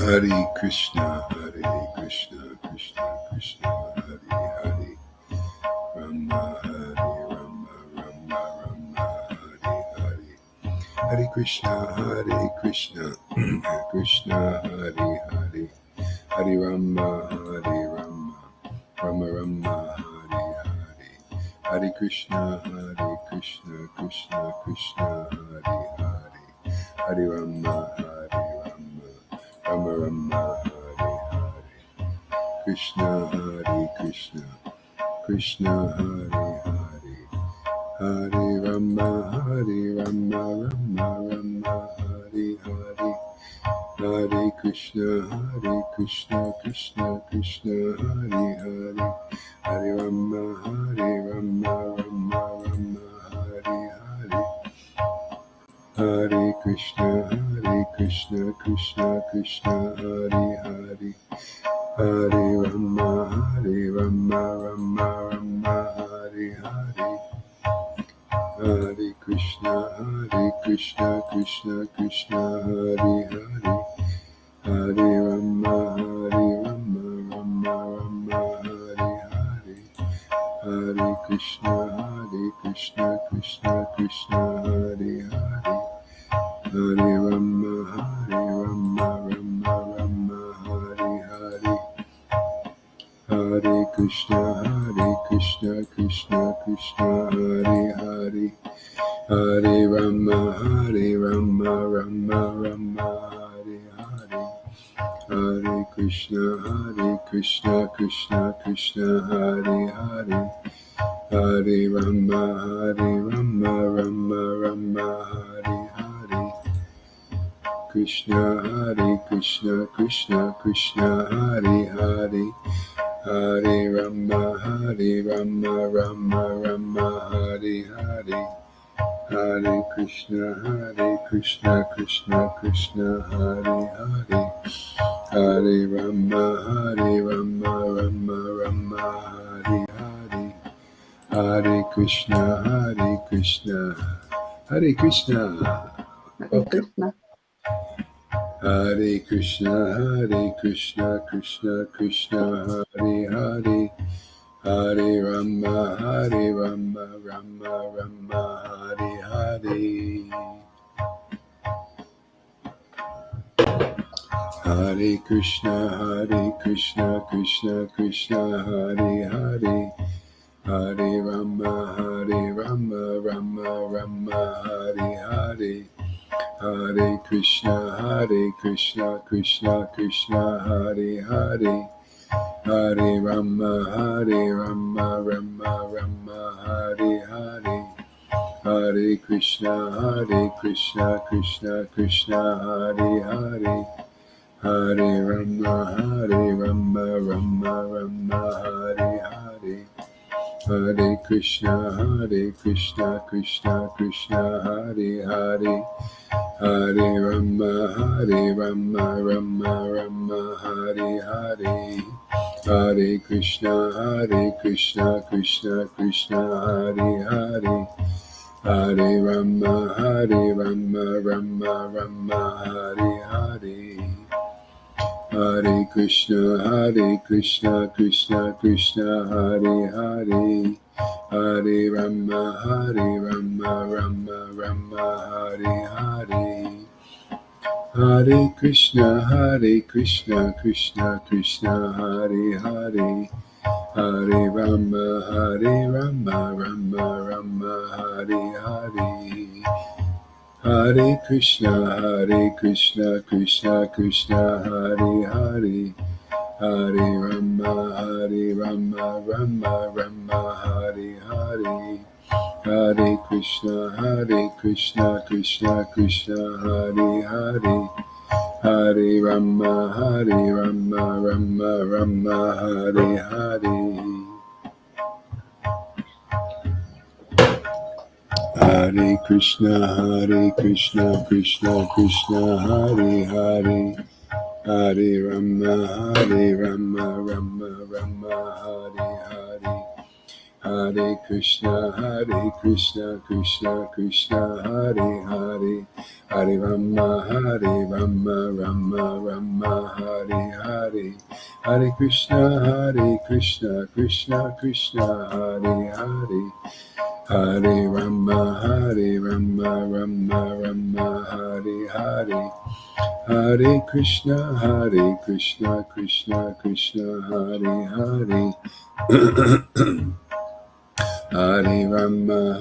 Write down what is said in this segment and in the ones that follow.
Hare Krishna, Krishna Krishna, Hare Hare, Rama, Hare Rama, Rama Rama, Hare Hare, Hare Krishna, Krishna Hare Hare, Hare Rama, Rama Rama, Hare Hare, Hare Krishna, Krishna Krishna, Hare Hare, Hare Rama, Rama Rama, Hare Hare, Krishna, Krishna Hare Hare, Hare Rama, Rama Rama, Hare Hare, Hare Krishna, Krishna Krishna, Hare Hare, Hare Rama, Rama Rama, Hare Hare, Hare Krishna, Krishna Krishna, Hare Hare, Hare Rama, Rama Rama, Hare Hare, Hare Krishna, Krishna Krishna, Hare Hare, Hare Rama, Rama Rama, Hare Hare, Hare Krishna, Krishna Krishna, Hare Hare, Hare Rama, Rama Rama, Hare Hare, Hare Krishna, Krishna Krishna, Hare Hare, Hare Rama, Rama Rama, Hare Hare, Hare Krishna, Krishna Krishna, Hare Hare, Hare Rama, Rama Rama, Hare Hare, Krishna, Krishna Krishna, Hare Hare, Hare Rama, Rama Rama, Hare Hare, Hare Krishna, Krishna Krishna, Hare Hare, Hare Rama, Rama Rama, Hare Hare, Hare Krishna, Hare Krishna. Hare Krishna. Hare Krishna, Krishna Krishna, Hare Hare, Hare Rama, Rama Rama, Hare Hare, Hare Krishna, Krishna Krishna, Hare Hare, Hare Rama, Rama Rama, Hare Hare, Hare Krishna, Krishna Krishna, Hare Hare, Hare Rama, Rama Rama, Hare Hare, Hare Krishna, Krishna Krishna, Hare Hare, Hare Rama, Rama Rama, Hare Hare, Hare Krishna, Krishna Krishna, Hare Hare, Hare Rama, Rama Rama, Hare Hare, Hare Krishna, Krishna Krishna, Hare Hare, Hare Rama, Rama Rama, Hare Hare, Hare Krishna, Krishna Krishna, Hare Hare, Hare Rama, Rama Rama, Hare Hare, Hare Krishna, Krishna Krishna, Hare Hare, Hare Rama, Rama Rama, Hare Hare, Hare Krishna, Krishna Krishna, Hare Hare, Hare Rama, Rama Rama, Hare Hare, Hare Krishna, Krishna Krishna, Hare Hare, Hare Rama, Rama Rama, Hare Hare, Hare Krishna, Krishna Krishna, Hare Hare, Hare Rama, Rama Rama, Hare Hare, Hare Krishna, Krishna Krishna, Hare Hare, Hare Rama, Rama Rama, Hare Hare, Hare Krishna, Krishna Krishna, Hare Hare, Hare Rama, Rama Rama, Hare Hare, Hare Krishna, Krishna Krishna, Hare Hare. Hare Rama,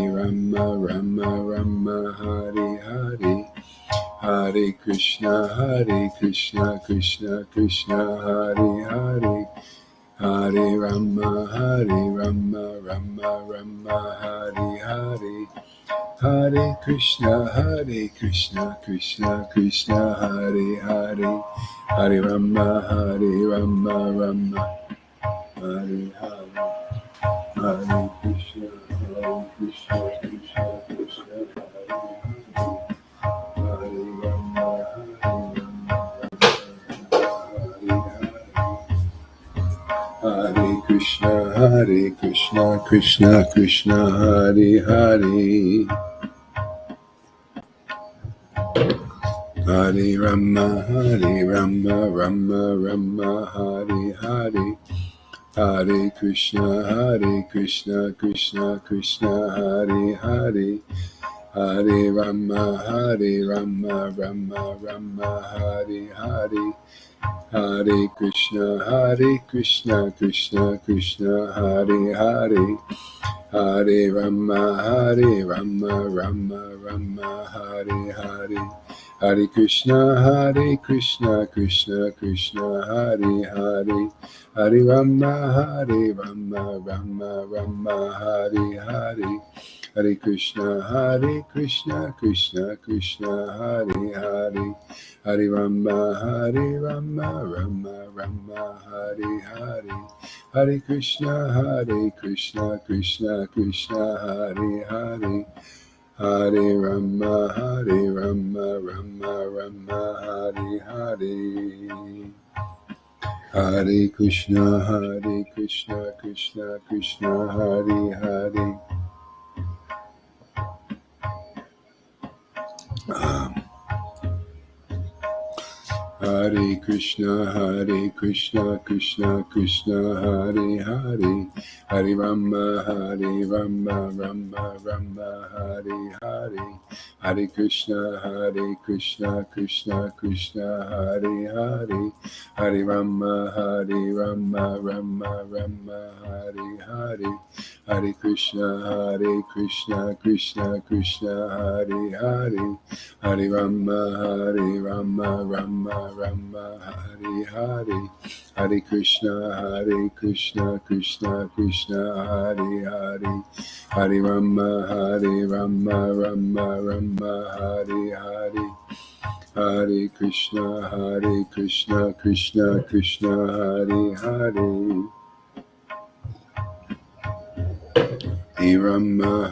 Rama Rama, Hare Hare, Hare Krishna, Krishna Krishna, Hare Hare, Hare Rama, Rama Rama, Hare Hare, Hare Krishna, Krishna Krishna, Hare Hare, Hare Rama, Rama, Hare Hare. Hare Krishna, Krishna Krishna, Hare Rama, Hare Krishna, Krishna Krishna, Hare Hare, Hare Rama, Rama Rama, Hare Hare. Hare Krishna, Krishna Krishna, Hare Hare, Hare Rama, Rama Rama, Hare Hare, Hare Krishna, Krishna Krishna, Hare Hare, Hare Rama, Rama, Hare Hare, Hare Krishna, Krishna Krishna, Hare Hare, Hare Rama, Rama, Hare Hare, Hare Krishna, Krishna Krishna, Hare Hare, Hare Rama, Rama, Hare Hare, Hare Krishna, Krishna Krishna, Hare Hare, Hare Rama, Rama, Hare Hare, Hare Krishna, Krishna Krishna, Hare Hare. Hare Krishna, Krishna Krishna, Hare Hare, Hare Rama, Rama Rama, Hare Hare, Hare Krishna, Krishna Krishna, Hare Hare, Hare Rama, Rama, Hare Hare, Hare Krishna, Krishna Krishna, Hare Hare, Hare Rama, Rama, Hare Hare, Hare Krishna, Krishna Krishna, Hare Hare, Hare Rama, Rama, Hare Hare, Hare Krishna, Krishna Krishna, Hare Hare, Hare Rama,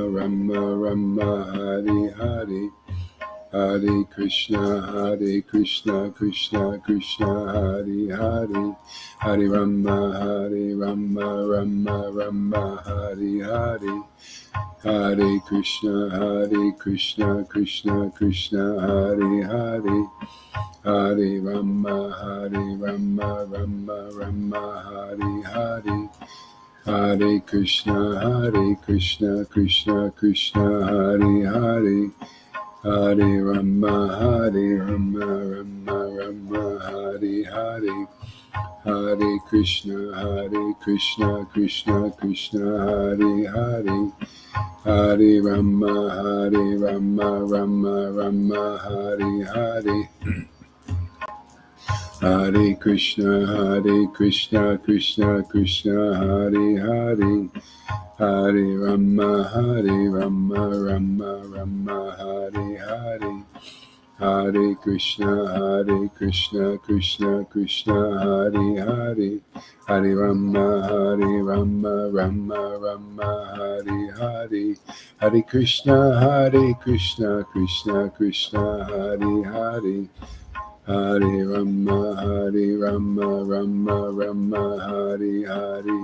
Rama, Hare Hare, Hare Krishna, Krishna Krishna, Hare Hare, Hare Rama, Rama, Hare Hare, Hare Krishna, Krishna Krishna, Hare Hare, Hare Rama, Rama, Hare Hare, Hare Krishna, Krishna Krishna, Hare Hare, Hare Rama, Rama, Hare Hare, Hare Krishna, Krishna Krishna, Hare Hare, Hare Rama, Rama, Hare Hare, Hare Krishna, Krishna Krishna, Hare Hare, Hare Rama, Rama, Hare Hare, Hare Krishna, Krishna Krishna, Hare Hare, Hare Rama, Rama, Hare Hare, Hare Krishna, Krishna Krishna, Hare Hare, Hare Rama, Rama, Hare Hare,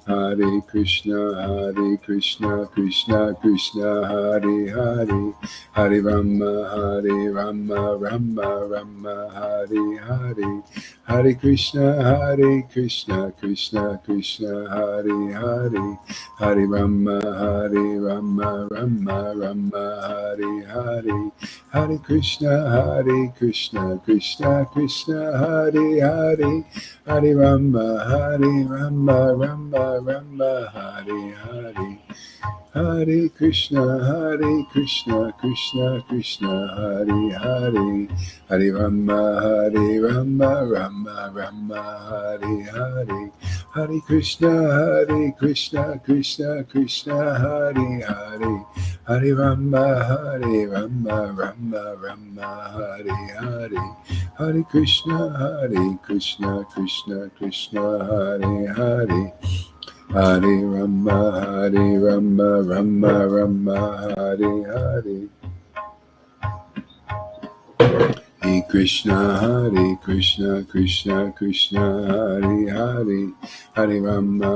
Hare Krishna, Krishna Krishna, Hare Hare, Hare Rama, Rama Rama, Hare Hare, Hare Krishna, Krishna Krishna, Hare Hare, Hare Rama, Rama Rama, Hare Hare, Hare Krishna, Krishna Krishna, Hare Hare, Hare Rama, Rama Rama, Hare Hare, Hare Krishna, Krishna Krishna, Hare Hare, Hare Rama, Rama Rama, Hare Hare, Hare Krishna, Krishna Krishna, Hare Hare, Hare Rama, Rama Rama, Hare Hare, Hare Krishna, Krishna Krishna, Hare Hare, Hare Rama, Rama Rama, Hare Hare, Hare Krishna, Krishna Krishna, Hare Hare, Hare Rama,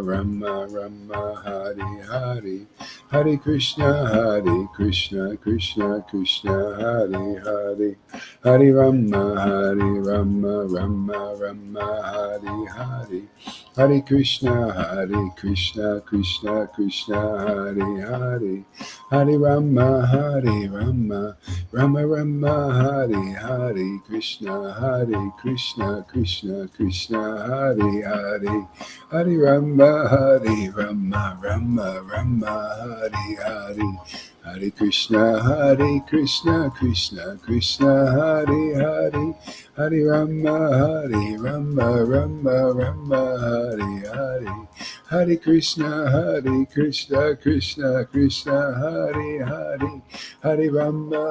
Rama Rama, Hare Hare, Hare Krishna, Krishna Krishna, Hare Hare, Hare Rama, Rama Rama, Hare Hare, Hare Krishna, Krishna Krishna, Hare Hare, Hare Rama, Rama Rama, Hare Hare, Krishna, Krishna Krishna, Hare Hare, Hare Rama, Rama Rama, Hare Hare, Hare Krishna, Krishna Krishna, Hare Hare, Hare Rama, Rama Hare Hare, Hare Krishna, Krishna Krishna, Hare Hare, Hare Rama,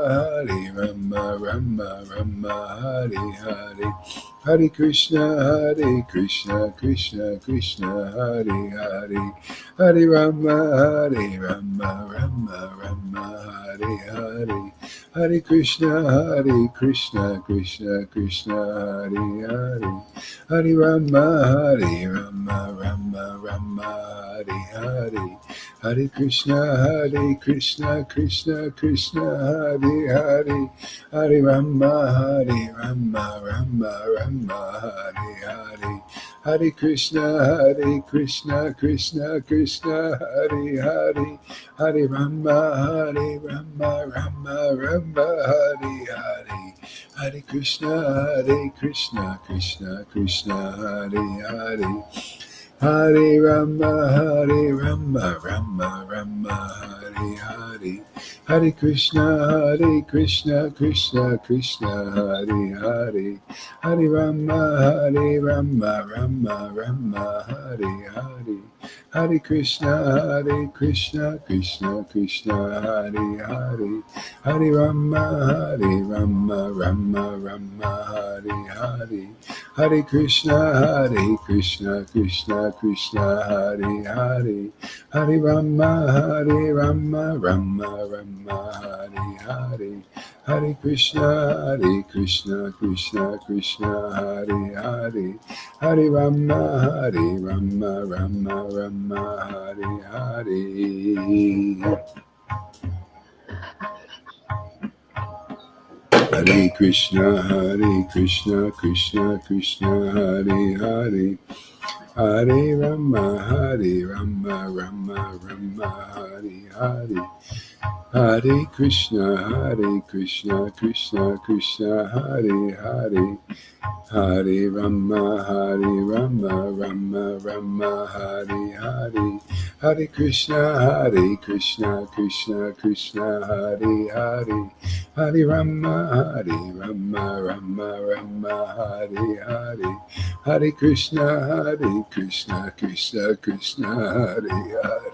Rama Hare Hare, Hare Krishna, Krishna Hare Hare, Hare Rama, Rama Hare Hare, Hare Krishna, Krishna Krishna, Hare Hare, Hare Rama, Rama Hare Hare, Hare Krishna, Krishna Hare Hare, Hare Rama, Rama Hare Hare, Hare Krishna, Krishna Hare Hare, Hare Rama, Rama Hare Hare, Hare Krishna, Krishna Hare Hare, Hare Rama, Rama Hare Hare, Hare Krishna, Krishna Hare Hare, Hare Rama, Rama Hare Hare, Hare Krishna, Krishna Hare Hare, Hare Rama, Rama Hare Hare, Hare Krishna, Krishna Hare Hare, Hare Rama, Rama Hare Hare, Hare Krishna, Krishna Hare Hare, Hare Rama, Rama Hare Hare. Hare Krishna, Krishna Hare Hare, Hare Rama, Rama Hare Hare, Hare Krishna, Krishna Hare Hare, Hare Rama, Rama Hare Hare, Hare Krishna, Krishna Hare Hare, Hare Rama, Rama Hare Hare, Hare Krishna, Krishna Hare Hare,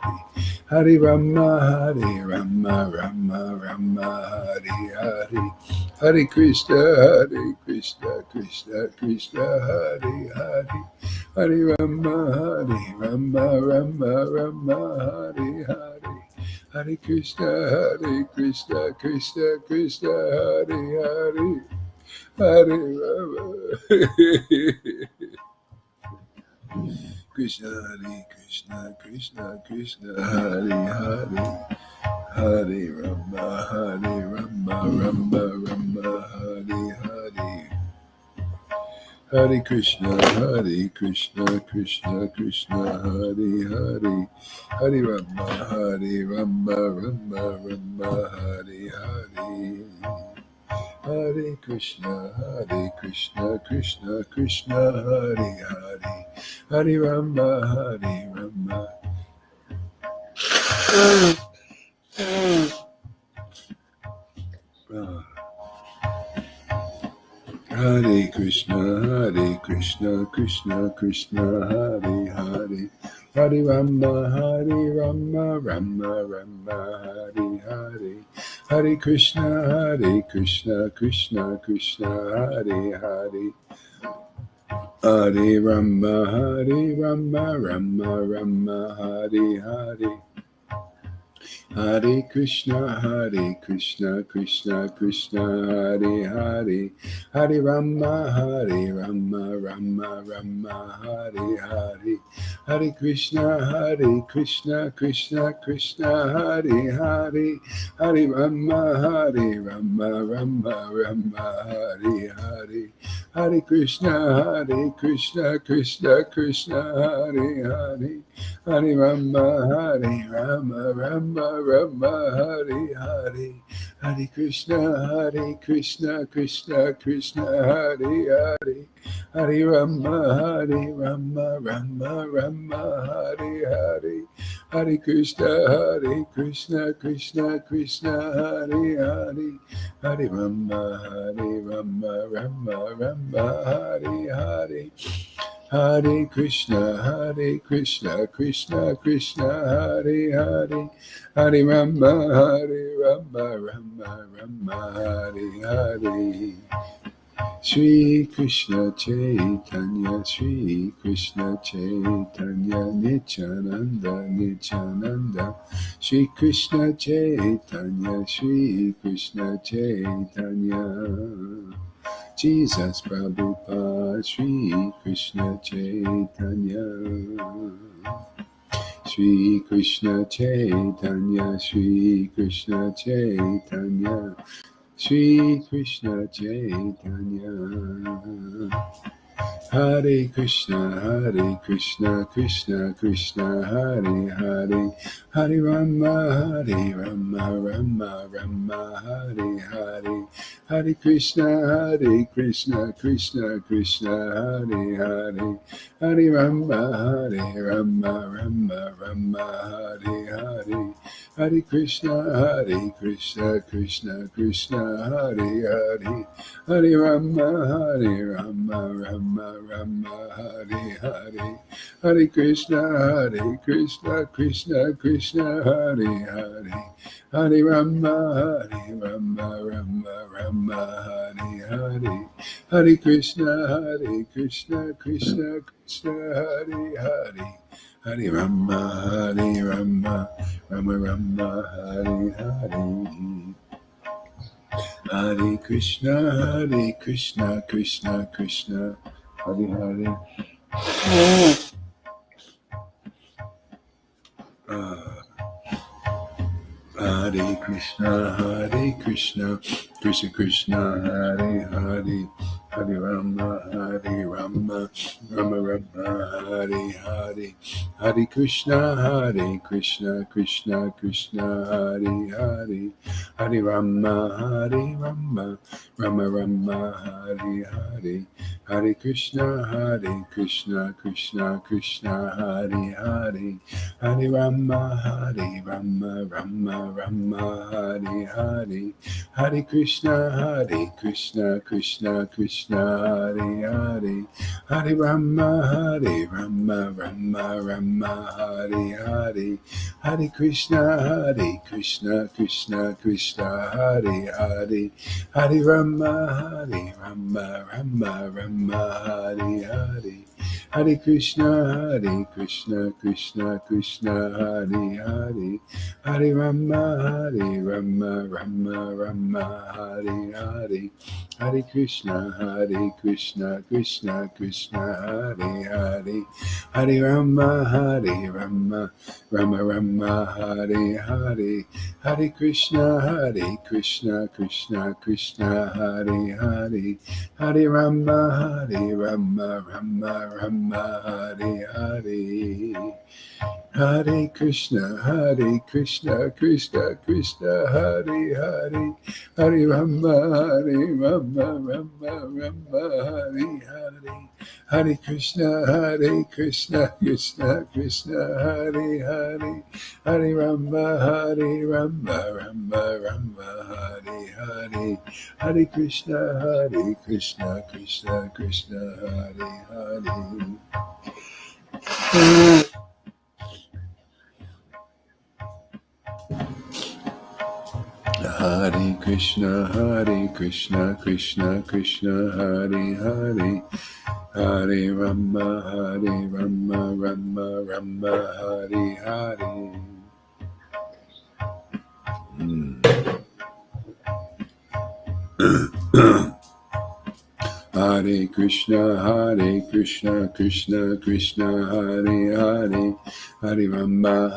Hare Rama, Rama Hare Hare, Hare Krishna, Krishna Hare Hare, Hare Rama, Rama Hare Hare, Hare Krishna, Krishna Hare Hare, Hare Rama. Krishna Hare Krishna Krishna Krishna Hare Hare Hare Rama Rama Rama Hare Hare Hare Krishna Krishna Krishna Hare Hare Hare Rama Rama Rama Hare Hare Hare Krishna Krishna Krishna Hare Hare Hare Rama Rama Hare Krishna Krishna Krishna Hare Hare Hare Rama Rama Rama Hare Hare Hare Krishna Krishna Krishna Hare Hare Hare Rama Rama Hare Hare Hare Krishna Krishna Krishna Hare Hare Hare Rama Rama Hare Hare Hare Krishna Krishna Krishna Hare Hare Hare Rama Rama Hare Hare Hare Krishna Krishna Krishna Hare Hare Hare Rama Rama Hare Hare Hare Krishna Krishna Krishna Hare Hare Hare Rama Rama Hare Hare Hare Krishna Krishna Krishna Hare Hare Hare Rama Rama Hare Hare Hare Krishna Krishna Krishna Hare Hare Hare Rama Rama Hare Hare Shri Krishna Chaitanya Shri Krishna Chaitanya Nityananda Shri Krishna Chaitanya Shri Krishna Chaitanya Jesus Prabhupada Shri Krishna Chaitanya Shri Krishna Chaitanya Shri Krishna Chaitanya Shri Krishna Chaitanya Hare Krishna Krishna Hare Hare Hare Rama Rama Hare Hare Hare Krishna Krishna Hare Hare Hare Rama Rama Hare Hare Hare Krishna Krishna Hare Hare Hare Rama Rama Hare Hare Hare Krishna Krishna Hare Hare Hare Rama Rama Hare Hare Hare Krishna Krishna Hare Hare Hare Rama Rama Hare Hare Hare Krishna Krishna Hare Hare Hare Krishna Krishna Krishna Hare Hare Hare Rama Rama Hare Hare Hare Krishna Krishna Hare Hare Hare Rama Rama Hare Hare Hare Krishna Krishna Hare Hare Hare Rama Rama Hare Hare Hare Krishna Krishna Hare Hare Hare Rama Rama Hare Hare Hare Krishna Krishna Hare Hare Hare Rama Rama Hare Hare Hare Krishna, Krishna Krishna, Hare Hare, Hare Rama, Rama Rama, Hare Hare, Hare Krishna, Krishna Krishna, Hare Hare, Hare Rama, Rama Rama, Hare Hare, Hare Krishna, Krishna Krishna, Hare Hare, Hare Rama, Rama Rama, Hare Hare. Hare Krishna, Krishna Krishna, Hare Hare, Hare Rama, Rama Rama, Hare Hare, Hare Krishna, Krishna Krishna, Hare Hare, Hare Rama, Rama, Hare Hare, Hare Krishna, Krishna, Hare Hare. Hare Krishna, Krishna Krishna, Hare Hare, Hare Rama, Rama Hare Hare. Hare Krishna, Krishna Krishna, Hare Hare, Hare Rama,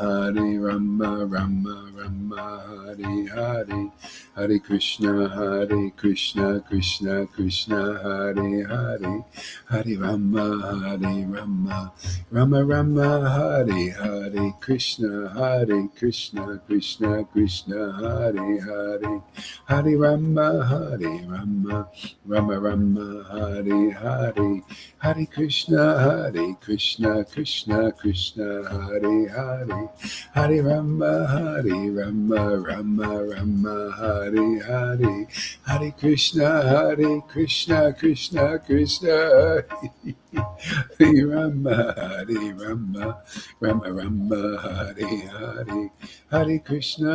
Rama, Hare Hare, Hare Krishna, Krishna Krishna, Hare Hare, Hare Rama, Rama, Hare Hare, Krishna, Krishna Krishna, Hare Hare, Hare Rama, Rama, Hare Hare, Hare Krishna, Krishna Krishna, Hare Hare, Hare Rama, Rama, Hare Hare, Hare Krishna, Krishna Krishna, Hare Rama, Rama, Hare Hare, Hare Krishna,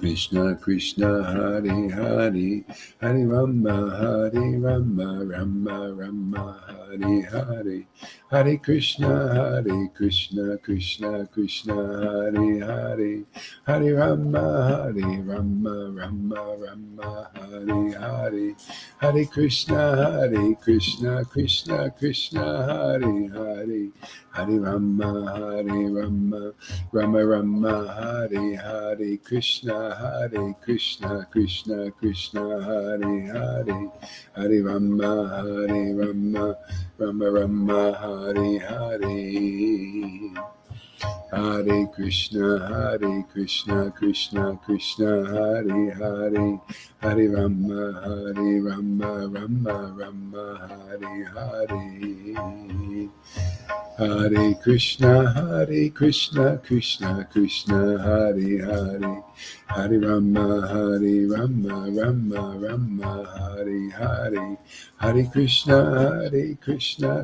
Krishna Krishna, Hare Hare, Hare Rama, Rama, Hare Hare, Hare Krishna, Krishna Krishna, Hare Hare, Hare Rama, Rama, Hare Hare, Hare Krishna, Krishna, Hare Hare, Hare Rama, Rama, Hare Hare, Krishna, Krishna, Hare Hare, Hare Rama, Rama, Hare Hare. Hare Krishna, Krishna, Hare Hare, Hare Rama, Rama, Hare Hare. Hare Krishna, Krishna, Hare Hare, Hare Rama, Rama, Hare Hare, Hare Krishna,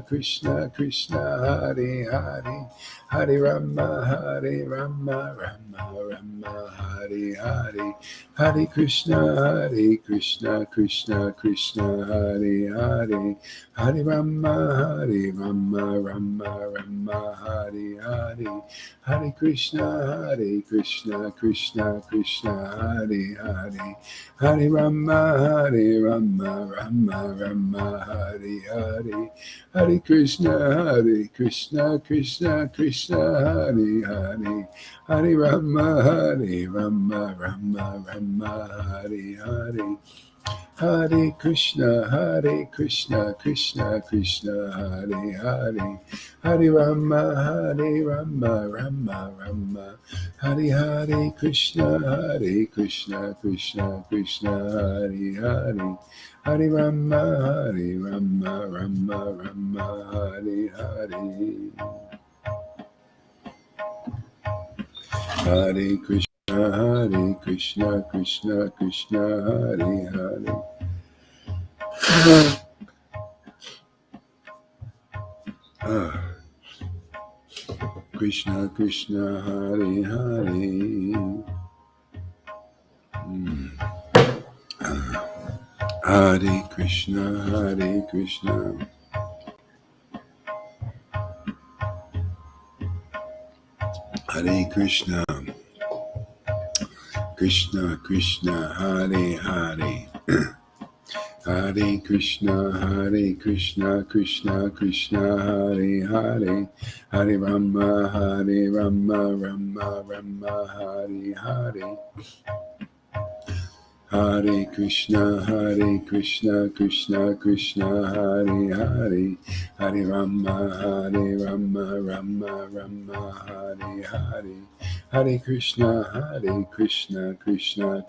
Krishna, Hare Hare, Hare Rama, Rama, Hare Hare, Hare Krishna, Krishna, Hare Hare, Hare Rama, Rama, Hare Hare, Hare Krishna, Krishna, Hare Hare, Hare Rama, Rama, Hare Hare, Hare Krishna, Krishna, Hare Hare, Hare Rama, Rama, Hare Hare, Hare Krishna, Krishna, Hare Hare, Hare Rama, Rama, Hare Hare, Krishna, Krishna, Hare Hare, Hare Rama, Rama, Hare Hare. Hare Krishna, Krishna, Hare Hare. Krishna, Hare Hare. Hare Krishna, Krishna. Hare Krishna, Krishna Krishna, Hare Hare, Hare Krishna, Krishna Krishna, Hare Hare, Hare Rama, Rama Rama, Hare Hare. Hare Krishna, Krishna Krishna, Hare Hare, Hare Rama, Rama Rama, Hare Hare, Hare Krishna, Krishna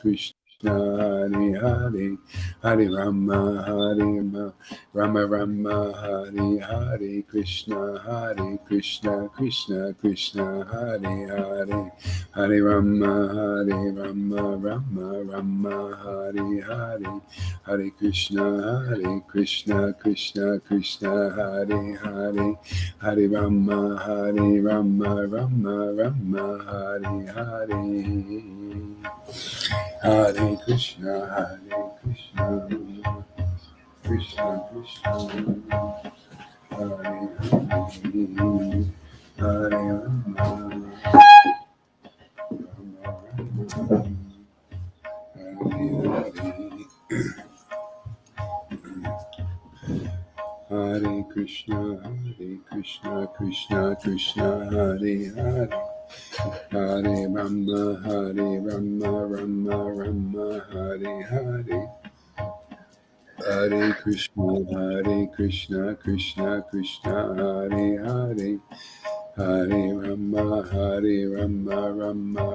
Krishna, Hare Hare, Hare Rama, Rama Rama, Hare Hare, Krishna Krishna Krishna, Hare Hare, Hare Rama, Rama, Hare Hare, Hare Krishna, Krishna Krishna, Hare Hare, Hare Rama, Rama, Hare Hare, Hare Krishna, Krishna Krishna, Hare Hare, Hare Rama. Hare Krishna, Krishna Krishna, Hare Hare, Hare Rama, Rama Rama, Hare Hare, Hare Krishna, Krishna Krishna, Hare Hare, Hare Rama,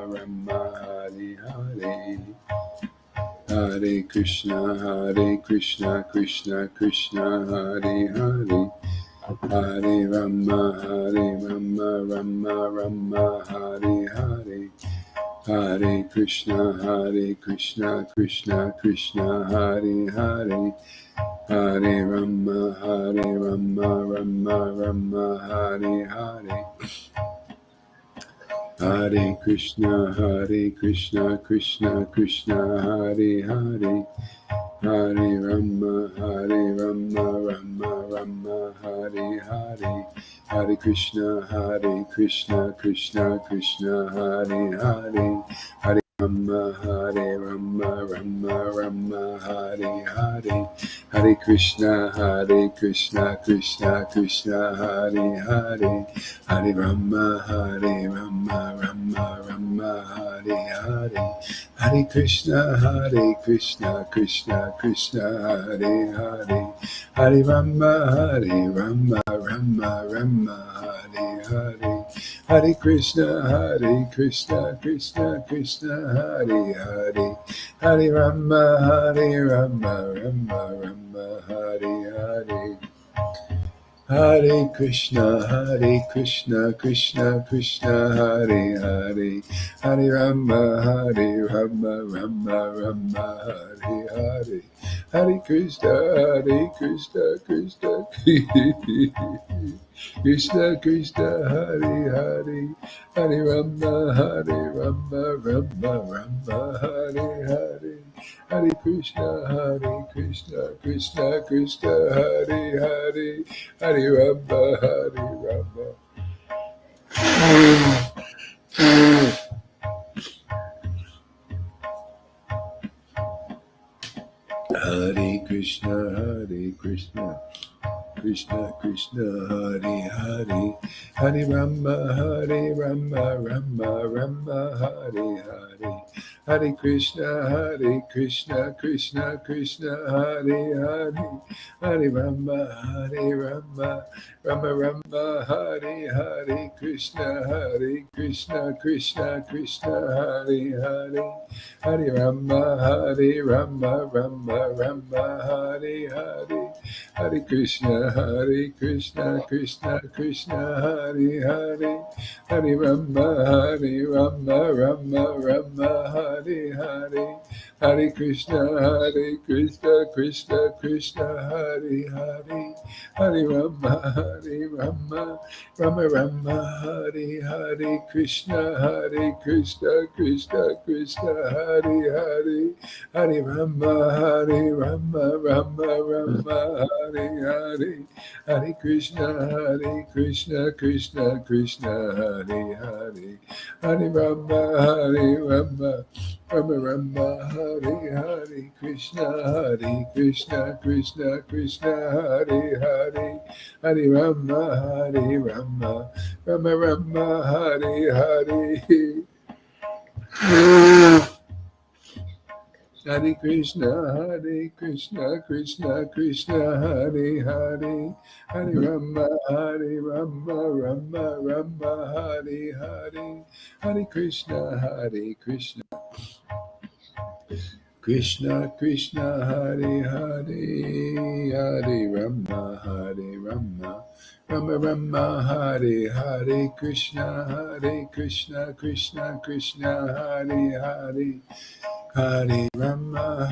Rama Hare Hare, Hare Krishna, Krishna Krishna, Hare Hare, Hare Rama, Rama Hare Hare, Hare Krishna, Krishna Krishna, Hare Hare, Hare Rama, Rama Hare Hare, Hare Krishna, Krishna Krishna, Hare Hare, Hare Rama, Rama Hare Hare, Hare Krishna, Krishna Krishna, Hare Hare, Hare Rama, Rama Hare Hare, Hare Krishna, Krishna Krishna, Hare Hare, Hare Rama, Rama Hare Hare, Hare Krishna, Krishna Krishna, Hare Hare, Hare Rama, Rama Hare Hare, Hare Krishna, Krishna Krishna, Hare Hare, Hare Rama, Rama Hare Hare, Hare Krishna, Krishna Krishna, Hare Hare, Hare Rama, Rama Hare Hare, Hare Krishna, Krishna Krishna Krishna, Hare Hare, Hare Rama, Rama Hare Hare, Hare Krishna, Krishna Krishna, Hare Hare, Hare Rama, Rama. Hare Krishna, Krishna Krishna, Hare Hare, Hare Rama, Rama Hare Hare, Hare Krishna, Krishna Krishna, Hare Hare, Hare Rama, Rama Hare Hare, Krishna, Krishna Krishna, Hare Hare, Hare Rama, Rama Hare Hare, Hare Krishna, Krishna Krishna, Hare Hare, Hare Rama, Rama Hare Hare, Hare Krishna, Krishna Krishna, Hare Hare, Hare Rama, Rama Hare Hare, Krishna, Krishna Krishna, Hare Hare, Hare Rama, Rama Hare Hare Hare, Hare Krishna, Krishna Krishna, Hare Hare, Hare Rama, Rama Rama, Hare Hare, Krishna, Krishna Krishna, Hare Hare, Hare Rama, Rama Rama, Hare Hare. Hare Krishna, Krishna Krishna, Hare Hare, Hare Rama, Rama Rama, Hare Hare, Hare Krishna, Krishna Krishna, Hare Hare, Hare Rama, Rama Rama, Hare Hare, Krishna, Krishna Krishna, Hare Hare, Hare Rama,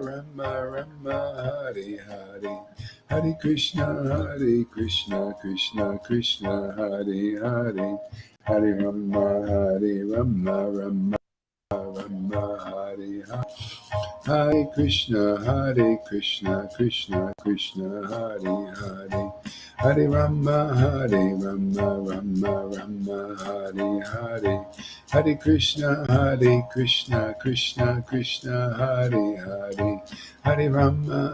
Rama Rama, Hare Hare, Hare Krishna, Krishna Krishna, Hare Hare, Hare Rama, Rama Rama, Hare Hare, Hare Krishna, Krishna Krishna, Hare Hare, Hare Rama, Rama Rama, Hare Hare, Hare Krishna, Krishna Krishna, Hare Hare, Hare Rama,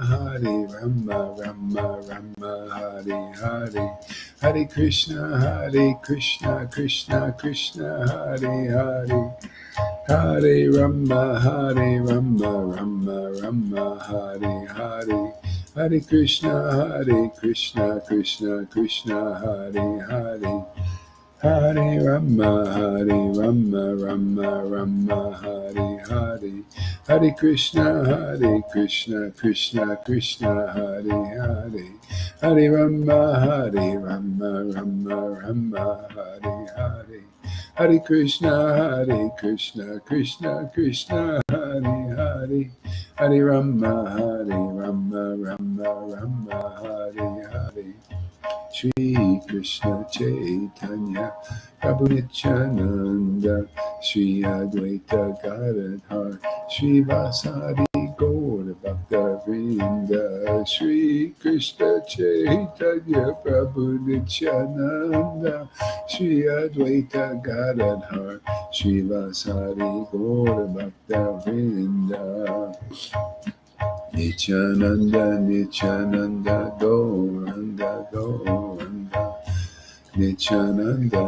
Rama Rama, Hare Hare, Hare Krishna, Krishna Krishna, Hare Hare, Hare Rama, Rama Rama, Hare Hare, Hare Krishna, Krishna Krishna, Hare Hare, Hare Rama, Rama Rama, Hare Hare, Hare Krishna, Krishna Krishna, Hare Hare, Hare Rama, Rama Rama, Hare Hare, Hare Krishna, Krishna Krishna, Hare Hare, Hare Rama, Rama Rama, Hare Hare, Shri Krishna Chaitanya Prabhu Nityananda, Shri Advaita Gadadhar, Shri Vasari Gaura Bhakta Vrinda, Shri Krishna Chaitanya Prabhu Nityananda, Shri Advaita Gadadhar, Shri Vasari Gaura Bhakta Vrinda, Nityananda Gauranga Gauranga, Nityananda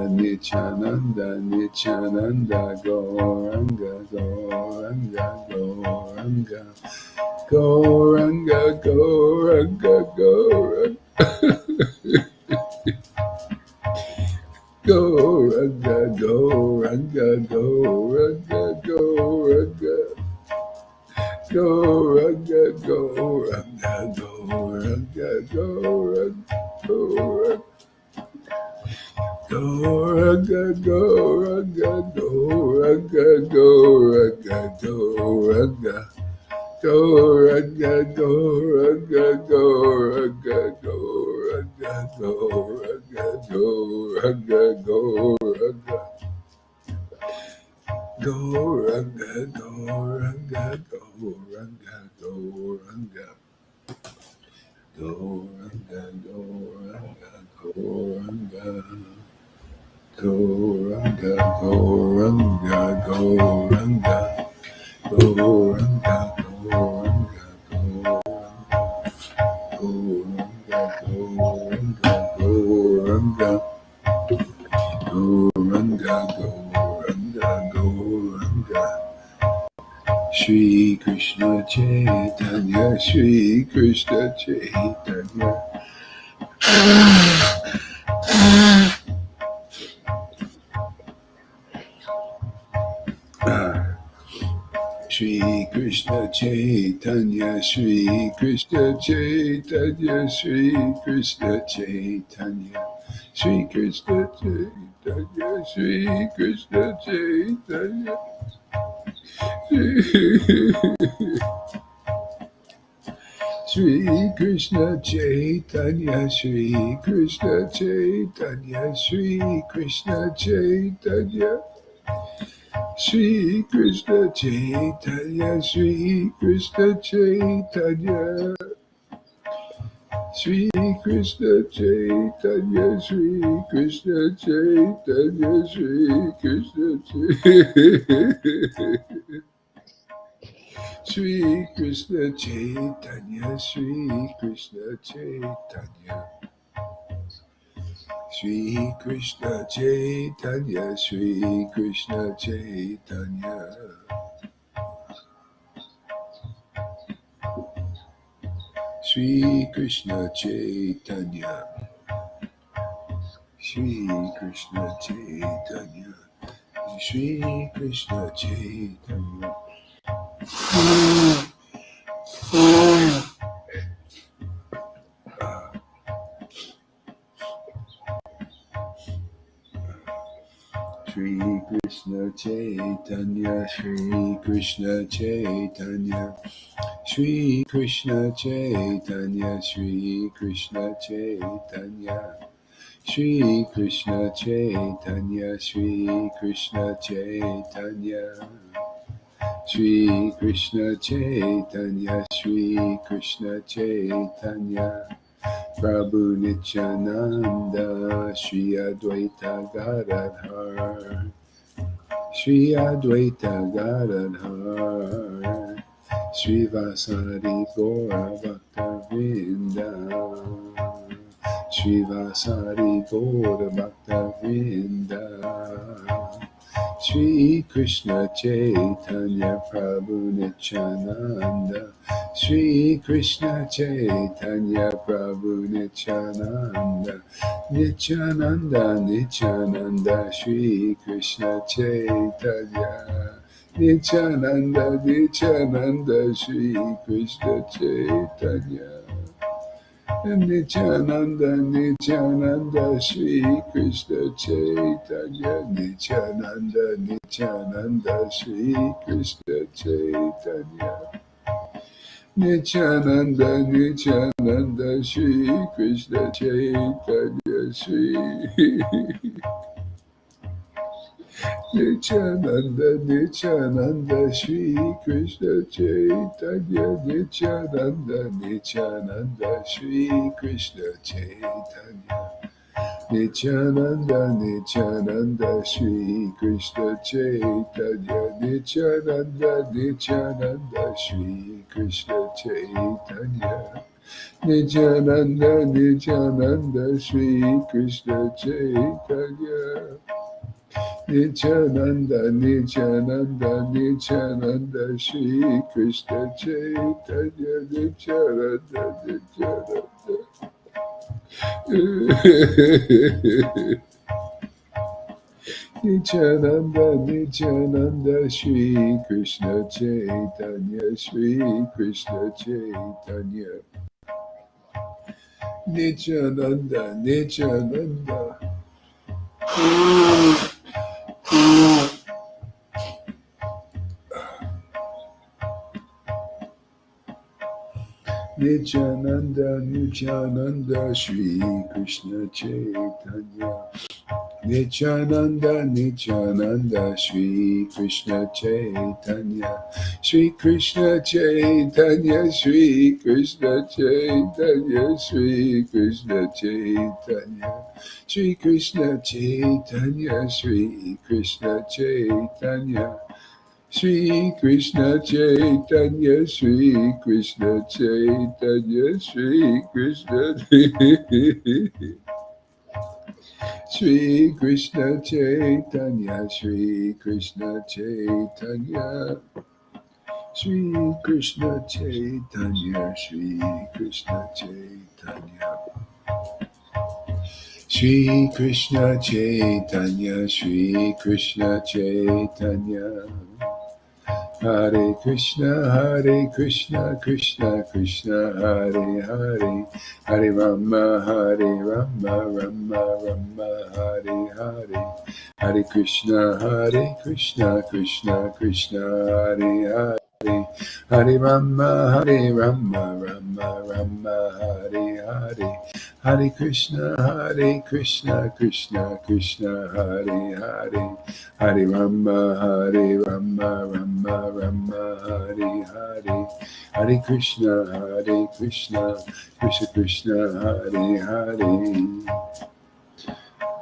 Gauranga Gauranga Gauranga, Gauranga Gauranga Gauranga, Gauranga Gauranga Gauranga, Gauranga Gauranga Gauranga Gauranga, Gauranga Gauranga Gauranga Gauranga Gauranga, Gauranga Gauranga Gauranga Gauranga Gauranga Gauranga Gauranga, Gauranga Gauranga Gauranga Gauranga, Gauranga Gauranga Gauranga, Gauranga Gauranga Gauranga, Gauranga Gauranga Gauranga, Gauranga Gauranga Gauranga, Gauranga Gauranga, Shri Krishna Chaitanya, Shri Krishna Chaitanya, Shri Krishna Chaitanya, Shri Krishna Chaitanya, Shri Krishna Chaitanya, Shri Krishna Chaitanya, Shri Krishna Chaitanya, Shri Krishna Chaitanya, Shri Krishna Chaitanya, Shri Krishna Chaitanya, Shri Krishna Chaitanya, Shri Krishna Chaitanya, Shri Krishna Chaitanya, Shri Krishna Chaitanya, Shri Krishna Chaitanya. Shri Krishna Chaitanya, Shri Krishna Chaitanya. Shri Krishna Chaitanya, Shri Krishna Chaitanya. Shri Krishna Chaitanya, Shri Krishna Chaitanya, Shri Krishna Chaitanya. Shri Krishna Chaitanya, Shri Krishna Chaitanya, Shri Krishna Chaitanya, Shri Krishna Chaitanya, Shri Krishna Chaitanya, Shri Krishna Chaitanya, Shri Krishna Chaitanya, Shri Krishna Chaitanya, Prabhu Nityananda, Shri Advaita Gadadhar, Shri Advaita Gadadhar, Shri Vasari Gaura Bhakta Vrinda, Shri Vasari Gaura Bhakta Vrinda, Shri Krishna Chaitanya Prabhu Nityananda, Shri Krishna Chaitanya Prabhu Nityananda, Nityananda, Nityananda, Shri Krishna Chaitanya, Nityananda, Nityananda, Shri Krishna Chaitanya. Nityananda, Nityananda, Shri Krishna Chaitanya, Nityananda, Nityananda, Shri Krishna Chaitanya, Nityananda, Nityananda, Shri Krishna Chaitanya, Shri Nityananda, Nityananda, Shri Krishna Chaitanya, Nityananda, Nityananda, Shri Krishna Chaitanya, Nityananda, Nityananda, Shri Krishna Chaitanya, Nityananda, Nityananda, Shri Krishna Chaitanya, Nityananda, Nityananda, Shri Krishna Chaitanya, Nityananda, Nityananda, Nityananda, Shri Krishna Chaitanya, Nityananda, Nityananda. Nityananda, Nityananda, Shri Krishna Chaitanya, Shri Krishna Chaitanya. Nityananda, Nityananda. Nityananda, Nityananda, Shri Krishna Chaitanya. Nityananda, Nityananda, Shri Krishna Chaitanya. Shri Krishna Chaitanya, Shri Krishna Chaitanya, Shri Krishna Chaitanya. Shri Krishna Chaitanya, Shri Krishna Chaitanya. Shri Krishna Chaitanya, Shri Krishna Chaitanya, Shri Krishna Shri Krishna Chaitanya, Shri Krishna Chaitanya, Shri Krishna Chaitanya, Shri Krishna Chaitanya. Shri Krishna Chaitanya, Shri Krishna Chaitanya. Hare Krishna, Krishna Krishna, Hare Hare, Hare Rama, Rama Rama, Hare Hare, Hare Krishna, Krishna Krishna, Hare Hare. Hare Rama, Rama Rama, Hare Hare. Hare Krishna, Krishna Krishna, Hare Hare. Hare Rama, Rama Rama, Hare Hare. Hare Krishna, Krishna Krishna, Hare Hare.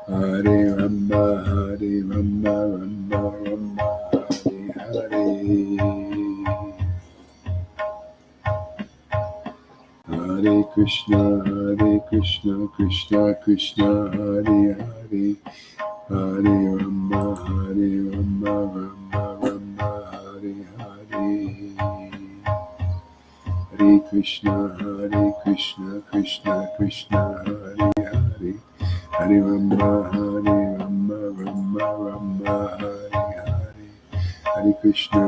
Hare Rama, Rama Rama, Hare Hare. Hare Krishna, Krishna Krishna, Hare Hare. Hare Rama, Rama Rama, Hare Hare. Hare Krishna, Krishna Krishna, Hare Hare. Hare Rama, Rama Rama, Hare Hare. Hare Krishna,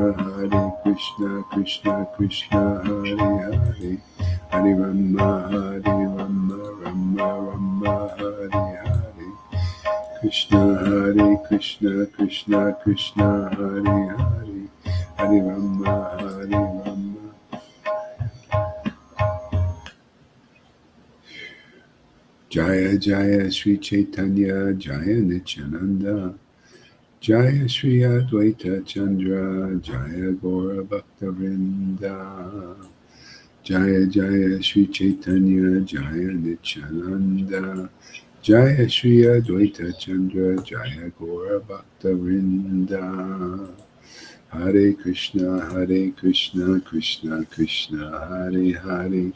Krishna Krishna, Hare Hare. Hare Rama, Rama Rama, Hare Hare. Krishna, Krishna Krishna, Hare Hare. Hare Rama, Rama. Jaya Jaya Sri Chaitanya, Jaya Nityananda, Jaya Sri Advaita Chandra, Jaya Gora Bhaktavinda. Jaya Jaya Sri Chaitanya, Jaya Nityananda, Jaya Sri Advaita Chandra, Jaya Gora Bhaktavinda. Hare Krishna, Krishna Krishna, Hare Hare.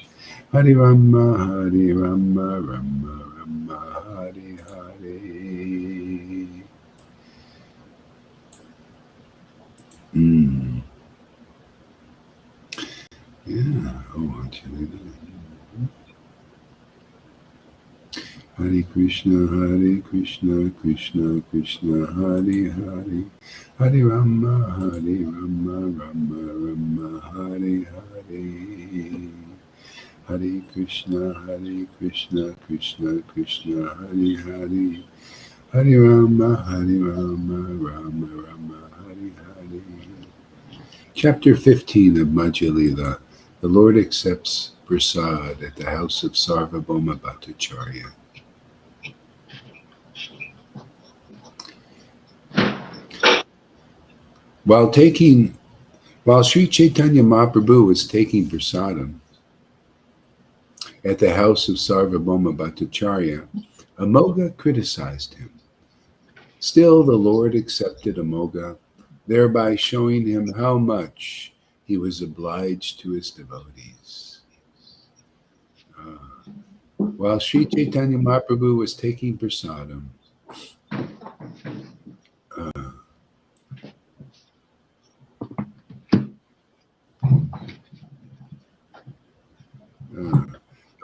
Hare Rama, Rama Rama, Hare Hare. Yeah. Oh, Hare Krishna, Krishna Krishna, Hare Hare. Hare Rama, Rama Rama, Hare Hare. Hare Krishna, Krishna Krishna, Hare Hare. Hare Rama, Rama Rama, Hare Hare. Chapter 15 of Madhya Lila. The Lord accepts prasad at the house of Sarvabhauma Bhattacharya. While Sri Chaitanya Mahaprabhu was taking prasadam at the house of Sarvabhauma Bhattacharya, Amoga criticized him. Still, the Lord accepted Amoga, thereby showing him how much he was obliged to his devotees. While Sri Chaitanya Mahaprabhu was taking prasadam,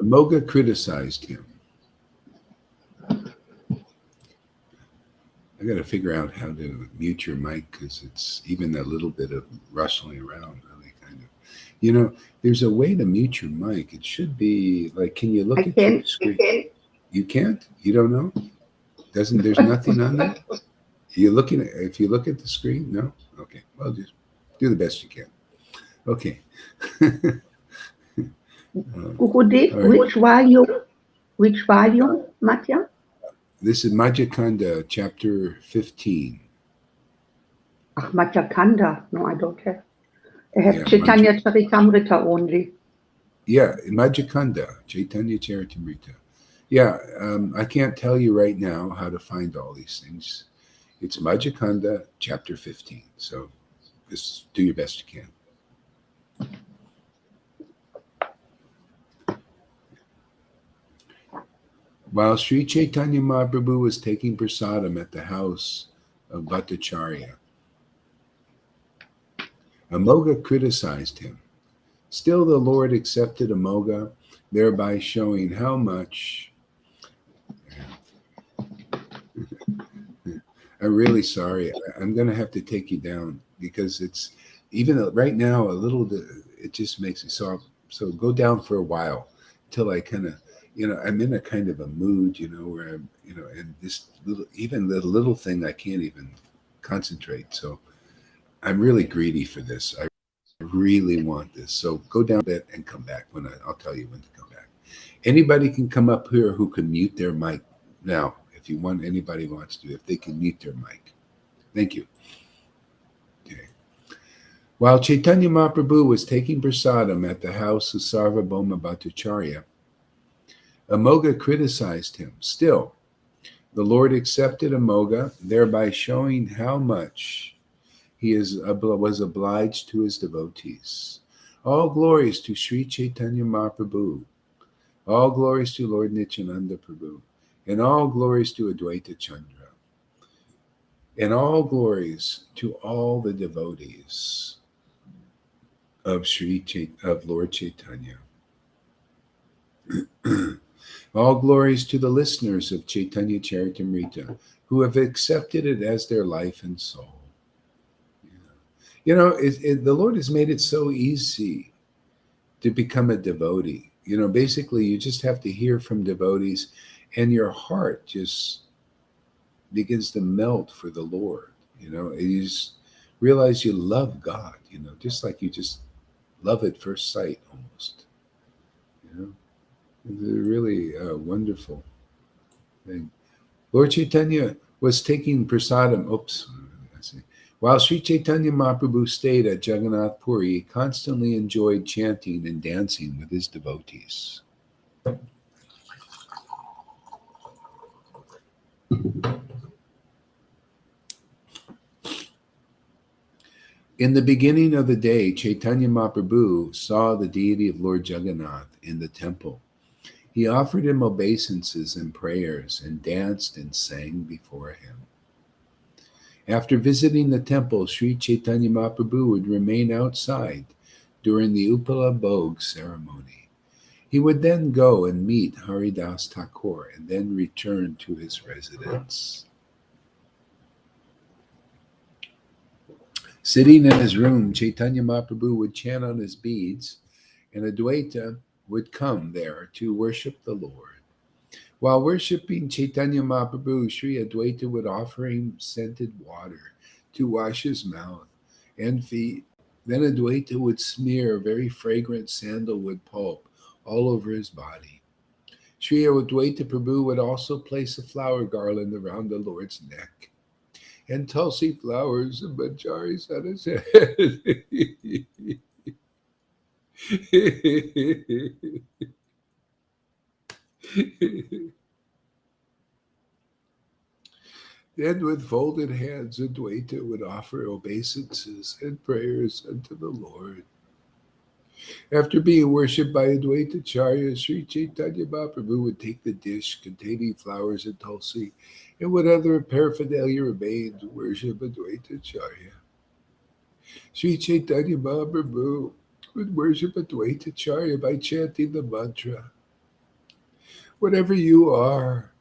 Amoga criticized him. I got to figure out how to mute your mic because it's even a little bit of rustling around really kind of. You know, there's a way to mute your mic. It should be like, can you look at your screen? You can't? You don't know? There's nothing on there? If you look at the screen? No? Okay. Well, just do the best you can. Okay. Gurudev, which volume, Matya? This is Madhya Kanda, chapter 15. Madhya Kanda. No, I don't have. I have Chaitanya Charitamrita only. Yeah, Madhya Kanda, Chaitanya Charitamrita. Yeah, I can't tell you right now how to find all these things. It's Madhya Kanda, chapter 15. So just do your best you can. While Sri Chaitanya Mahaprabhu was taking prasadam at the house of Bhattacharya, Amoga criticized him. Still, the Lord accepted Amoga, thereby showing how much. I'm really sorry. I'm going to have to take you down because it's even right now a little. It just makes me so go down for a while till I kind of. I'm in a kind of a mood, where I'm, and this even the little thing I can't even concentrate. So I'm really greedy for this. I really want this. So go down a bit and come back when I'll tell you when to come back. Anybody can come up here who can mute their mic now. If you want, anybody wants to, if they can mute their mic. Thank you. Okay. While Chaitanya Mahaprabhu was taking prasadam at the house of Sarvabhauma Bhattacharya, Amoga criticized him. Still, the Lord accepted Amoga, thereby showing how much he was obliged to his devotees. All glories to Sri Chaitanya Mahaprabhu. All glories to Lord Nityananda Prabhu. And all glories to Advaita Chandra. And all glories to all the devotees of Lord Chaitanya. All glories to the listeners of Chaitanya Charitamrita who have accepted it as their life and soul. You know, the Lord has made it so easy to become a devotee. You know, basically you just have to hear from devotees and your heart just begins to melt for the Lord. You know, you just realize you love God, you know, just like you just love at first sight almost. You know, it's a really wonderful thing. Lord Chaitanya was taking prasadam. While Sri Chaitanya Mahaprabhu stayed at Jagannath Puri, he constantly enjoyed chanting and dancing with his devotees. In the beginning of the day, Chaitanya Mahaprabhu saw the deity of Lord Jagannath in the temple. He offered him obeisances and prayers and danced and sang before him. After visiting the temple, Sri Chaitanya Mahaprabhu would remain outside during the Upala Bhog ceremony. He would then go and meet Haridas Thakur and then return to his residence. Sitting in his room, Chaitanya Mahaprabhu would chant on his beads, and Advaita would come there to worship the Lord. While worshiping Chaitanya Mahaprabhu, Sri Advaita would offer him scented water to wash his mouth and feet. Then Advaita would smear very fragrant sandalwood pulp all over his body. Sri Advaita Prabhu would also place a flower garland around the Lord's neck and tulsi flowers and manjaris on his head. Then with folded hands, Advaita would offer obeisances and prayers unto the Lord. After being worshipped by Advaita Charya, Sri Chaitanya Mahaprabhu would take the dish containing flowers and tulsi and what other paraphernalia remained to worship Advaita Charya. Sri Chaitanya Mahaprabhu would worship Advaita Charya by chanting the mantra, "Whatever you are,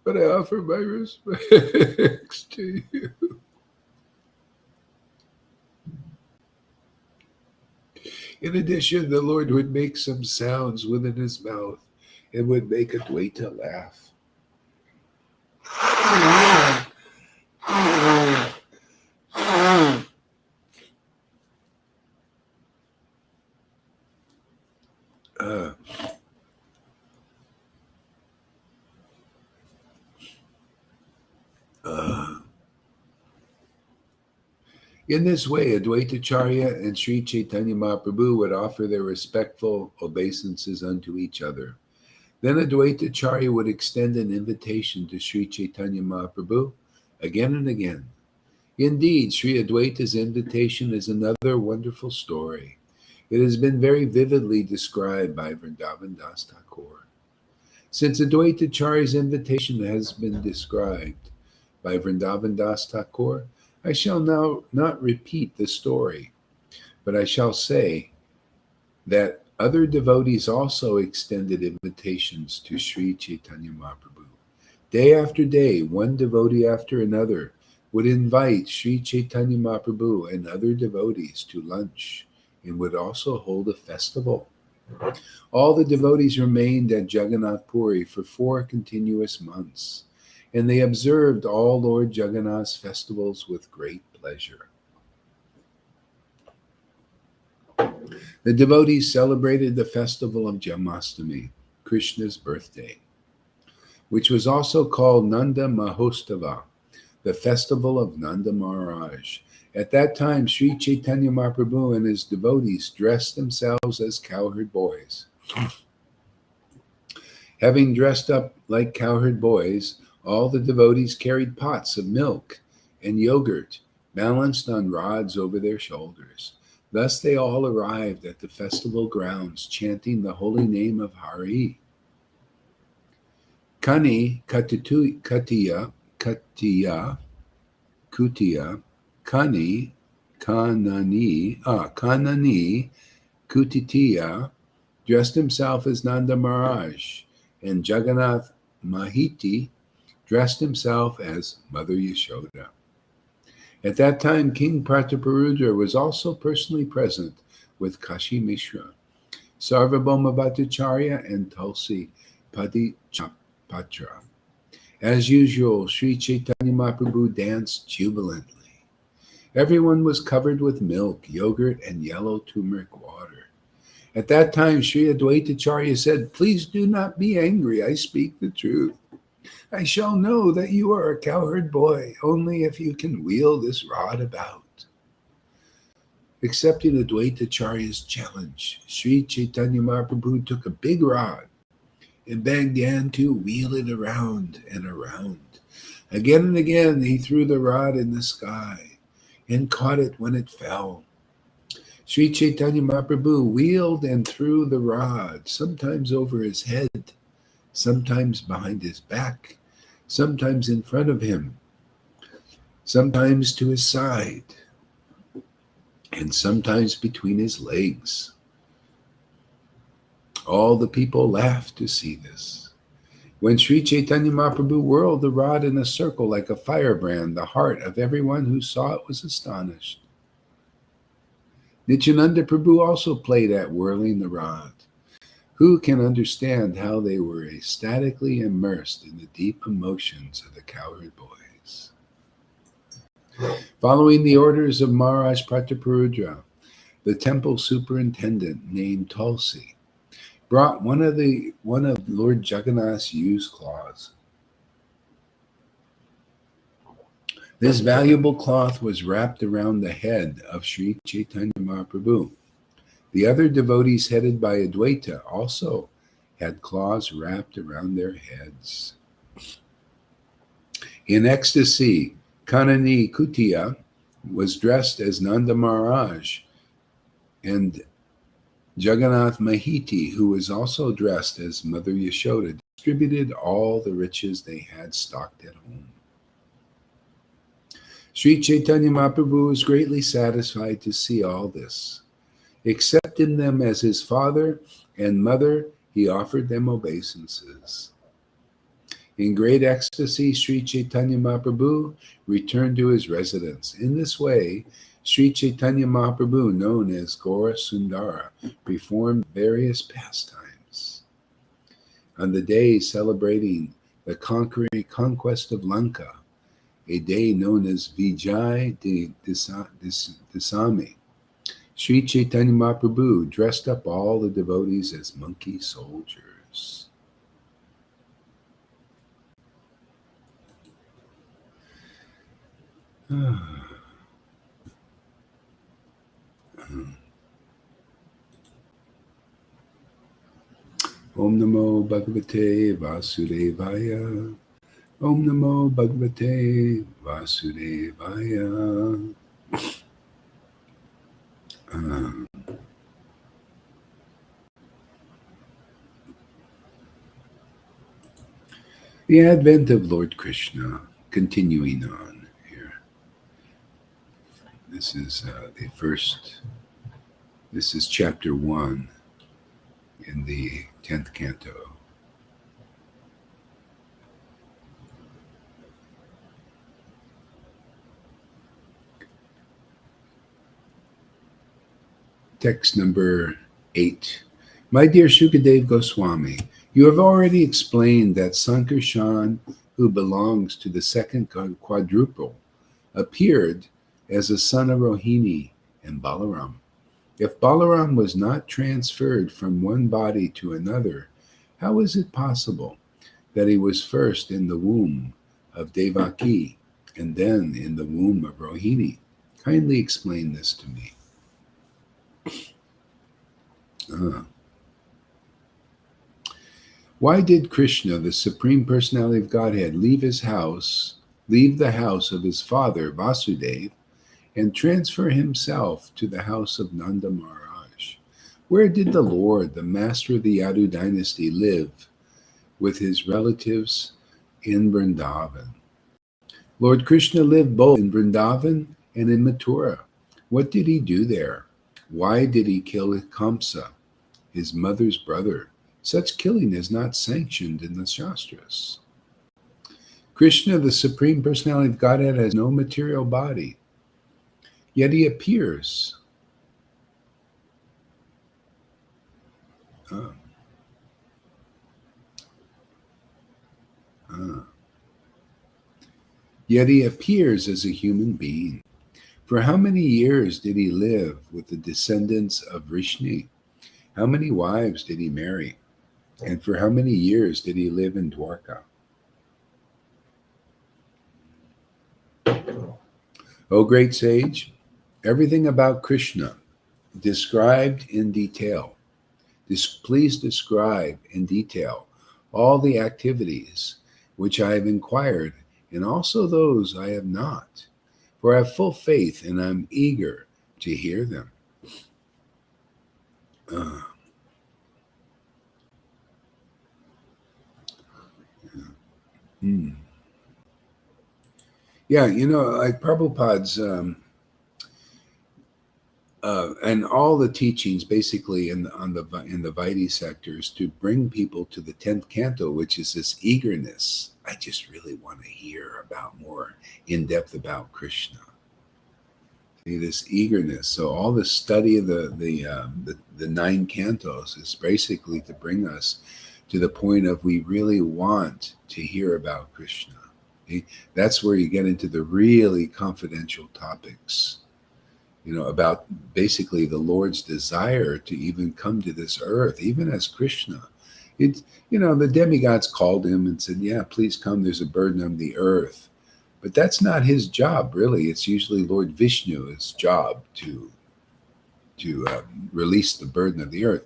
but I offer my respects to you." In addition, the Lord would make some sounds within his mouth and would make Advaita laugh. In this way, Advaita Charya and Sri Chaitanya Mahaprabhu would offer their respectful obeisances unto each other. Then Advaita Charya would extend an invitation to Sri Chaitanya Mahaprabhu again and again. Indeed, Sri Advaita's invitation is another wonderful story. It has been very vividly described by Vrindavan Das Thakur. Since Advaita Charya's invitation has been described by Vrindavan Das Thakur, I shall now not repeat the story, but I shall say that other devotees also extended invitations to Sri Chaitanya Mahaprabhu. Day after day, one devotee after another would invite Sri Chaitanya Mahaprabhu and other devotees to lunch and would also hold a festival. All the devotees remained at Jagannath Puri for 4 continuous months, and they observed all Lord Jagannath's festivals with great pleasure. The devotees celebrated the festival of Janmashtami, Krishna's birthday, which was also called Nanda Mahostava, the festival of Nanda Maharaj. At that time, Sri Chaitanya Mahaprabhu and his devotees dressed themselves as cowherd boys. Having dressed up like cowherd boys, all the devotees carried pots of milk and yogurt balanced on rods over their shoulders. Thus they all arrived at the festival grounds, chanting the holy name of Hari. Kani Katiya Kutiya Kani Kanani Kutitiya dressed himself as Nanda Maharaj, and Jagannath Mahiti dressed himself as Mother Yashoda. At that time, King Prataparudra was also personally present with Kashi Mishra, Sarvabhauma Bhattacharya, and Tulsi Padipatra. As usual, Sri Chaitanya Mahaprabhu danced jubilantly. Everyone was covered with milk, yogurt, and yellow turmeric water. At that time, Sri Advaitacharya said, "Please do not be angry, I speak the truth. I shall know that you are a cowherd boy only if you can wheel this rod about." Accepting Advaitacharya's challenge, Sri Chaitanya Mahaprabhu took a big rod and began to wheel it around and around. Again and again, he threw the rod in the sky and caught it when it fell. Sri Chaitanya Mahaprabhu wheeled and threw the rod, sometimes over his head, sometimes behind his back, sometimes in front of him, sometimes to his side, and sometimes between his legs. All the people laughed to see this. When Sri Chaitanya Mahaprabhu whirled the rod in a circle like a firebrand, the heart of everyone who saw it was astonished. Nityananda Prabhu also played at whirling the rod. Who can understand how they were ecstatically immersed in the deep emotions of the cowherd boys? Following the orders of Maharaj Prataparudra, the temple superintendent named Tulsi brought one of Lord Jagannath's used cloths. This valuable cloth was wrapped around the head of Sri Chaitanya Mahaprabhu. The other devotees headed by Advaita also had cloths wrapped around their heads. In ecstasy, Kanani Kutiya was dressed as Nanda Maharaj, and Jagannath Mahiti, who was also dressed as Mother Yashoda, distributed all the riches they had stocked at home. Sri Chaitanya Mahaprabhu was greatly satisfied to see all this. Accepting them as his father and mother, he offered them obeisances. In great ecstasy, Sri Chaitanya Mahaprabhu returned to his residence. In this way, Sri Chaitanya Mahaprabhu, known as Gaura Sundara, performed various pastimes. On the day celebrating the conquest of Lanka, a day known as Vijay Dasami, Sri Chaitanya Mahaprabhu dressed up all the devotees as monkey soldiers. Om Namo Bhagavate Vasudevaya. Om Namo Bhagavate Vasudevaya. The advent of Lord Krishna, continuing on here. This is this is chapter 1 in the 10th canto. Text number 8. My dear Shukadev Goswami, you have already explained that Sankarshan, who belongs to the second quadruple, appeared as a son of Rohini and Balaram. If Balaram was not transferred from one body to another, how is it possible that he was first in the womb of Devaki and then in the womb of Rohini? Kindly explain this to me. Why did Krishna, the Supreme Personality of Godhead, leave the house of his father, Vasudeva, and transfer himself to the house of Nanda Maharaj? Where did the Lord, the master of the Yadu dynasty, live with his relatives in Vrindavan? Lord Krishna lived both in Vrindavan and in Mathura. What did he do there? Why did he kill Kamsa, his mother's brother? Such killing is not sanctioned in the Shastras. Krishna, the Supreme Personality of Godhead, has no material body, yet he appears. Yet he appears as a human being. For how many years did he live with the descendants of Vrishni? How many wives did he marry? And for how many years did he live in Dwarka? O great sage, everything about Krishna described in detail. Please describe in detail all the activities which I have inquired, and also those I have not. For I have full faith and I'm eager to hear them. Yeah, like Prabhupada's and all the teachings basically in the Vaidhi sectors to bring people to the 10th canto, which is this eagerness. I just really want to hear about more in depth about Krishna. See, this eagerness. So all the study of the 9 cantos is basically to bring us to the point of we really want to hear about Krishna. See? That's where you get into the really confidential topics. About basically the Lord's desire to even come to this earth, even as Krishna. The demigods called him and said, yeah, please come, there's a burden on the earth. But that's not his job, really. It's usually Lord Vishnu's job to release the burden of the earth.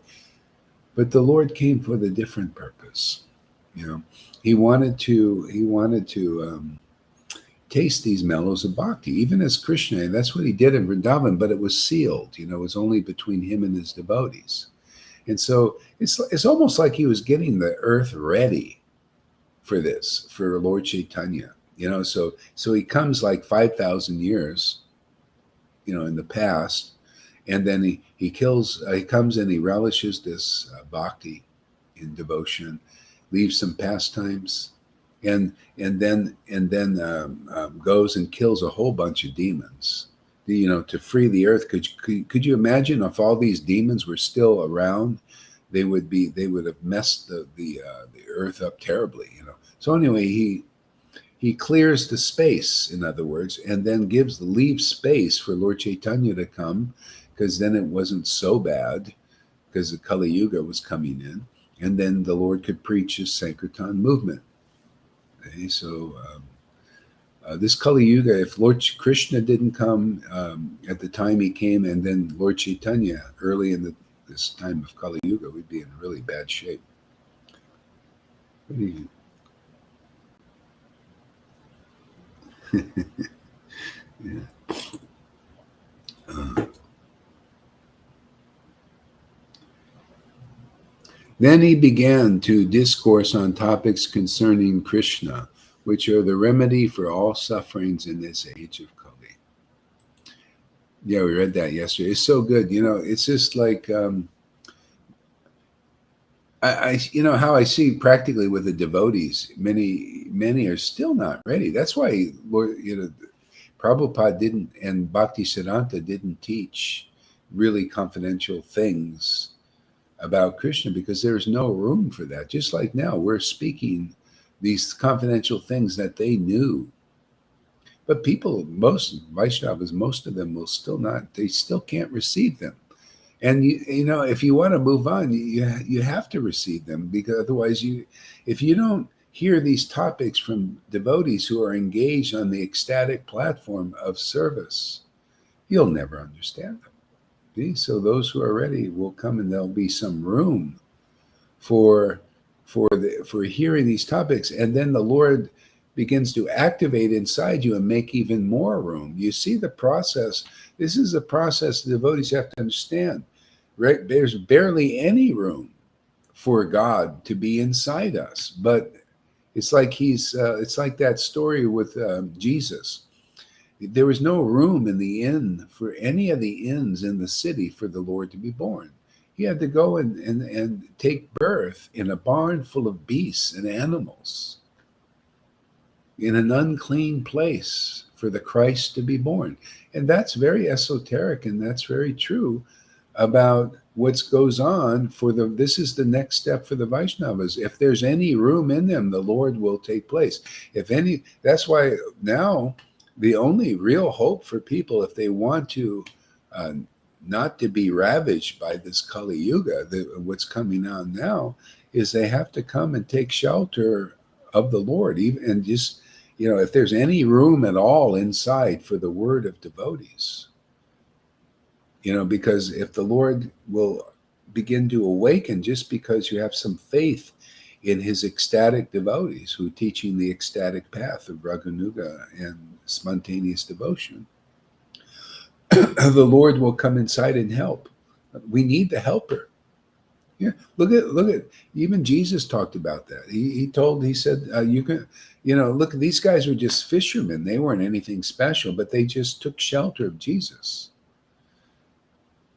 But the Lord came for the different purpose. He wanted to taste these mellows of bhakti, even as Krishna. And that's what he did in Vrindavan, but it was sealed. It was only between him and his devotees. And so it's almost like he was getting the earth ready for this, for Lord Chaitanya. So he comes like 5,000 years, in the past, and then he comes and he relishes this bhakti in devotion, leaves some pastimes, and then goes and kills a whole bunch of demons, to free the earth. Could you imagine if all these demons were still around? They would have messed the earth up terribly. So anyway, he clears the space, in other words, and then leaves space for Lord Chaitanya to come, because then it wasn't so bad, because the Kali Yuga was coming in, and then the Lord could preach his Sankirtan movement. Okay, so this Kali Yuga, if Lord Krishna didn't come at the time he came, and then Lord Chaitanya early in this time of Kali Yuga, we'd be in really bad shape. What do you... yeah. Then he began to discourse on topics concerning Krishna, which are the remedy for all sufferings in this age of Kali. Yeah, we read that yesterday. It's so good. It's just like how I see practically with the devotees, many are still not ready. That's why Prabhupada didn't, and Bhaktisiddhanta didn't teach really confidential things about Krishna, because there's no room for that. Just like now, we're speaking these confidential things that they knew. But most Vaishnavas, most of them will still not, they still can't receive them. And if you want to move on, you have to receive them, because otherwise, if you don't hear these topics from devotees who are engaged on the ecstatic platform of service, you'll never understand them. See? So those who are ready will come, and there'll be some room for hearing these topics, and then the Lord begins to activate inside you and make even more room. You see the process. This is a process the devotees have to understand. Right? There's barely any room for God to be inside us, but it's like it's like that story with Jesus. There was no room in the inn for any of the inns in the city for the Lord to be born. He had to go and take birth in a barn full of beasts and animals, in an unclean place for the Christ to be born. And that's very esoteric, and that's very true about what goes on this is the next step for the Vaishnavas. If there's any room in them, the Lord will take place. That's why now the only real hope for people, if they want to not to be ravaged by this Kali Yuga, what's coming on now, is they have to come and take shelter of the Lord, and just, if there's any room at all inside for the word of devotees. Because if the Lord will begin to awaken just because you have some faith in his ecstatic devotees who are teaching the ecstatic path of Raganuga and spontaneous devotion, the Lord will come inside and help. We need the helper. Yeah, look at even Jesus talked about that. He said, you can, look, these guys were just fishermen. They weren't anything special, but they just took shelter of Jesus.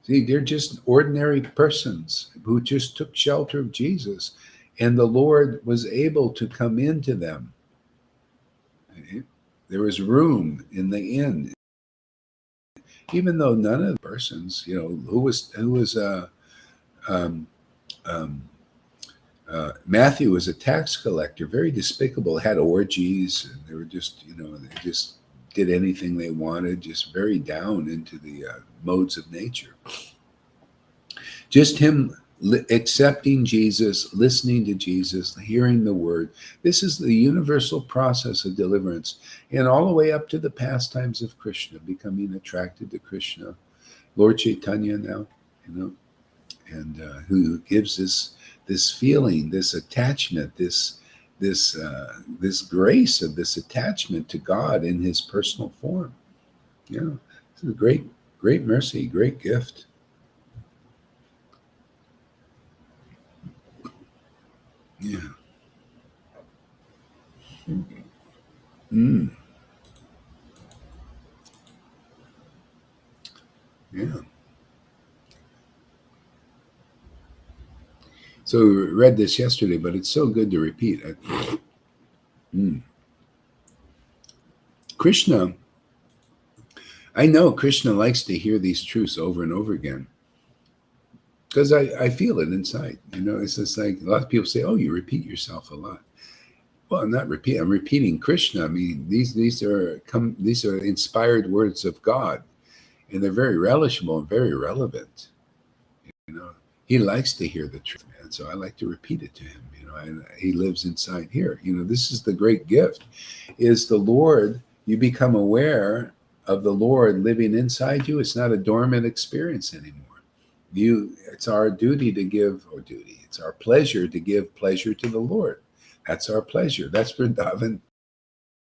See, they're just ordinary persons who just took shelter of Jesus, and the Lord was able to come into them. There was room in the inn, even though none of the persons, Matthew was a tax collector, very despicable, had orgies, and they were just, they just did anything they wanted, just very down into the modes of nature. Just him accepting Jesus, listening to Jesus, hearing the word. This is the universal process of deliverance, and all the way up to the pastimes of Krishna, becoming attracted to Krishna. Lord Chaitanya now, and who gives this feeling, this attachment, this grace of this attachment to God in his personal form. This is a great mercy, great gift. Yeah. Yeah. So we read this yesterday, but it's so good to repeat. Krishna, I know Krishna likes to hear these truths over and over again, because I feel it inside. It's just like a lot of people say, "Oh, you repeat yourself a lot." Well, I'm not repeating. I'm repeating Krishna. I mean, these are inspired words of God, and they're very relishable and very relevant. He likes to hear the truth, man. So I like to repeat it to him. And he lives inside here. This is the great gift: is the Lord. You become aware of the Lord living inside you. It's not a dormant experience anymore. It's our duty to give, it's our pleasure to give pleasure to the Lord. That's our pleasure. That's Vrindavan.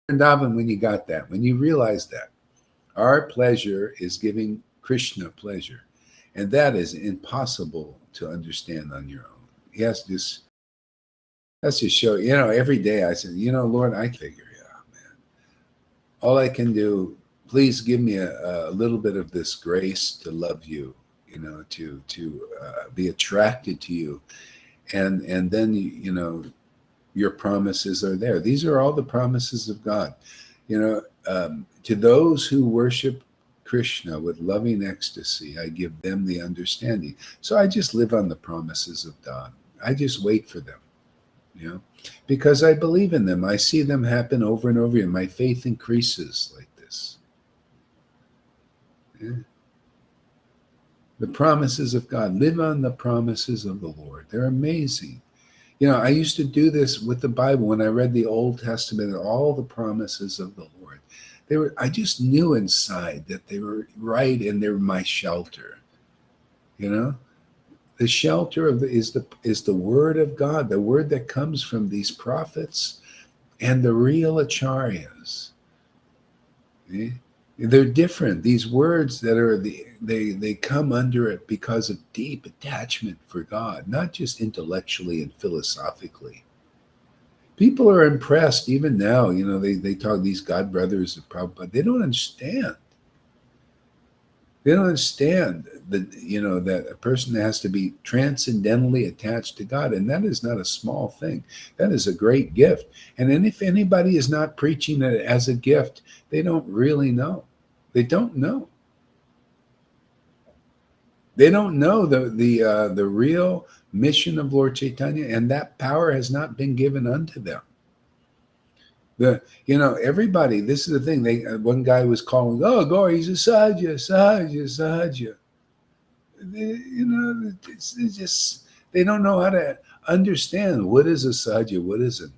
Vrindavan, when you got that, when you realize that, our pleasure is giving Krishna pleasure. And that is impossible to understand on your own. Yes, let's just show, every day I said, Lord, I can figure it out, man. All I can do, please give me a little bit of this grace to love you, to be attracted to you. And then, your promises are there. These are all the promises of God. To those who worship Krishna with loving ecstasy, I give them the understanding. So I just live on the promises of God. I just wait for them, because I believe in them. I see them happen over and over again. My faith increases like this. Yeah. The promises of God. Live on the promises of the Lord. They're amazing. You know, I used to do this with the Bible when I read the Old Testament and all the promises of the Lord. I just knew inside that they were right and they're my shelter. You know, the shelter is the word of God, the word that comes from these prophets and the real acharyas. Okay? They're different. These words that are they come under it because of deep attachment for God, not just intellectually and philosophically. People are impressed even now. You know, they talk these God brothers of Prabhupada. They don't understand. They don't understand that, you know, that a person has to be transcendentally attached to God, and that is not a small thing. That is a great gift. And then if anybody is not preaching it as a gift, they don't really know. They don't know. They don't know the real mission of Lord Chaitanya, and that power has not been given unto them. Everybody. This is the thing. One guy was calling, "Oh, Gauri, he's a Sahaja." It's just they don't know how to understand what is a Sahaja, what isn't.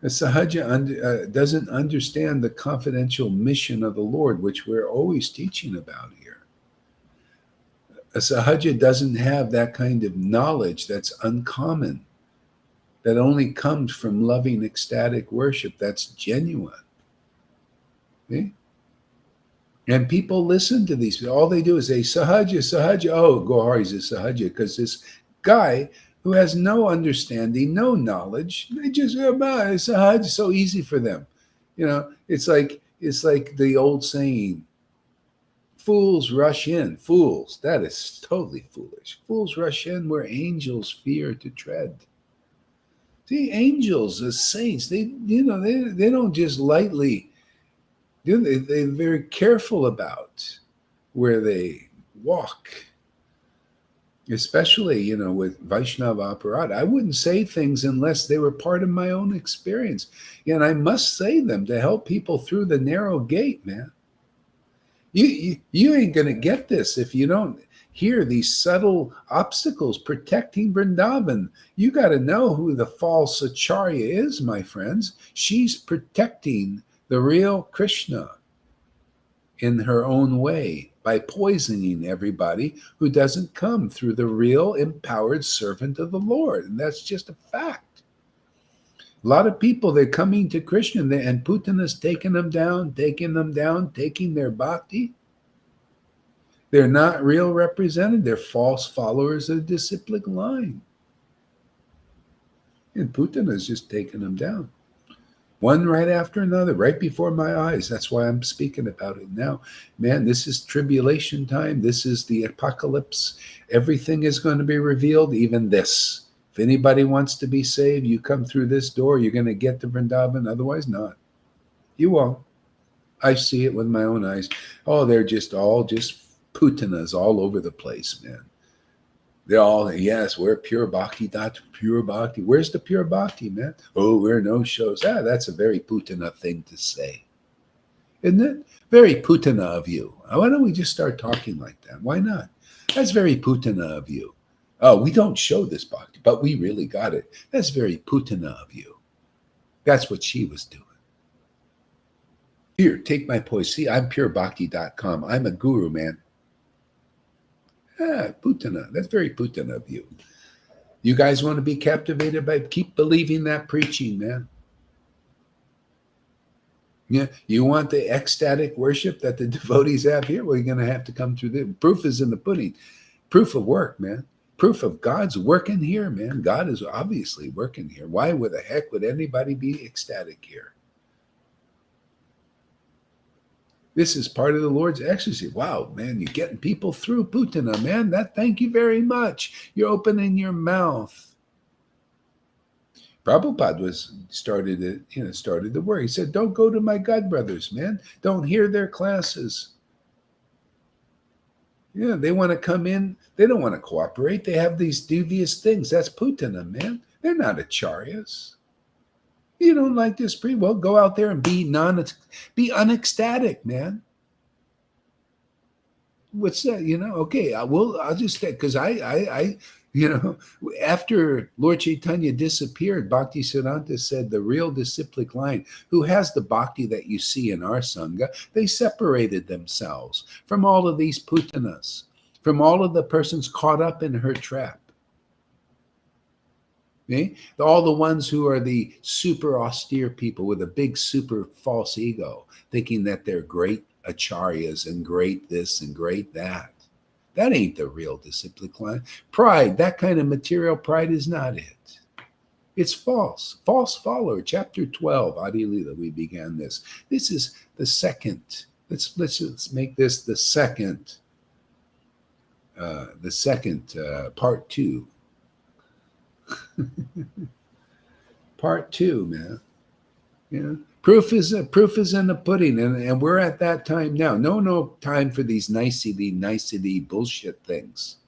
A Sahaja doesn't understand the confidential mission of the Lord, which we're always teaching about here. A Sahaja doesn't have that kind of knowledge that's uncommon, that only comes from loving ecstatic worship. That's genuine. Okay? And people listen to these. All they do is say, Sahaja. Oh, Gauri's a Sahaja, because this guy who has no understanding, no knowledge, they just Sahaja, so easy for them. It's like the old saying, fools rush in. Fools, that is totally foolish. Fools rush in where angels fear to tread. See, angels, the saints, they don't just lightly. They're very careful about where they walk, especially, with Vaishnava Aparad. I wouldn't say things unless they were part of my own experience. And I must say them to help people through the narrow gate, man. You ain't going to get this if you don't hear these subtle obstacles protecting Vrindavan. You got to know who the false acharya is, my friends. She's protecting the real Krishna in her own way by poisoning everybody who doesn't come through the real empowered servant of the Lord. And that's just a fact. A lot of people, they're coming to Krishna and Putana's taking them down, taking their bhakti. They're not real represented. They're false followers of the disciplic line. And Putana's just taking them down. One right after another, right before my eyes. That's why I'm speaking about it now. Man, this is tribulation time. This is the apocalypse. Everything is going to be revealed, even this. If anybody wants to be saved, you come through this door, you're going to get to Vrindavan. Otherwise, not. You won't. I see it with my own eyes. Oh, they're all just Putanas all over the place, man. They're all, yes, we're pure bhakti, not pure bhakti. Where's the pure bhakti, man? Oh, we're no shows. That's a very Putana thing to say. Isn't it? Very Putana of you. Why don't we just start talking like that? Why not? That's very Putana of you. Oh, we don't show this bhakti, but we really got it. That's very Putana of you. That's what she was doing. Here, take my poise. See, I'm purebhakti.com. I'm a guru, man. Putana. That's very Putana of you. You guys want to be captivated by, keep believing that preaching, man. Yeah, you want the ecstatic worship that the devotees have here? Well, you're going to have to come through the proof is in the pudding. Proof of work, man. Proof of God's working here, man. God is obviously working here. Why the heck would anybody be ecstatic here? This is part of the Lord's ecstasy. Wow, man, you're getting people through Putana, man. Thank you very much. You're opening your mouth. Prabhupada started the work. He said, don't go to my God brothers, man. Don't hear their classes. Yeah, they want to come in. They don't want to cooperate. They have these devious things. That's Putana, man. They're not acharyas. You don't like this well, go out there and be unecstatic, man. What's that? Okay, I'll just take, because you know, after Lord Chaitanya disappeared, Bhakti Siddhanta said the real disciplic line, who has the bhakti that you see in our Sangha, they separated themselves from all of these putanas, from all of the persons caught up in her trap. Okay? All the ones who are the super austere people with a big super false ego, thinking that they're great acharyas and great this and great that. That ain't the real disciplic line. Pride, that kind of material pride is not it. It's false. False follower. Chapter 12, Adi Lila, we began this. This is the second. Let's make this the second part 2. Part 2, man. Proof is in the pudding, and we're at that time now. No time for these nicety bullshit things.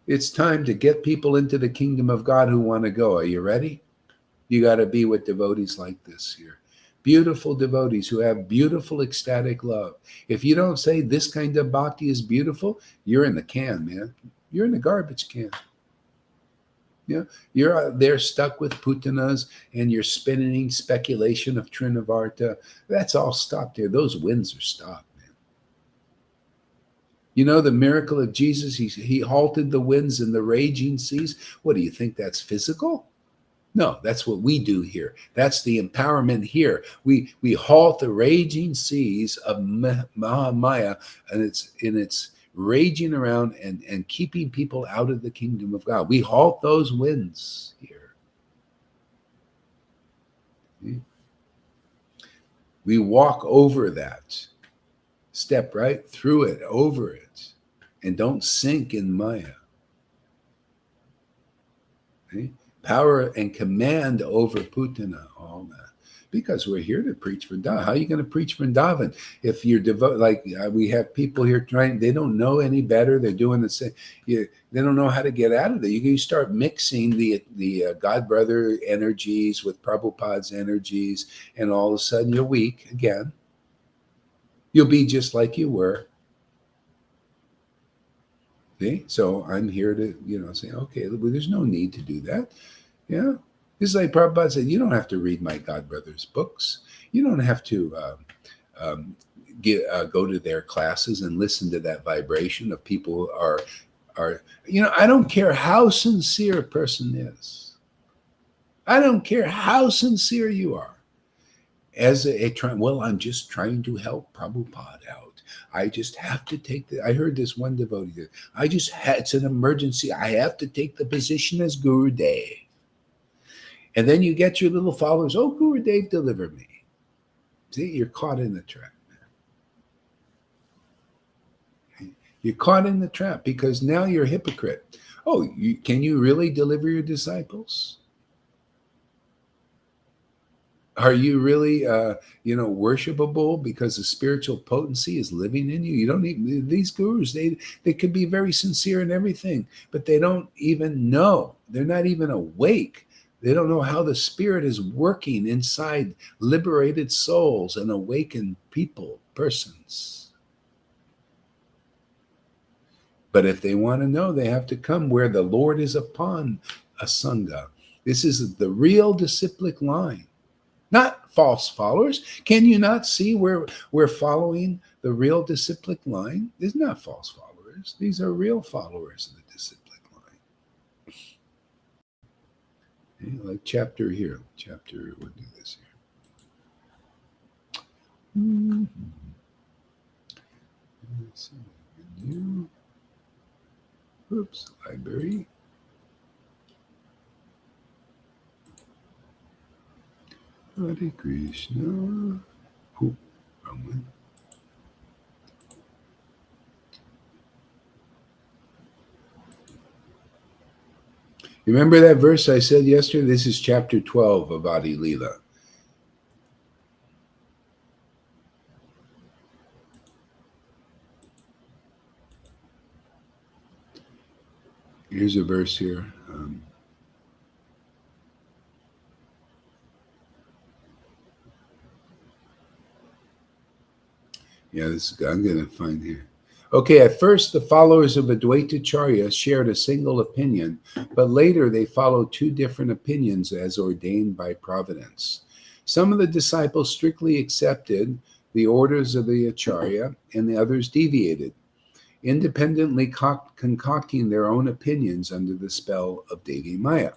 It's time to get people into the kingdom of God who want to go. Are you ready? You got to be with devotees like this here. Beautiful devotees who have beautiful ecstatic love. If you don't say this kind of bhakti is beautiful, you're in the can, man. You're in the garbage can. You're out there stuck with putanas and you're spinning speculation of Trinavarta. That's all stopped there. Those winds are stopped, man. The miracle of Jesus, he halted the winds and the raging seas. What do you think? That's physical? No, that's what we do here. That's the empowerment here. We halt the raging seas of Mahamaya, and it's raging around and keeping people out of the kingdom of God. We halt those winds here. We walk over that, step right through it, over it, and don't sink in Maya. Okay? Power and command over Putana, all that. Because we're here to preach Vrindavan. How are you going to preach Vrindavan if you're devoted? Like we have people here they don't know any better. They're doing the same. They don't know how to get out of it. You can start mixing the God brother energies with Prabhupada's energies, and all of a sudden you're weak again. You'll be just like you were. See? So I'm here to say, okay, well, there's no need to do that. Yeah. This is like Prabhupada said, you don't have to read my God brothers' books. You don't have to go to their classes and listen to that vibration of people who are I don't care how sincere a person is. I don't care how sincere you are. As I'm just trying to help Prabhupada out. I just have to I heard this one devotee, it's an emergency. I have to take the position as Gurudev. And then you get your little followers, oh, Gurudev, deliver me. See, you're caught in the trap. You're caught in the trap because now you're a hypocrite. Oh, can you really deliver your disciples? Are you really, worshipable because the spiritual potency is living in you? You don't need these gurus. They could be very sincere in everything, but they don't even know. They're not even awake. They don't know how the spirit is working inside liberated souls and awakened persons. But if they want to know, they have to come where the Lord is upon a Sangha. This is the real disciplic line. Not false followers. Can you not see where we're following the real disciplic line? These are not false followers. These are real followers of the disciplic line. Okay, like chapter here. We'll do this here. Mm-hmm. Let's see. New. Oops, library. Hare Krishna. Oh, wrong one. You remember that verse I said yesterday? This is chapter 12 of Adi Lila. Here's a verse here. I'm going to find here. Okay, at first the followers of Advaita Charya shared a single opinion, but later they followed two different opinions as ordained by providence. Some of the disciples strictly accepted the orders of the Acharya, and the others deviated, independently concocting their own opinions under the spell of Devi Maya.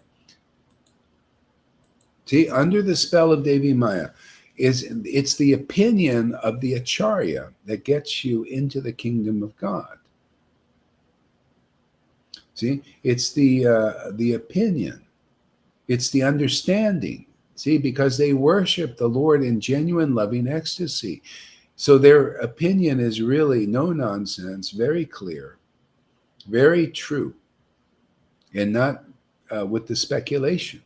See, under the spell of Devi Maya, it's the opinion of the Acharya that gets you into the kingdom of God. See, it's the opinion, it's the understanding. See, because they worship the Lord in genuine loving ecstasy. So their opinion is really no nonsense, very clear, very true, and not with the speculation.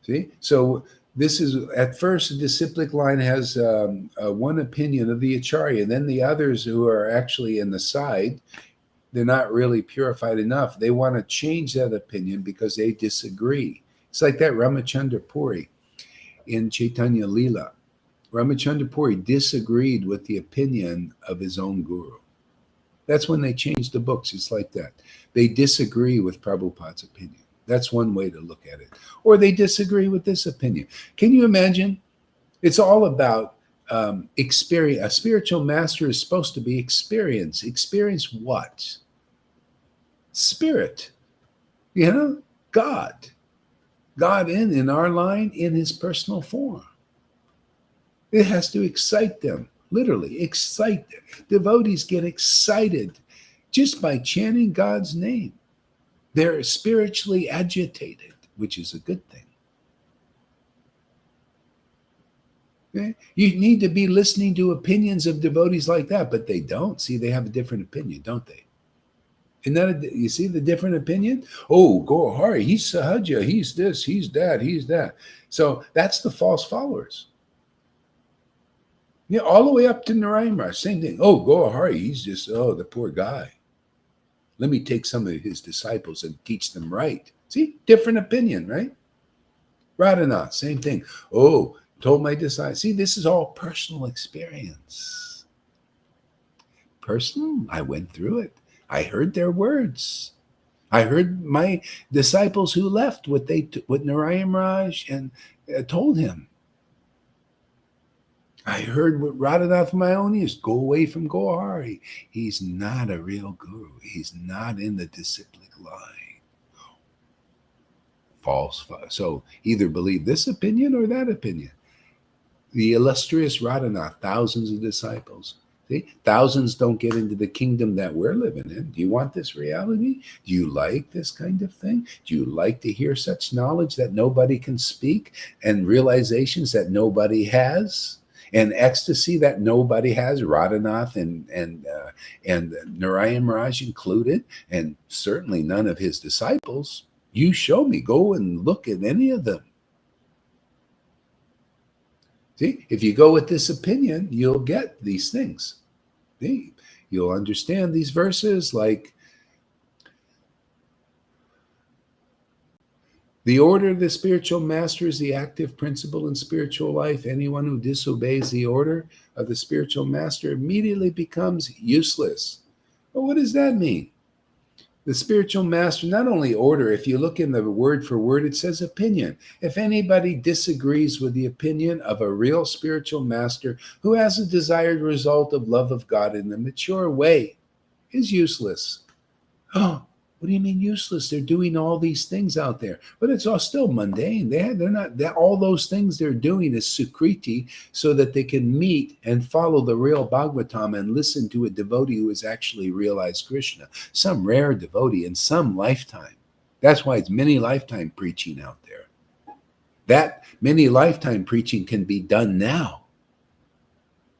See, so this is at first the disciplic line has one opinion of the Acharya, and then the others who are actually in the side, they're not really purified enough. They want to change that opinion because they disagree. It's like that Ramachandra Puri in Chaitanya Leela. Ramachandra Puri disagreed with the opinion of his own guru. That's when they changed the books. It's like that. They disagree with Prabhupada's opinion. That's one way to look at it. Or they disagree with this opinion. Can you imagine? It's all about experience. A spiritual master is supposed to be experience. Experience what? Spirit. You know, God. God in our line, in his personal form. It has to excite them. Literally, excite them. Devotees get excited just by chanting God's name. They're spiritually agitated, which is a good thing. Okay? You need to be listening to opinions of devotees like that, but they don't. See, they have a different opinion, don't they? Isn't that you see the different opinion? Oh, Gaurahari, he's Sahaja, he's this, he's that, he's that. So that's the false followers. Yeah, all the way up to Narayan, same thing. Oh, Gaurahari, he's just, the poor guy. Let me take some of his disciples and teach them right. See, different opinion, right? Radhanath, same thing. Oh, told my disciples. See, this is all personal experience. Personal, I went through it. I heard their words. I heard my disciples who left what Narayan Raj and told him. I heard what Radhanath from my own ears, go away from Gaurahari. He's not a real guru. He's not in the disciplic line. False. So either believe this opinion or that opinion. The illustrious Radhanath, thousands of disciples. See, thousands don't get into the kingdom that we're living in. Do you want this reality? Do you like this kind of thing? Do you like to hear such knowledge that nobody can speak and realizations that nobody has? And ecstasy that nobody has, Radhanath and Narayan Raj included, and certainly none of his disciples. You show me. Go and look at any of them. See, if you go with this opinion, you'll get these things. See, you'll understand these verses like the order of the spiritual master is the active principle in spiritual life. Anyone who disobeys the order of the spiritual master immediately becomes useless. Well, what does that mean? The spiritual master, not only order, if you look in the word for word, it says opinion. If anybody disagrees with the opinion of a real spiritual master who has a desired result of love of God in the mature way, is useless. Oh, what do you mean useless? They're doing all these things out there, but it's all still mundane. They're not. All those things they're doing is sukriti, so that they can meet and follow the real Bhagavatam and listen to a devotee who has actually realized Krishna, some rare devotee in some lifetime. That's why it's many lifetime preaching out there. That many lifetime preaching can be done now.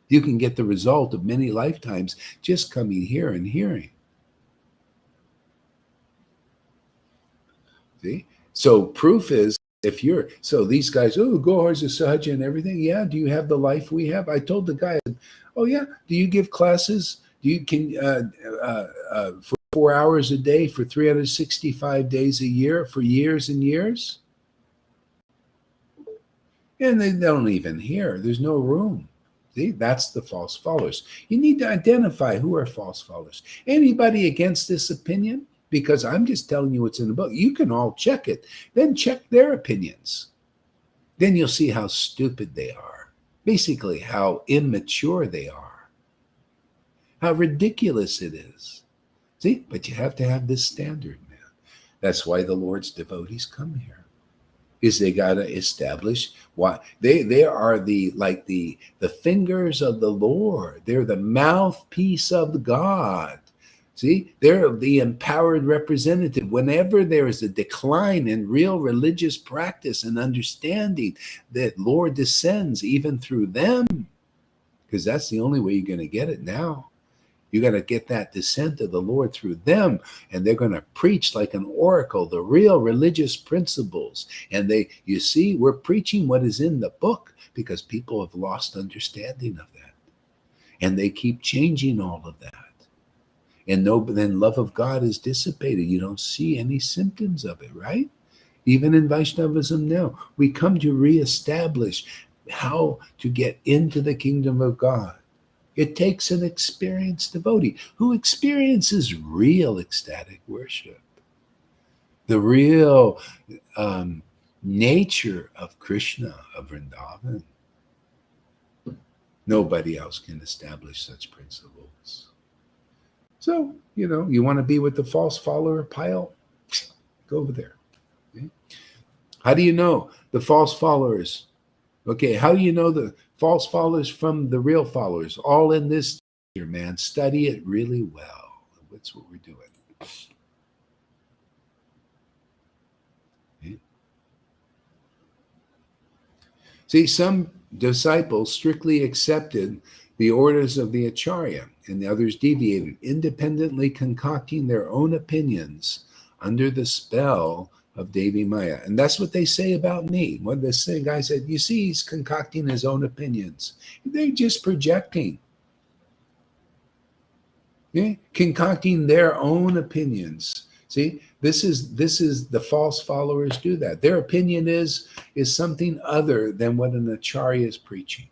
You can get the result of many lifetimes just coming here and hearing. See? So proof is so these guys, Gaurahari's a Sahaja and everything. Yeah. Do you have the life we have? I told the guy, oh yeah. Do you give classes? For 4 hours a day for 365 days a year for years and years? And they don't even hear. There's no room. See, that's the false followers. You need to identify who are false followers. Anybody against this opinion? Because I'm just telling you what's in the book. You can all check it. Then check their opinions. Then you'll see how stupid they are. Basically, how immature they are. How ridiculous it is. See, but you have to have this standard, man. That's why the Lord's devotees come here. Is they got to establish what they are, the fingers of the Lord. They're the mouthpiece of God. See, they're the empowered representative. Whenever there is a decline in real religious practice and understanding, that Lord descends even through them, because that's the only way you're going to get it now. You got to get that descent of the Lord through them, and they're going to preach like an oracle, the real religious principles. And you see, we're preaching what is in the book because people have lost understanding of that. And they keep changing all of that. And then love of God is dissipated. You don't see any symptoms of it, right? Even in Vaishnavism now, we come to reestablish how to get into the kingdom of God. It takes an experienced devotee who experiences real ecstatic worship, the real nature of Krishna, of Vrindavan. Nobody else can establish such principles. So, you want to be with the false follower pile? Go over there. Okay? How do you know the false followers? Okay, how do you know the false followers from the real followers? All in this here, man. Study it really well. That's what we're doing. Okay. See, some disciples strictly accepted the orders of the Acharya, and the others deviated, independently concocting their own opinions under the spell of Devi Maya. And that's what they say about me. When this guy said, you see, he's concocting his own opinions. They're just projecting. Okay? Concocting their own opinions. See, this is the false followers do that. Their opinion is something other than what an Acharya is preaching.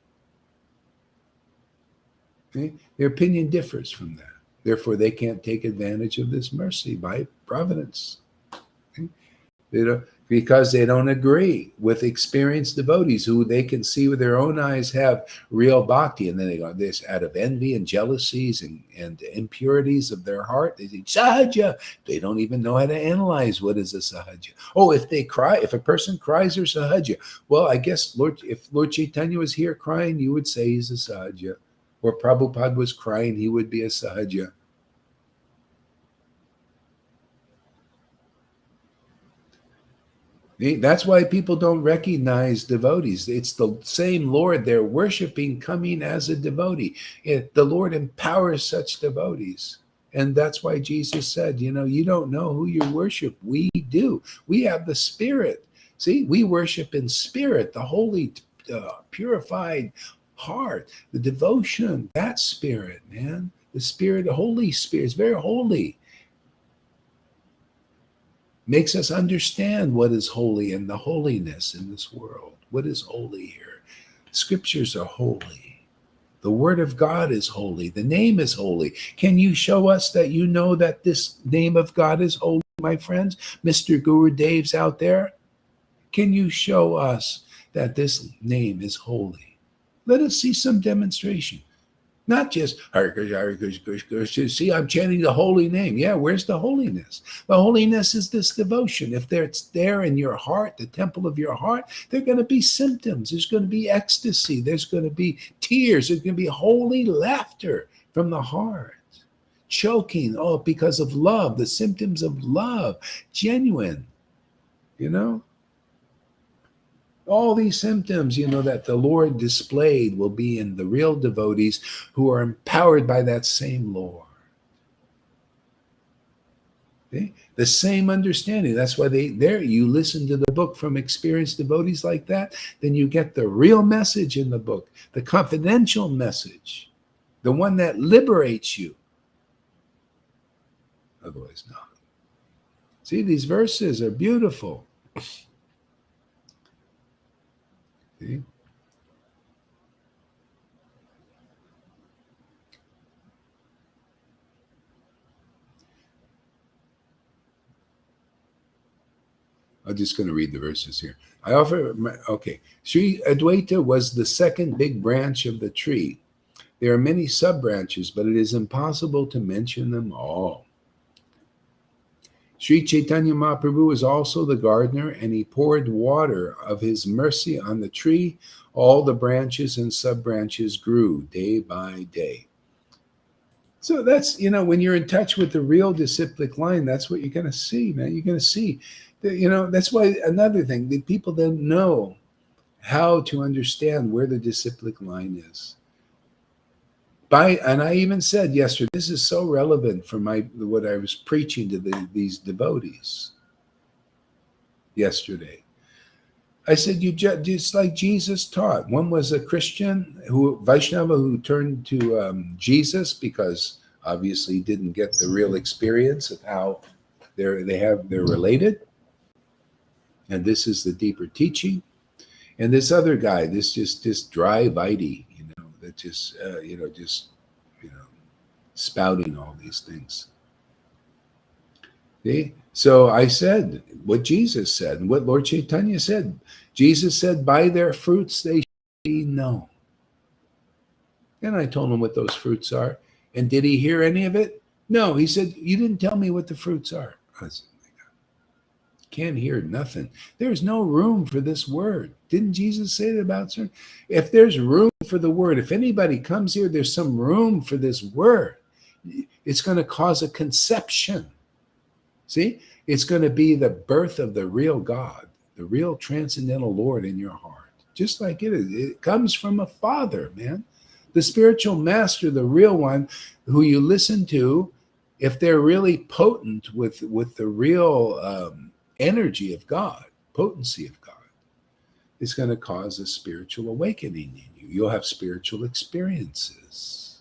Okay? Their opinion differs from that. Therefore, they can't take advantage of this mercy by providence. Okay? Because they don't agree with experienced devotees who they can see with their own eyes have real bhakti. And then they go this out of envy and jealousies and impurities of their heart. They say, sahaja. They don't even know how to analyze what is a sahaja. Oh, if a person cries, they're sahaja. Well, I guess if Lord Chaitanya was here crying, you would say he's a sahaja. Or Prabhupada was crying, he would be a sahaja. That's why people don't recognize devotees. It's the same Lord they're worshiping coming as a devotee. The Lord empowers such devotees. And that's why Jesus said, you don't know who you worship. We do. We have the Spirit. See, we worship in spirit, the holy, purified heart, the devotion, that spirit, man. The Spirit, the Holy Spirit is very holy. Makes us understand what is holy and the holiness in this world. What is holy here? Scriptures are holy. The Word of God is holy. The name is holy. Can you show us that you know that this name of God is holy, my friends? Mr. Gurudev's out there. Can you show us that this name is holy? Let us see some demonstration. Not just, Hare Krishna, Hare Krishna, Krishna, Krishna. See, I'm chanting the holy name. Yeah, where's the holiness? The holiness is this devotion. If it's there in your heart, the temple of your heart, there are going to be symptoms. There's going to be ecstasy. There's going to be tears. There's going to be holy laughter from the heart. Choking, because of love, the symptoms of love, genuine, All these symptoms, that the Lord displayed will be in the real devotees who are empowered by that same Lord. Okay? The same understanding. That's why you listen to the book from experienced devotees like that, then you get the real message in the book, the confidential message, the one that liberates you. Otherwise not. See, these verses are beautiful. See? I'm just going to read the verses here. Okay. Sri Advaita was the second big branch of the tree. There are many sub-branches, but it is impossible to mention them all. Sri Chaitanya Mahaprabhu is also the gardener, and he poured water of his mercy on the tree. All the branches and sub-branches grew day by day. So that's, when you're in touch with the real disciplic line, that's what you're going to see, man. You're going to see, that's why another thing, the people don't know how to understand where the disciplic line is. And I even said yesterday, this is so relevant for what I was preaching to these devotees yesterday. I said, just like Jesus taught. One was a Christian, Vaishnava, who turned to Jesus because obviously he didn't get the real experience of how they're related. And this is the deeper teaching. And this other guy, this dry Vaidhi, that just spouting all these things. See? So I said what Jesus said and what Lord Chaitanya said. Jesus said, by their fruits they shall know. And I told him what those fruits are. And did he hear any of it? No. He said, you didn't tell me what the fruits are. I said, can't hear nothing. There's no room for this word. Didn't Jesus say that about certain? If there's room for the word, if anybody comes here, there's some room for this word. It's going to cause a conception. See, it's going to be the birth of the real God, the real transcendental Lord in your heart. Just like it is. It comes from a father, man. The spiritual master, the real one who you listen to, if they're really potent with the real energy of God, potency of God, it's going to cause a spiritual awakening in you. You'll have spiritual experiences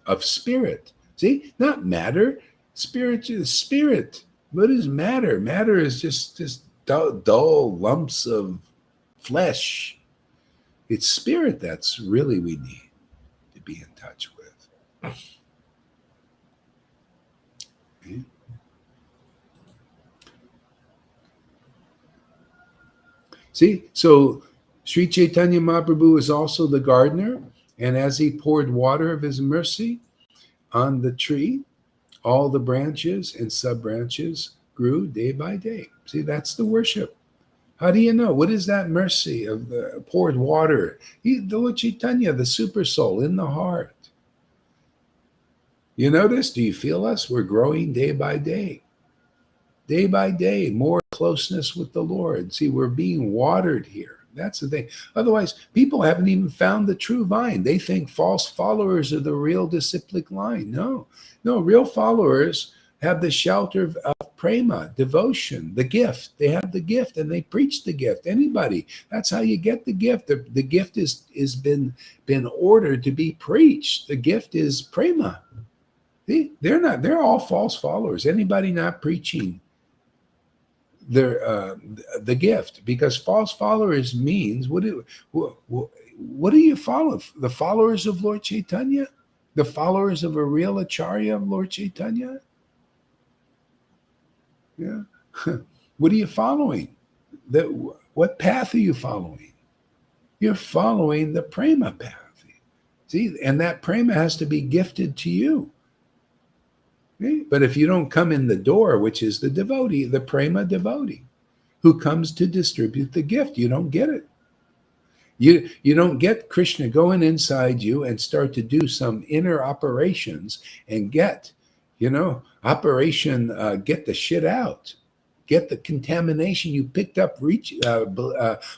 of spirit. See, not matter. Spirit is spirit. What is matter? Matter is just dull lumps of flesh. It's spirit that's really we need to be in touch with. Okay. See, so Sri Chaitanya Mahaprabhu is also the gardener, and as he poured water of his mercy on the tree, all the branches and sub-branches grew day by day. See, that's the worship. How do you know? What is that mercy of the poured water? The Lord Chaitanya, the super soul in the heart. You notice? Do you feel us? We're growing day by day. Day by day, more closeness with the Lord. See, we're being watered here. That's the thing. Otherwise, people haven't even found the true vine. They think false followers are the real disciplic line. No, real followers have the shelter of prema, devotion, the gift. They have the gift and they preach the gift. Anybody. That's how you get the gift. The gift is been ordered to be preached. The gift is prema. See, they're all false followers. Anybody not preaching the gift, because false followers means what do you follow? The followers of Lord Chaitanya, the followers of a real acharya of Lord Chaitanya. Yeah. What are you following? What path are you following? You're following the prema path. See, and that prema has to be gifted to you. Okay? But if you don't come in the door, which is the devotee, the prema devotee, who comes to distribute the gift, you don't get it. You don't get Krishna going inside you and start to do some inner operations and get operation, get the shit out. Get the contamination you picked up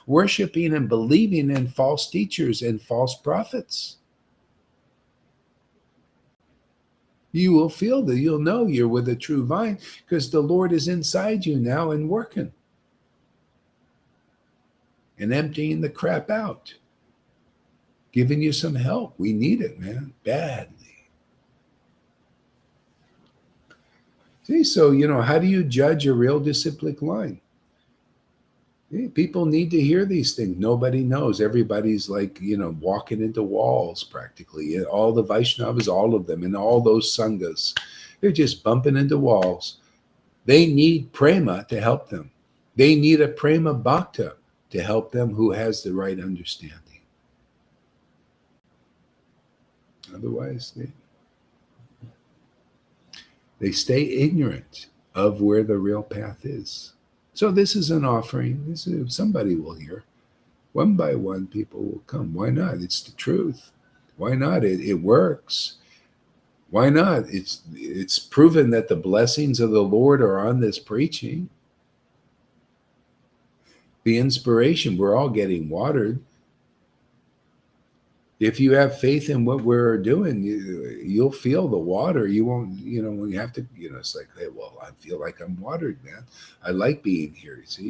worshiping and believing in false teachers and false prophets. You will feel that you'll know you're with a true vine because the Lord is inside you now and working and emptying the crap out, giving you some help. We need it, man, badly. See, so, how do you judge a real disciplic line? People need to hear these things. Nobody knows. Everybody's like, walking into walls practically. All the Vaishnavas, all of them, and all those sanghas, they're just bumping into walls. They need prema to help them. They need a prema bhakta to help them who has the right understanding. Otherwise, they stay ignorant of where the real path is. So this is an offering. Somebody will hear. One by one, people will come. Why not? It's the truth. Why not? It works. Why not? It's proven that the blessings of the Lord are on this preaching. The inspiration, we're all getting watered. If you have faith in what we're doing, you'll feel the water. You won't, when you have to, it's like, hey, well, I feel like I'm watered, man. I like being here. You see,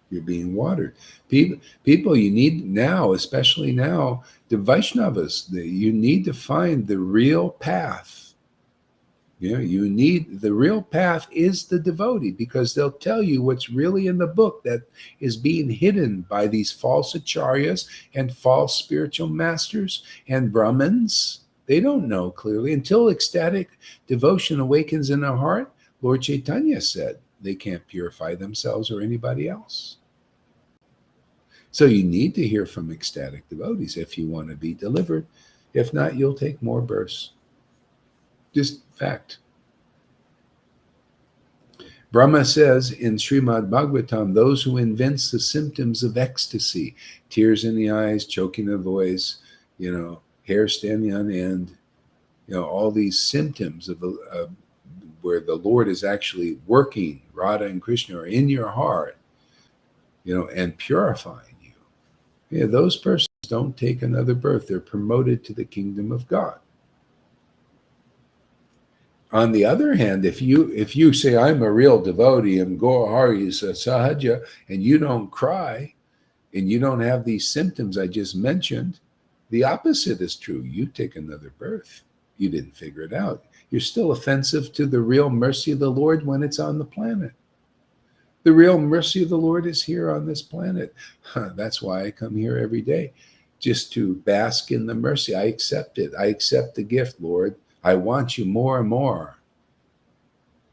you're being watered. People, you need now, especially now, the Vaishnavas, you need to find the real path. You need the real path is the devotee, because they'll tell you what's really in the book that is being hidden by these false acharyas and false spiritual masters and Brahmins. They don't know clearly until ecstatic devotion awakens in their heart. Lord Chaitanya said they can't purify themselves or anybody else. So you need to hear from ecstatic devotees if you want to be delivered. If not, you'll take more births. Just fact. Brahma says in Srimad Bhagavatam, those who evince the symptoms of ecstasy, tears in the eyes, choking the voice, hair standing on end, all these symptoms of where the Lord is actually working, Radha and Krishna are in your heart, and purifying you. Yeah, those persons don't take another birth. They're promoted to the kingdom of God. On the other hand, if you say, I'm a real devotee, I'm Gaurahari Sahaja, and you don't cry, and you don't have these symptoms I just mentioned, the opposite is true. You take another birth. You didn't figure it out. You're still offensive to the real mercy of the Lord when it's on the planet. The real mercy of the Lord is here on this planet. That's why I come here every day, just to bask in the mercy. I accept it. I accept the gift, Lord. I want you more and more.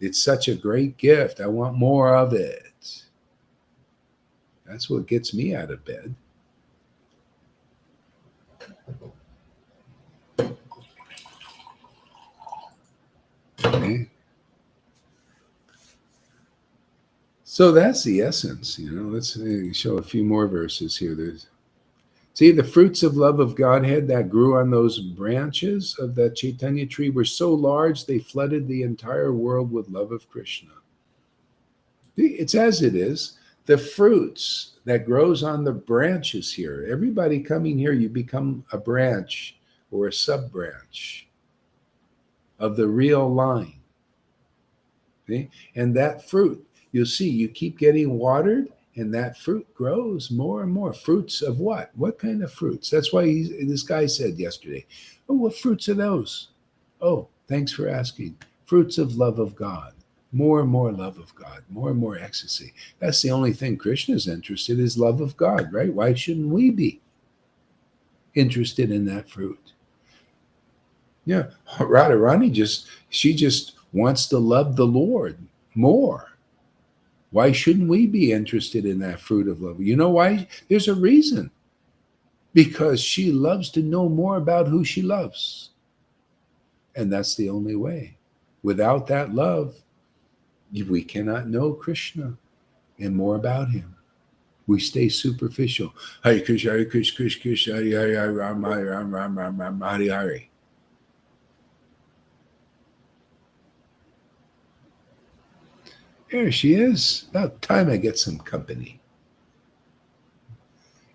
It's such a great gift. I want more of it. That's what gets me out of bed. Okay. So that's the essence. Let's show a few more verses here. See, the fruits of love of Godhead that grew on those branches of that Chaitanya tree were so large they flooded the entire world with love of Krishna. It's as it is. The fruits that grows on the branches here, everybody coming here, you become a branch or a sub-branch of the real line. Okay? And that fruit, you'll see, you keep getting watered, and that fruit grows more and more. Fruits of what? What kind of fruits? That's why this guy said yesterday, oh, what fruits are those? Oh, thanks for asking. Fruits of love of God. More and more love of God. More and more ecstasy. That's the only thing Krishna's interested in, is love of God, right? Why shouldn't we be interested in that fruit? Yeah, Radharani she just wants to love the Lord more. Why shouldn't we be interested in that fruit of love? You know why? There's a reason. Because she loves to know more about who she loves. And that's the only way. Without that love, we cannot know Krishna and more about him. We stay superficial. Hare Krishna, Hare Krishna, Krishna Krishna, Hare Hare, Ram Hare, Ram Ram, Ram Ram, Hare Hare. There she is. About time I get some company.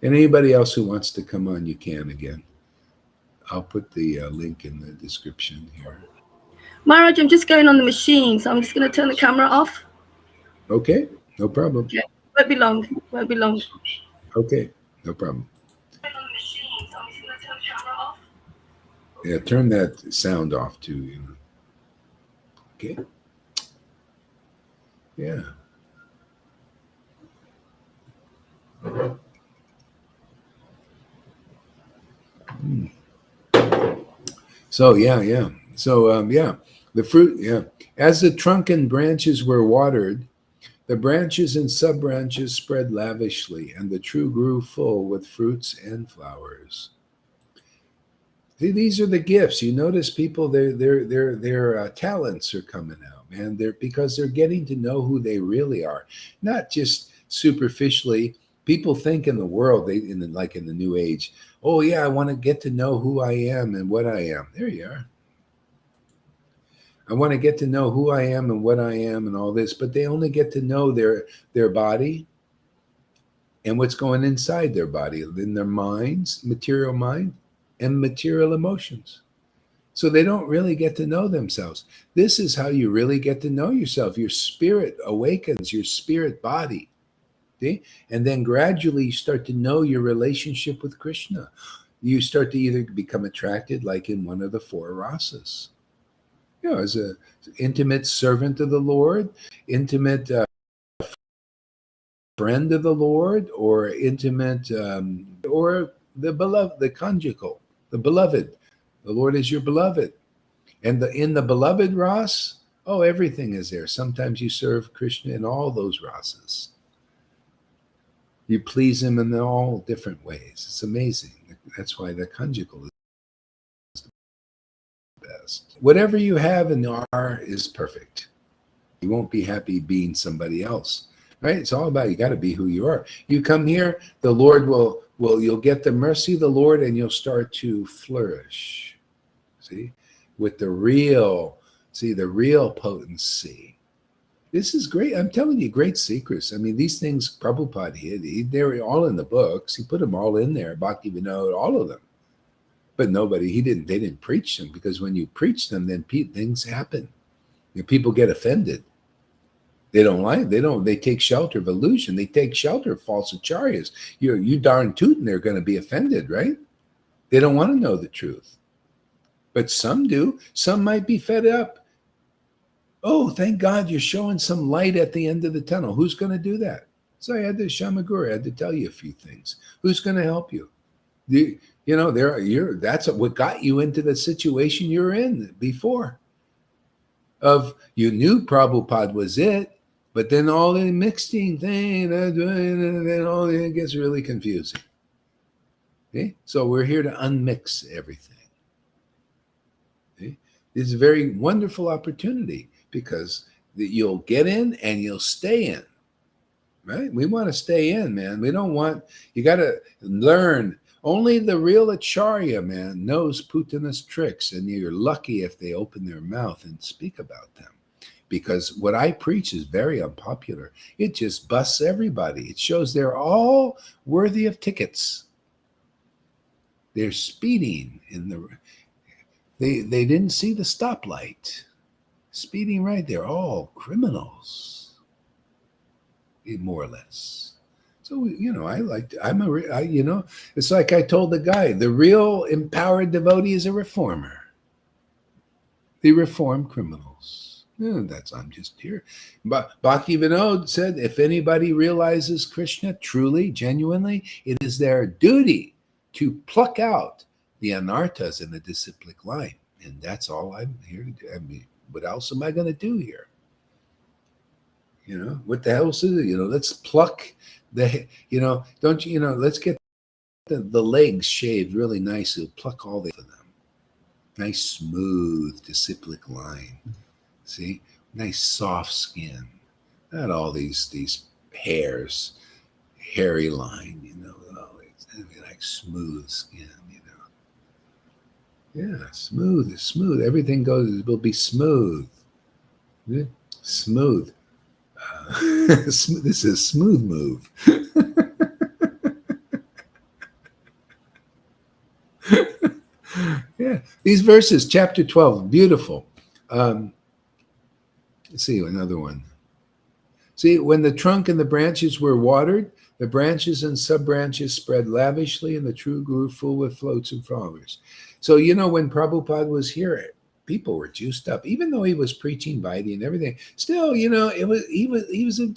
And anybody else who wants to come on, you can again. I'll put the link in the description here. Maharaj, I'm just going on the machine, so I'm just going to turn the camera off. Okay, no problem. Okay. Won't be long. Won't be long. Okay, no problem. Yeah, turn that sound off too. Okay. Yeah. So yeah. So yeah. The fruit, yeah. As the trunk and branches were watered, the branches and sub-branches spread lavishly, and the tree grew full with fruits and flowers. See, these are the gifts. You notice people, their talents are coming out, man. Because they're getting to know who they really are, not just superficially. People think in the world, like in the New Age, oh yeah, I want to get to know who I am and what I am. There you are. I want to get to know who I am and what I am and all this, but they only get to know their body and what's going inside their body, in their minds, material mind, and material emotions. So they don't really get to know themselves. This is how you really get to know yourself. Your spirit awakens, your spirit body. See? And then gradually you start to know your relationship with Krishna. You start to either become attracted, like in one of the four rasas. You know, as an intimate servant of the Lord, intimate friend of the Lord, or intimate, or the beloved, the conjugal, the beloved. The Lord is your beloved. And in the beloved ras, oh, everything is there. Sometimes you serve Krishna in all those rasas. You please him in all different ways. It's amazing. That's why the conjugal is the best. Whatever you have in R is perfect. You won't be happy being somebody else, right? It's all about, you got to be who you are. You come here, the Lord you'll get the mercy of the Lord, and you'll start to flourish. See, with the real potency. This is great. I'm telling you, great secrets. I mean, these things Prabhupada hid. They're all in the books. He put them all in there. Bhaktivinoda, all of them. But they didn't preach them, because when you preach them, then things happen. People get offended. They take shelter of illusion. They take shelter of false acharyas. You darn tootin', they're going to be offended, right? They don't want to know the truth. But some do. Some might be fed up. Oh, thank God you're showing some light at the end of the tunnel. Who's going to do that? So I had to, Shamaguru, I had to tell you a few things. Who's going to help you? That's what got you into the situation you're in before. You knew Prabhupada was it, but then all the mixing thing, then all it gets really confusing. Okay? So we're here to unmix everything. Okay? It's a very wonderful opportunity, because you'll get in and you'll stay in, right? We want to stay in, man. You got to learn. Only the real acharya, man, knows Putana's tricks, and you're lucky if they open their mouth and speak about them. Because what I preach is very unpopular. It just busts everybody. It shows they're all worthy of tickets. They're speeding they didn't see the stoplight. Speeding right there, all criminals, more or less. So, it's like I told the guy, the real empowered devotee is a reformer. They reform criminals. I'm just here. But Bhaktivinoda said, if anybody realizes Krishna truly, genuinely, it is their duty to pluck out the anarthas in the disciplic line. And that's all I'm here to do. I mean, what else am I going to do here? What the hell is it? Let's pluck let's get the legs shaved really nicely. Pluck all of them. Nice, smooth, disciplic line. See? Nice, soft skin. Not all these hairs, hairy line, like smooth skin, Yeah, smooth. Everything will be smooth. Yeah. Smooth. This is smooth move. Yeah, these verses, chapter 12, beautiful. Let's see, another one. See, when the trunk and the branches were watered, the branches and sub-branches spread lavishly, and the tree grew full with floats and flowers. So, when Prabhupada was here, people were juiced up, even though he was preaching Vaidhi and everything. Still, he was a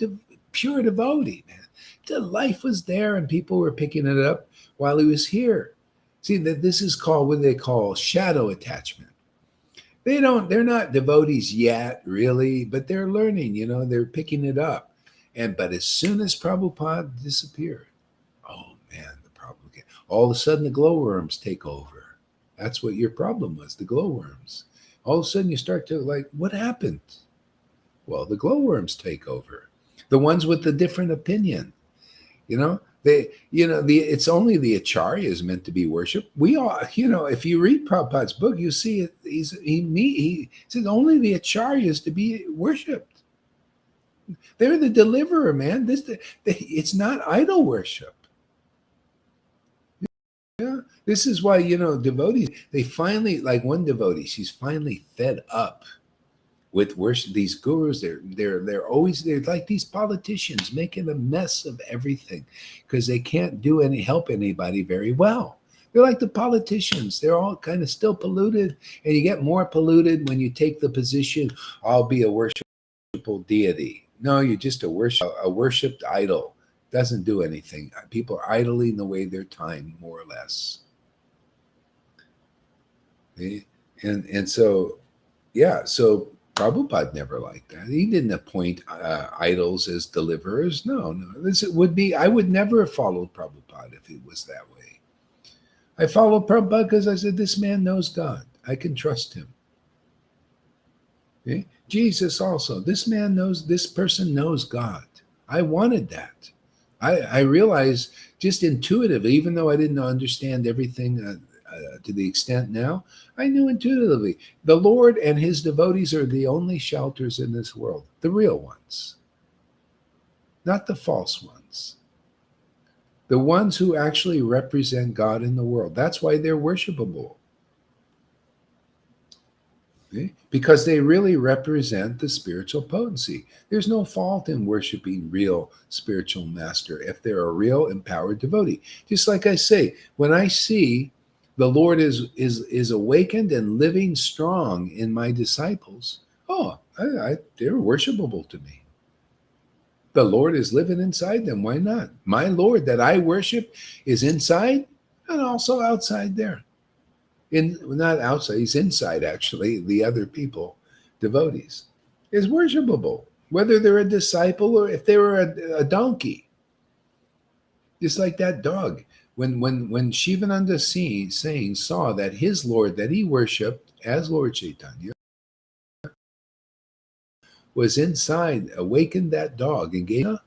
pure devotee, man. The life was there, and people were picking it up while he was here. See, that this is called what they call shadow attachment. They're not devotees yet, really, but they're learning, they're picking it up. But as soon as Prabhupada disappeared, oh man, the problem came. All of a sudden the glowworms take over. That's what your problem was, the glowworms. All of a sudden you start to what happened? Well, the glowworms take over. The ones with the different opinion. It's only the acharyas meant to be worshipped. We all, if you read Prabhupada's book, you see it. He says only the acharyas to be worshipped. They're the deliverer, man. It's not idol worship. Yeah, this is why devotees. They finally, like one devotee, she's finally fed up with worship. These gurus, they're always like these politicians making a mess of everything because they can't help anybody very well. They're like the politicians. They're all kind of still polluted, and you get more polluted when you take the position, I'll be a worshipful deity. No, you're just a worshipped idol. Doesn't do anything. People are idling away their time, more or less. Okay? And so, yeah, so Prabhupada never liked that. He didn't appoint idols as deliverers. No. I would never have followed Prabhupada if it was that way. I followed Prabhupada because I said, this man knows God. I can trust him. Okay? Jesus also, this person knows God. I wanted that. I realized just intuitively, even though I didn't understand everything to the extent now, I knew intuitively the Lord and his devotees are the only shelters in this world, the real ones, not the false ones, the ones who actually represent God in the world. That's why they're worshipable. Okay? Because they really represent the spiritual potency. There's no fault in worshiping real spiritual master if they're a real empowered devotee. Just like I say, when I see the Lord is awakened and living strong in my disciples, they're worshipable to me. The Lord is living inside them. Why not? My Lord that I worship is inside and also outside there. Not outside, he's inside actually, the other people, devotees, is worshipable, whether they're a disciple or if they were a donkey. Just like that dog. When Shivananda Singh saw that his Lord that he worshipped as Lord Chaitanya was inside, awakened that dog and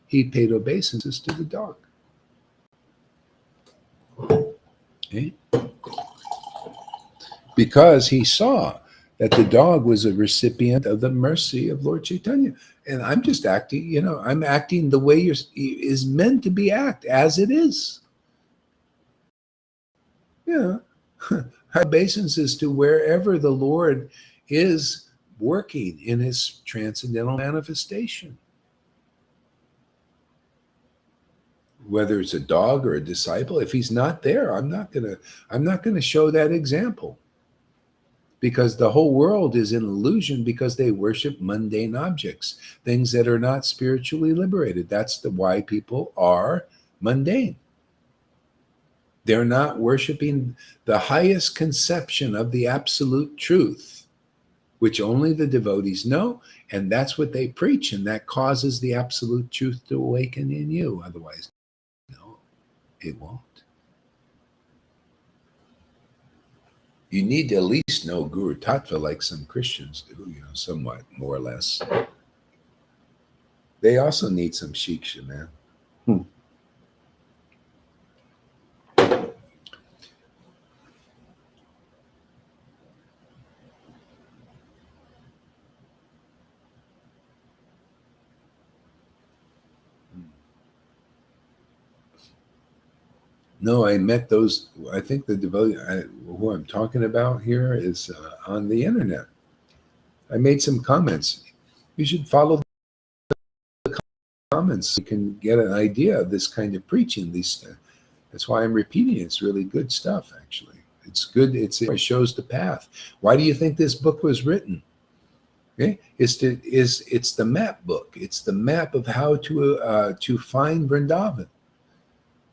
he paid obeisances to the dog. Okay? Because he saw that the dog was a recipient of the mercy of Lord Chaitanya. And I'm just acting, I'm acting the way is meant to be as it is. Yeah. Obeisances to wherever the Lord is working in his transcendental manifestation. Whether it's a dog or a disciple, if he's not there, I'm not gonna show that example. Because the whole world is in illusion because they worship mundane objects, things that are not spiritually liberated. That's why people are mundane. They're not worshiping the highest conception of the absolute truth, which only the devotees know, and that's what they preach, and that causes the absolute truth to awaken in you. Otherwise, no, it won't. You need to at least know Guru Tattva like some Christians do, somewhat, more or less. They also need some shiksha, man. No, I met those. I think the devotee who I'm talking about here is on the internet. I made some comments. You should follow the comments. You can get an idea of this kind of preaching. That's why I'm repeating it. It's really good stuff, actually. It's good. It shows the path. Why do you think this book was written? Okay, it's the map book. It's the map of how to find Vrindavan.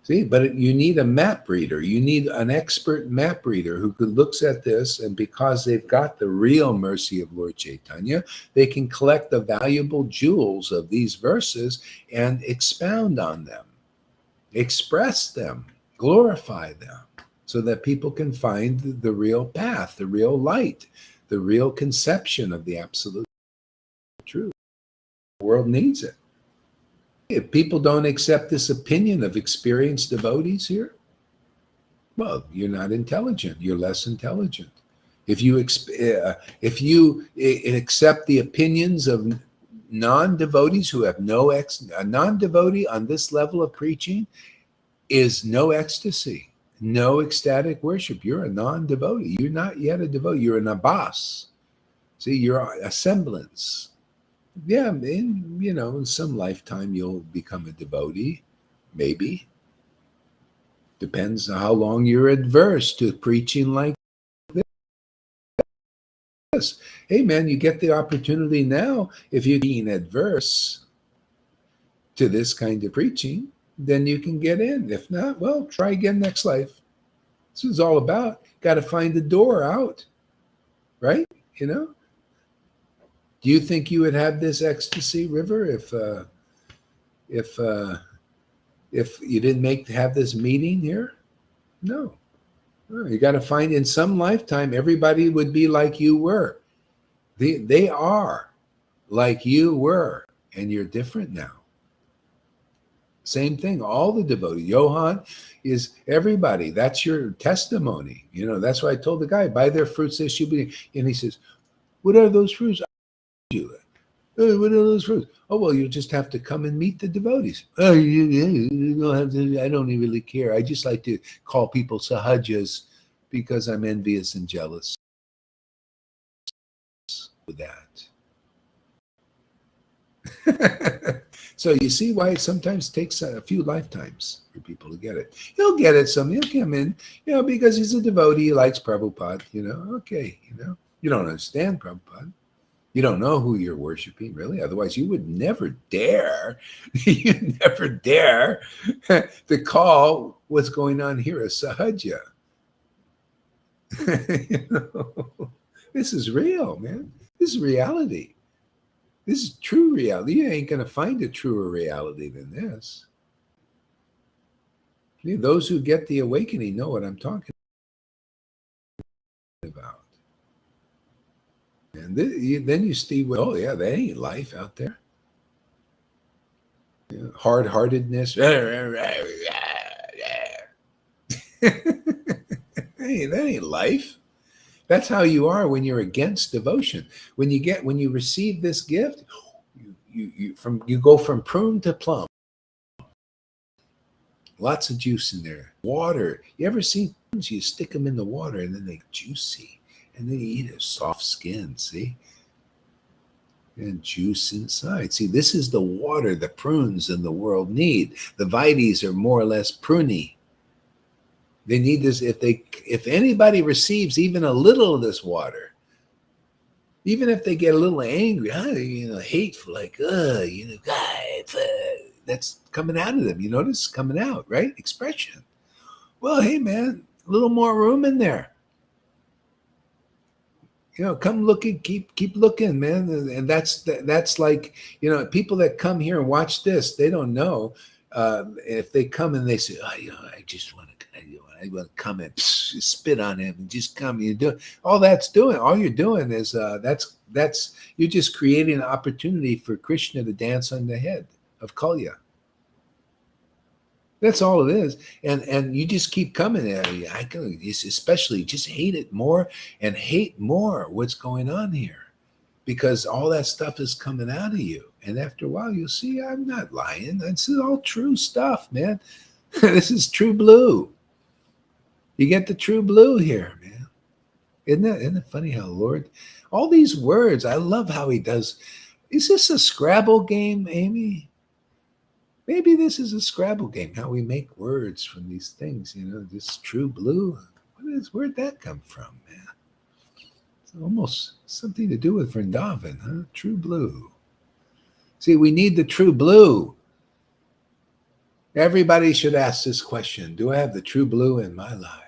See, but you need a map reader. You need an expert map reader who looks at this, and because they've got the real mercy of Lord Chaitanya, they can collect the valuable jewels of these verses and expound on them, express them, glorify them, so that people can find the real path, the real light, the real conception of the absolute truth. The world needs it. If people don't accept this opinion of experienced devotees here, well, you're not intelligent. You're less intelligent. If you accept the opinions of non-devotees who have a non-devotee on this level of preaching is no ecstasy, no ecstatic worship. You're a non-devotee. You're not yet a devotee. You're an abbas. See, you're a semblance. Yeah, in some lifetime you'll become a devotee, maybe. Depends on how long you're adverse to preaching like this. Hey, man, you get the opportunity now. If you're being adverse to this kind of preaching, then you can get in. If not, well, try again next life. This is all about. Got to find the door out, right? Do you think you would have this ecstasy, River, if you didn't have this meeting here? No. You got to find in some lifetime everybody would be like you were. They are like you were, and you're different now. Same thing. All the devotees. Johann is everybody. That's your testimony. That's why I told the guy, buy their fruits, they should be. And he says, what are those fruits? What are those fruits? Oh, well, you just have to come and meet the devotees. Oh, you don't have to. I don't really care. I just like to call people sahajas because I'm envious and jealous with that. So you see why it sometimes takes a few lifetimes for people to get it. He'll get it someday. He'll come in, because he's a devotee. He likes Prabhupada, Okay, You don't understand Prabhupada. You don't know who you're worshiping, really. Otherwise, you would never dare, to call what's going on here a sahaja. This is real, man. This is reality. This is true reality. You ain't going to find a truer reality than this. Those who get the awakening know what I'm talking about. And then you see, oh yeah, that ain't life out there. Hard-heartedness. Hey, that ain't life. That's how you are when you're against devotion. When you receive this gift, you go from prune to plum. Lots of juice in there. Water. You ever seen prunes? You stick them in the water and then they're juicy. And then you eat a soft skin, see? And juice inside. See, this is the water the prunes in the world need. The vites are more or less pruny. They need this. If anybody receives even a little of this water, even if they get a little angry, hateful, like, that's coming out of them. You notice? Coming out, right? Expression. Well, hey, man, a little more room in there. Come looking, keep looking, man. And that's like, people that come here and watch this, they don't know if they come and they say, I just want to come and spit on him and just come. You do all you're doing is you're just creating an opportunity for Krishna to dance on the head of Kalya. That's all it is. And you just keep coming at it. I can especially just hate it more and hate more what's going on here, because all that stuff is coming out of you. And after a while, you'll see I'm not lying. This is all true stuff, man. This is true blue. You get the true blue here, man. Isn't it funny how Lord, all these words, I love how he does. Is this a Scrabble game, Amy? Maybe this is a Scrabble game, how we make words from these things, this true blue. Where'd that come from, man? It's almost something to do with Vrindavan, huh? True blue. See, we need the true blue. Everybody should ask this question. Do I have the true blue in my life?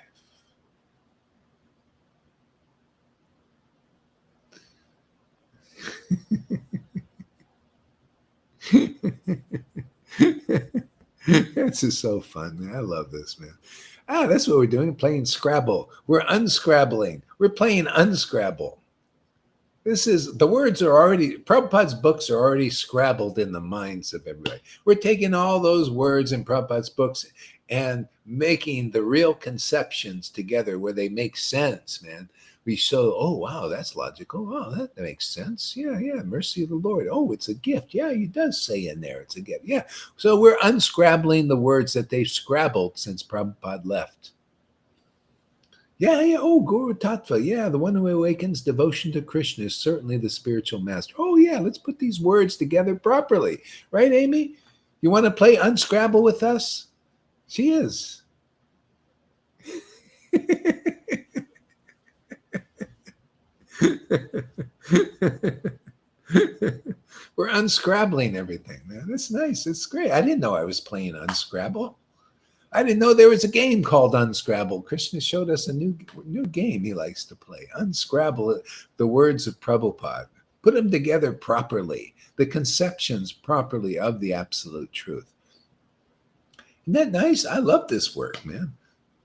This is so fun, man. I love this, man. That's what we're doing, playing Scrabble. We're unscrabbling. We're playing unscrabble. The words are already, Prabhupada's books are already scrabbled in the minds of everybody. We're taking all those words in Prabhupada's books and making the real conceptions together where they make sense, man. We show, oh, wow, that's logical. Oh, that makes sense. Yeah, mercy of the Lord. Oh, it's a gift. Yeah, he does say in there it's a gift. Yeah. So we're unscrabbling the words that they've scrabbled since Prabhupada left. Yeah. Oh, Guru Tattva. Yeah, the one who awakens devotion to Krishna is certainly the spiritual master. Oh, yeah, let's put these words together properly. Right, Amy? You want to play unscrabble with us? She is. We're unscrabbling everything, man. That's nice. It's great. I didn't know I was playing Unscrabble. I didn't know there was a game called Unscrabble. Krishna showed us a new game he likes to play. Unscrabble the words of Prabhupada. Put them together properly. The conceptions properly of the absolute truth. Isn't that nice? I love this work, man.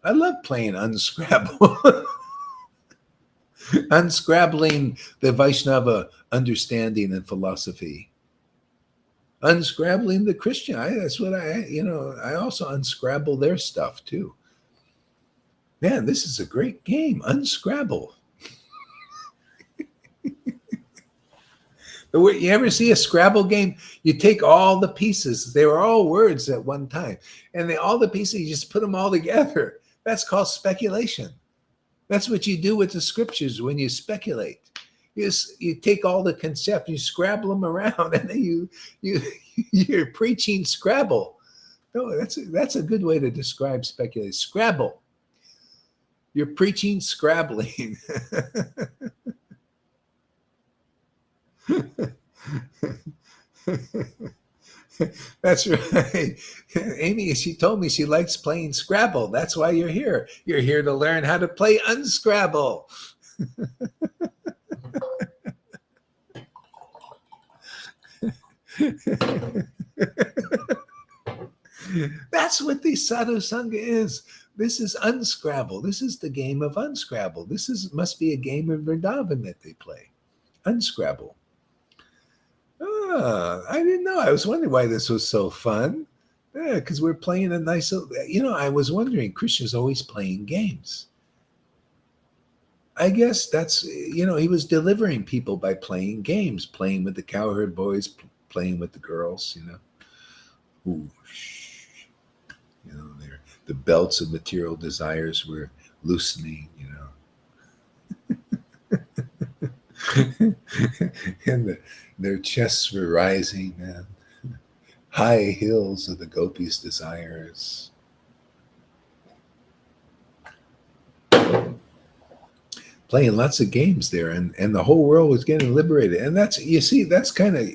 I love playing Unscrabble. Unscrabbling the Vaishnava understanding and philosophy. Unscrabbling the Christian. That's what I also unscrabble their stuff too. Man, this is a great game. Unscrabble. You ever see a Scrabble game? You take all the pieces. They were all words at one time. And all the pieces, you just put them all together. That's called speculation. That's what you do with the scriptures when you speculate. You take all the concepts, you scrabble them around, and then you're preaching Scrabble. No, that's a good way to describe speculation. Scrabble. You're preaching scrabbling. That's right. Amy, she told me she likes playing Scrabble. That's why you're here. You're here to learn how to play Unscrabble. That's what the Sadhu Sangha is. This is Unscrabble. This is the game of Unscrabble. Must be a game of Vrindavan that they play. Unscrabble. I didn't know. I was wondering why this was so fun. Yeah, because we're playing a nice, I was wondering, Krishna's always playing games. I guess that's, he was delivering people by playing games, playing with the cowherd boys, playing with the girls, Ooh, the belts of material desires were loosening, and their chests were rising, man. High hills of the gopis' desires. Playing lots of games there, and the whole world was getting liberated. And that's kind of,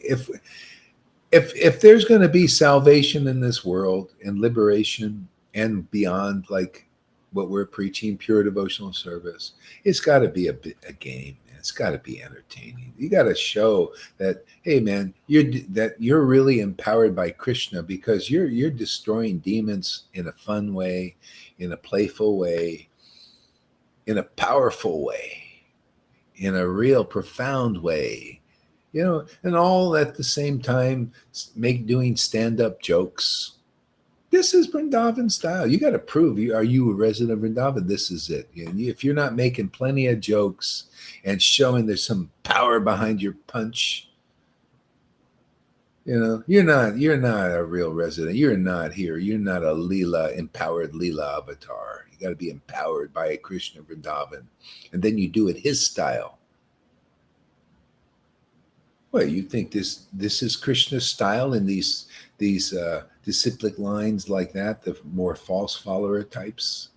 if there's going to be salvation in this world and liberation and beyond, like what we're preaching, pure devotional service, it's got to be a game. It's got to be entertaining. You got to show that, hey, man, you're really empowered by Krishna because you're destroying demons in a fun way, in a playful way, in a powerful way, in a real profound way, and all at the same time doing stand-up jokes. This is Vrindavan style. You got to prove are you a resident of Vrindavan? This is it. If you're not making plenty of jokes and showing there's some power behind your punch, you're not a real resident. You're not here. You're not a empowered Leela avatar. You got to be empowered by a Krishna Vrindavan, and then you do it his style. Well, you think this is Krishna's style in these disciplic lines like that, the more false follower types?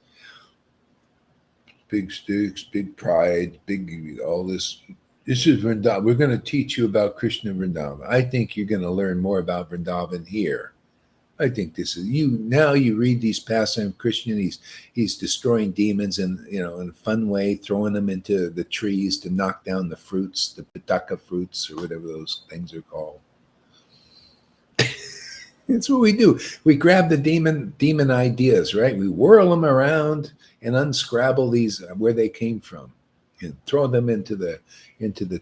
Big sticks, big pride, big all this. This is Vrindavan. We're going to teach you about Krishna Vrindavan. I think you're going to learn more about Vrindavan here. I think this is you. Now you read these passages of Christian, he's destroying demons and, in a fun way, throwing them into the trees to knock down the fruits, the pitaka fruits or whatever those things are called. That's what we do. We grab the demon ideas, right? We whirl them around and unscrabble these where they came from, and throw them into the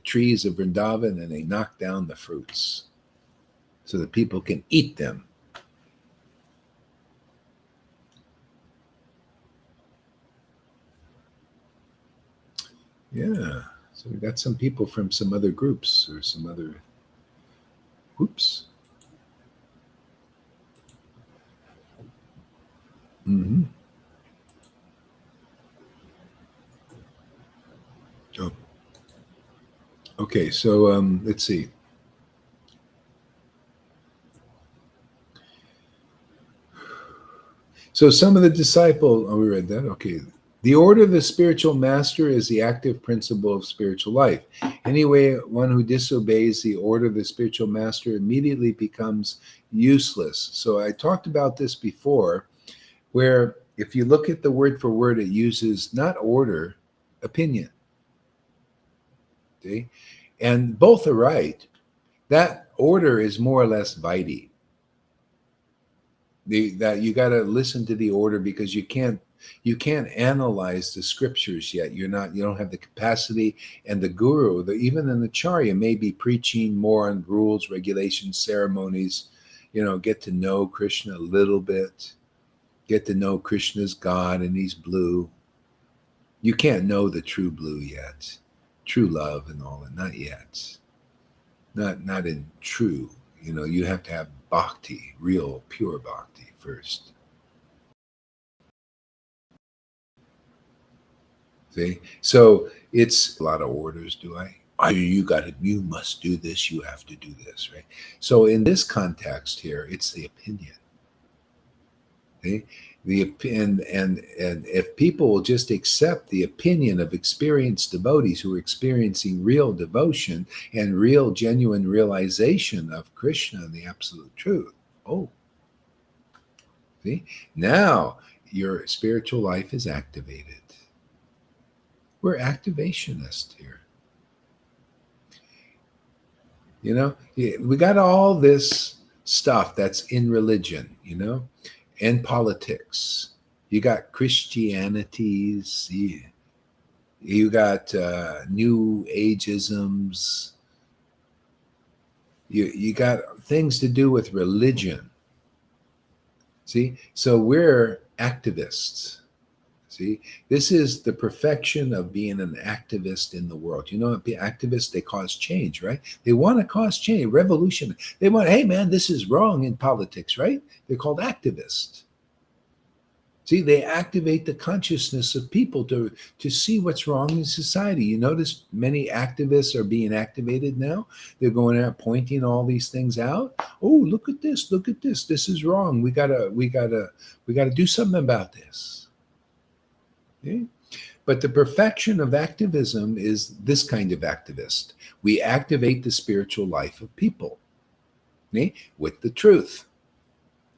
trees of Vrindavan, and they knock down the fruits so that people can eat them. Yeah. So we got some people from some other groups or some other. Oops. Mm-hmm. Oh. Okay, so let's see. So some of the disciples, we read that. Okay. The order of the spiritual master is the active principle of spiritual life. Anyway, one who disobeys the order of the spiritual master immediately becomes useless. So I talked about this before, where if you look at the word for word, it uses not order, opinion. See? And both are right. That order is more or less vitae. That you got to listen to the order, because you can't analyze the scriptures yet. You don't have the capacity, and the guru, even an acharya, may be preaching more on rules, regulations, ceremonies, get to know Krishna a little bit, get to know Krishna's God, and he's blue. You can't know the true blue yet, true love and all that, not yet. Not in true, you have to have bhakti, real pure bhakti first. See? So it's a lot of orders. You must do this, you have to do this, right? So in this context here, it's the opinion. See? And if people will just accept the opinion of experienced devotees who are experiencing real devotion and real genuine realization of Krishna and the absolute truth, see? Now your spiritual life is activated. We're activationists here. We got all this stuff that's in religion, and politics. You got Christianities. You got New Ageisms. You got things to do with religion. See? So we're activists. See, this is the perfection of being an activist in the world. Activists, they cause change, right? They want to cause change, revolution. They want, hey, man, this is wrong in politics, right? They're called activists. See, they activate the consciousness of people to see what's wrong in society. You notice many activists are being activated now. They're going out pointing all these things out. Oh, look at this. Look at this. This is wrong. We gotta do something about this. Okay? But the perfection of activism is this kind of activist. We activate the spiritual life of people, okay, with the truth.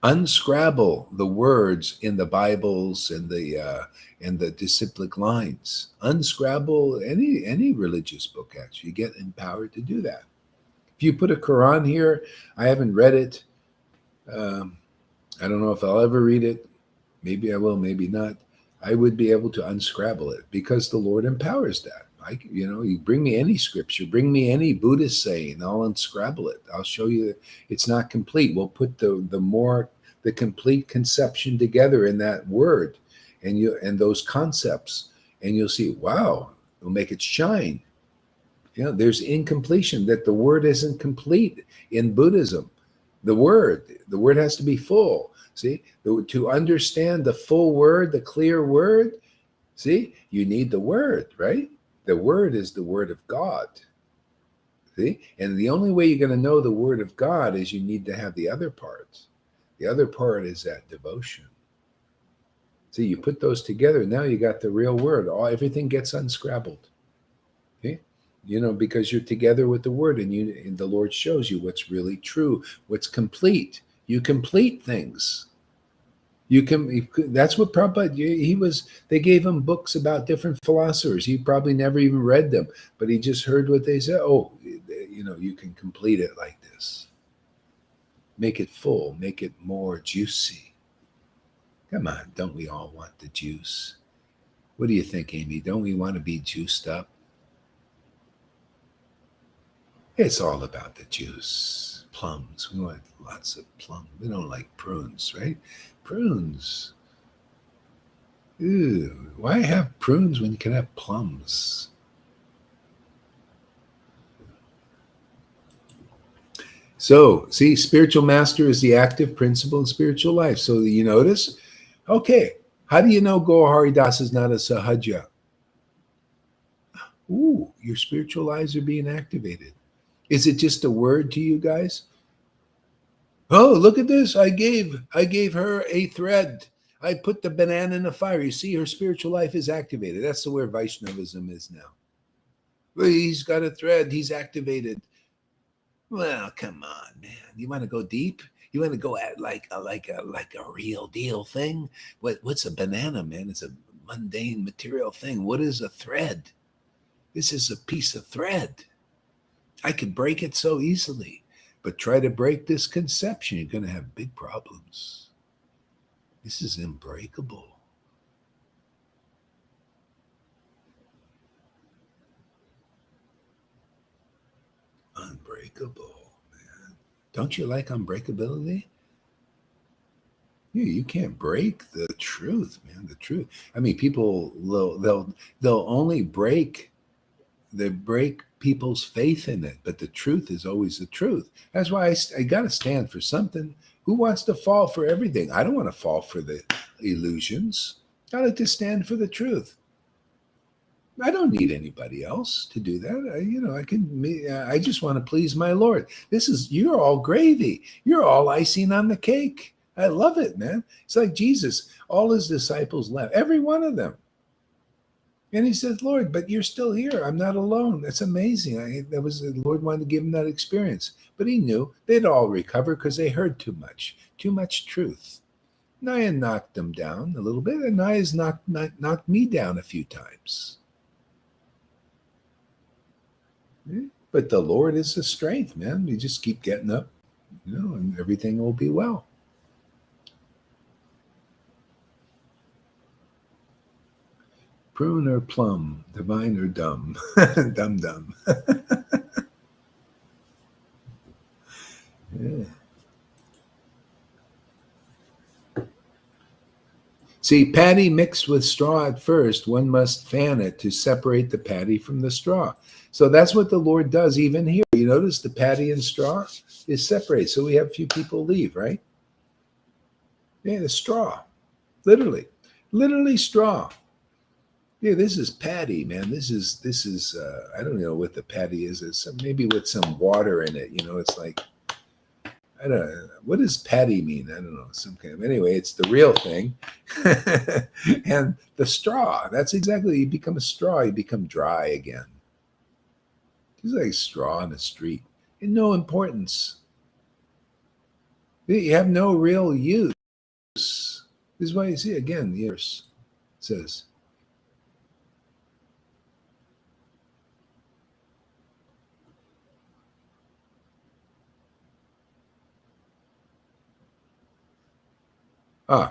Unscrabble the words in the Bibles and the disciplic lines. Unscrabble any religious book. Actually, you get empowered to do that. If you put a Quran here, I haven't read it. I don't know if I'll ever read it. Maybe I will, maybe not. I would be able to unscrabble it because the Lord empowers that. You bring me any scripture, bring me any Buddhist saying, I'll unscrabble it. I'll show you that it's not complete. We'll put the complete conception together in that word and those concepts, and you'll see, wow, it'll make it shine. There's incompletion, that the word isn't complete in Buddhism. The word has to be full. See, to understand the full word, the clear word, see, you need the word, right? The word is the word of God. See, and the only way you're going to know the word of God is you need to have the other parts. The other part is that devotion. See, you put those together, now you got the real word. Everything gets unscrabbled. Okay? Because you're together with the word, and the Lord shows you what's really true, what's complete. You complete things. That's what Prabhupada, they gave him books about different philosophers. He probably never even read them, but he just heard what they said. Oh, you can complete it like this. Make it full, make it more juicy. Come on, don't we all want the juice? What do you think, Amy? Don't we want to be juiced up? It's all about the juice. Plums. We want lots of plums. We don't like prunes, right? Prunes. Ew. Why have prunes when you can have plums? So, see, spiritual master is the active principle in spiritual life. So you notice, okay, how do you know Gaur Das is not a sahaja? Ooh, your spiritual eyes are being activated. Is it just a word to you guys? Oh, look at this. I gave her a thread. I put the banana in the fire. You see, her spiritual life is activated. That's the way Vaishnavism is now. Well, he's got a thread. He's activated. Well, come on, man. You want to go deep? You want to go at like a real deal thing? What's a banana, man? It's a mundane material thing. What is a thread? This is a piece of thread. I could break it so easily, but try to break this conception. You're going to have big problems. This is unbreakable. Unbreakable, man. Don't you like unbreakability? You can't break the truth, man. The truth. I mean, people they'll only break people's faith in it, but the truth is always the truth. That's why I got to stand for something. Who wants to fall for everything? I don't want to fall for the illusions. I like to stand for the truth. I don't need anybody else to do that. I just want to please my Lord. You're all gravy. You're all icing on the cake. I love it, man. It's like Jesus, all his disciples left, every one of them. And he says, Lord, but you're still here. I'm not alone. That's amazing. The Lord wanted to give him that experience. But he knew they'd all recover because they heard too much truth. Naya knocked them down a little bit, and Naya's knocked me down a few times. But the Lord is the strength, man. You just keep getting up, and everything will be well. Prune or plum, divine or dumb, dumb. Yeah. See, patty mixed with straw at first, one must fan it to separate the patty from the straw. So that's what the Lord does even here. You notice the patty and straw is separated. So we have a few people leave, right? Yeah, the straw, literally straw. Yeah, this is patty, man. This is I don't know what the patty is. It's maybe with some water in it. It's like, I don't know. What does patty mean? I don't know. Some kind of, anyway, it's the real thing. And the straw, that's exactly, you become a straw, you become dry again. It's like straw on the street. And no importance. You have no real use. This is why you see, again, the verse says,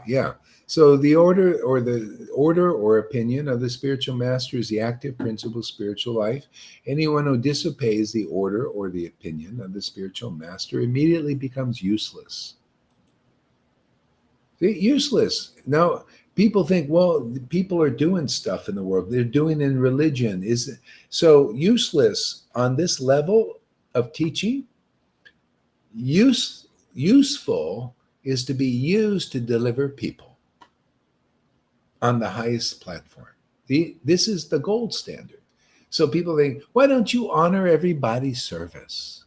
yeah. So the order or opinion of the spiritual master is the active principle of spiritual life. Anyone who disobeys the order or the opinion of the spiritual master immediately becomes useless. Useless. Now, people think, well, people are doing stuff in the world. They're doing in religion. So useless on this level of teaching? Useful is to be used to deliver people on the highest platform. This is the gold standard. So people think, why don't you honor everybody's service?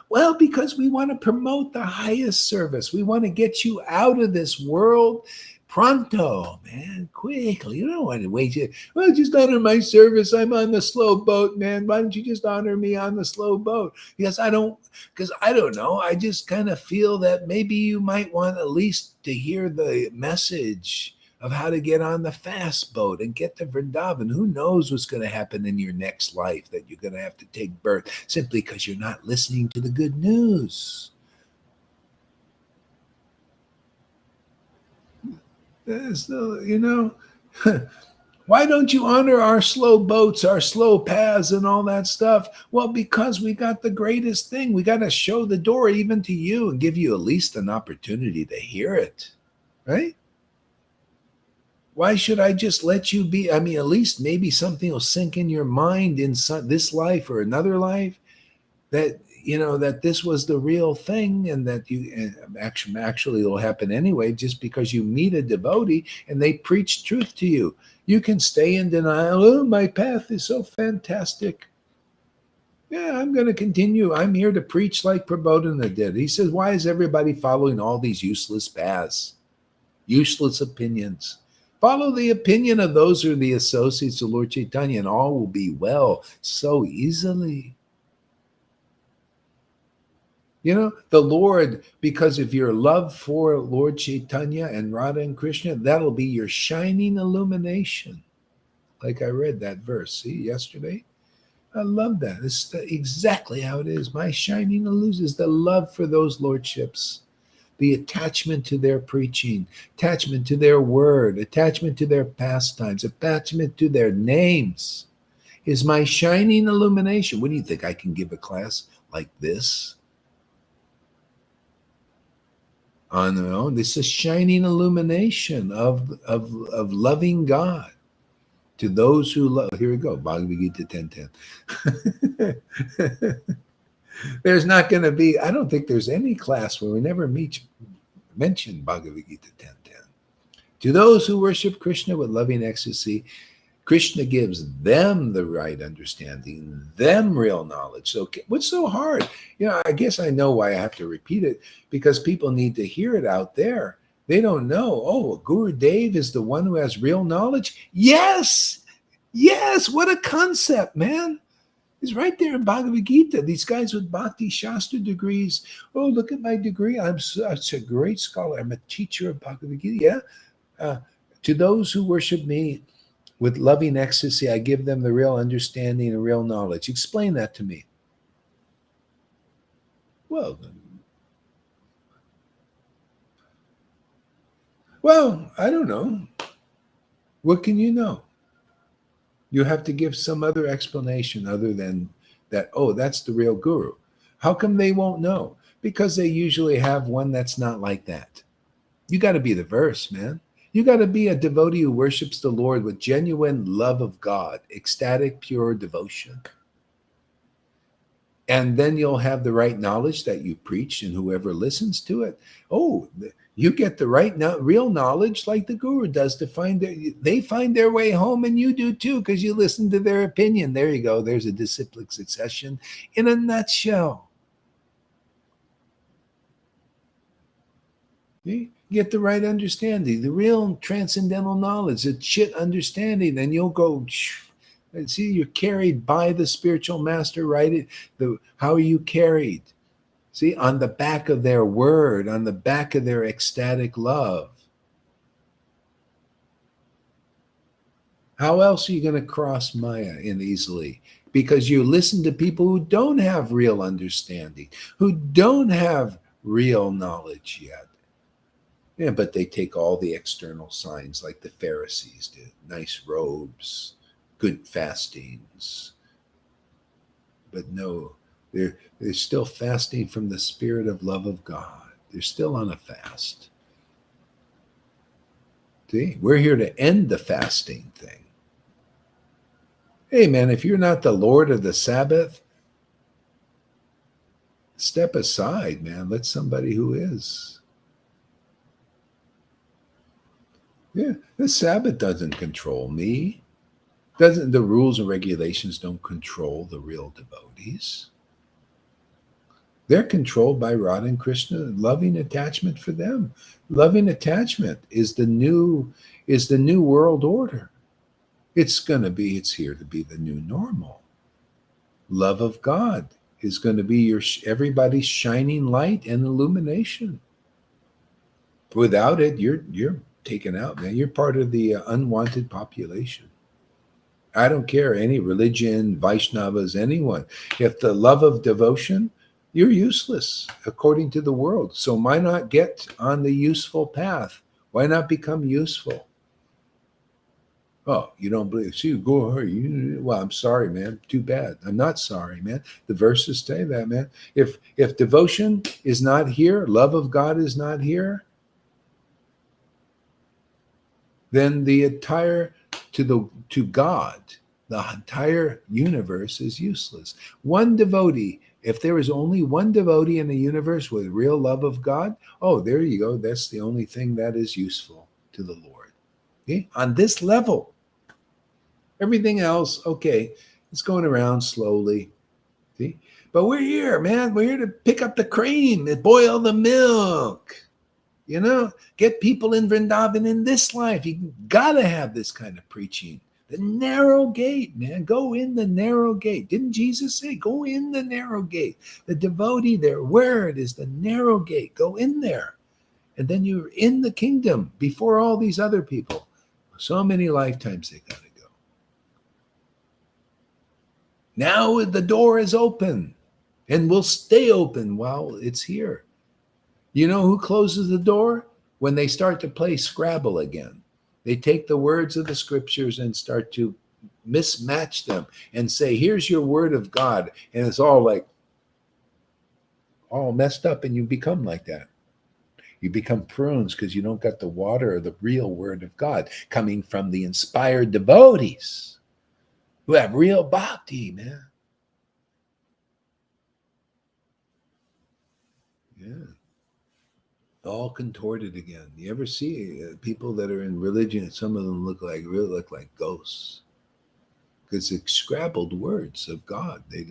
Well, because we want to promote the highest service. We want to get you out of this world, Pronto, man, quickly. You don't want to wait. Well, just honor my service. I'm on the slow boat, man. Why don't you just honor me on the slow boat? Because I don't know. I just kind of feel that maybe you might want at least to hear the message of how to get on the fast boat and get to Vrindavan. Who knows what's going to happen in your next life, that you're going to have to take birth simply because you're not listening to the good news. Why don't you honor our slow boats, our slow paths, and all that stuff? Well, because we got the greatest thing. We got to show the door even to you and give you at least an opportunity to hear it, right? Why should I just let you be? I mean, at least maybe something will sink in your mind in this life or another life, that that this was the real thing, and that you actually it'll happen anyway, just because you meet a devotee and they preach truth to you. You can stay in denial. Oh, my path is so fantastic. Yeah, I'm going to continue. I'm here to preach like Prabodhana did. He says, why is everybody following all these useless paths, useless opinions? Follow the opinion of those who are the associates of Lord Chaitanya, and all will be well so easily. The Lord, because of your love for Lord Chaitanya and Radha and Krishna, that'll be your shining illumination. Like I read that verse, see, yesterday. I love that. It's exactly how it is. My shining illusion is the love for those lordships, the attachment to their preaching, attachment to their word, attachment to their pastimes, attachment to their names is my shining illumination. What do you think? I can give a class like this on their own? This is shining illumination of loving God to those who love. Here we go, Bhagavad Gita 10:10. There's not going to be, I don't think there's any class where we never mention Bhagavad Gita 10:10. To those who worship Krishna with loving ecstasy, Krishna gives them the right understanding, them real knowledge. So what's so hard? I guess I know why I have to repeat it, because people need to hear it out there. They don't know. Oh, Guru Dev is the one who has real knowledge? Yes. What a concept, man. It's right there in Bhagavad Gita. These guys with Bhakti Shastra degrees. Oh, look at my degree. I'm such a great scholar. I'm a teacher of Bhagavad Gita. Yeah. To those who worship me with loving ecstasy, I give them the real understanding and real knowledge. Explain that to me. Well, I don't know. What can you know? You have to give some other explanation other than that, oh, that's the real guru. How come they won't know? Because they usually have one that's not like that. You got to be the verse, man. You got to be a devotee who worships the Lord with genuine love of God, ecstatic, pure devotion. And then you'll have the right knowledge that you preach, and whoever listens to it, oh, you get the right real knowledge like the guru does they find their way home, and you do too, because you listen to their opinion. There you go. There's a disciplic succession in a nutshell. You get the right understanding, the real transcendental knowledge, the chit understanding, and you'll go, see, you're carried by the spiritual master, right? How are you carried? See, on the back of their word, on the back of their ecstatic love. How else are you going to cross Maya in easily? Because you listen to people who don't have real understanding, who don't have real knowledge yet. Yeah, but they take all the external signs like the Pharisees did. Nice robes, good fastings. But no, they're still fasting from the spirit of love of God. They're still on a fast. See, we're here to end the fasting thing. Hey, man, if you're not the Lord of the Sabbath, step aside, man. Let somebody who is. Yeah, the Sabbath doesn't control me. The rules and regulations don't control the real devotees. They're controlled by Radha and Krishna. Loving attachment for them. Loving attachment is the new world order. It's here to be the new normal. Love of God is going to be everybody's shining light and illumination. Without it, you're taken out, man. You're part of the unwanted population. I don't care, any religion, Vaishnavas, anyone. If the love of devotion, you're useless according to the world. So why not get on the useful path? Why not become useful? Oh, you don't believe? See, go ahead. Well, I'm sorry, man. Too bad. I'm not sorry, man. The verses say that, man. If devotion is not here, love of God is not here, then the entire to God, the entire universe is useless. One devotee, if there is only one devotee in the universe with real love of God, oh, there you go. That's the only thing that is useful to the Lord. Okay? On this level, everything else, okay, it's going around slowly. See? But we're here, man. We're here to pick up the cream and boil the milk. You know, get people in Vrindavan in this life. You got to have this kind of preaching. The narrow gate, man. Go in the narrow gate. Didn't Jesus say, go in the narrow gate? The devotee, their word is the narrow gate. Go in there. And then you're in the kingdom before all these other people. So many lifetimes they got to go. Now the door is open and will stay open while it's here. You know who closes the door? When they start to play Scrabble again. They take the words of the scriptures and start to mismatch them and say, here's your word of God. And it's all like, all messed up, and you become like that. You become prunes because you don't got the water of the real word of God coming from the inspired devotees who have real bhakti, man. Yeah. All contorted again. You ever see people that are in religion? Some of them look like ghosts because it's scrabbled words of God. They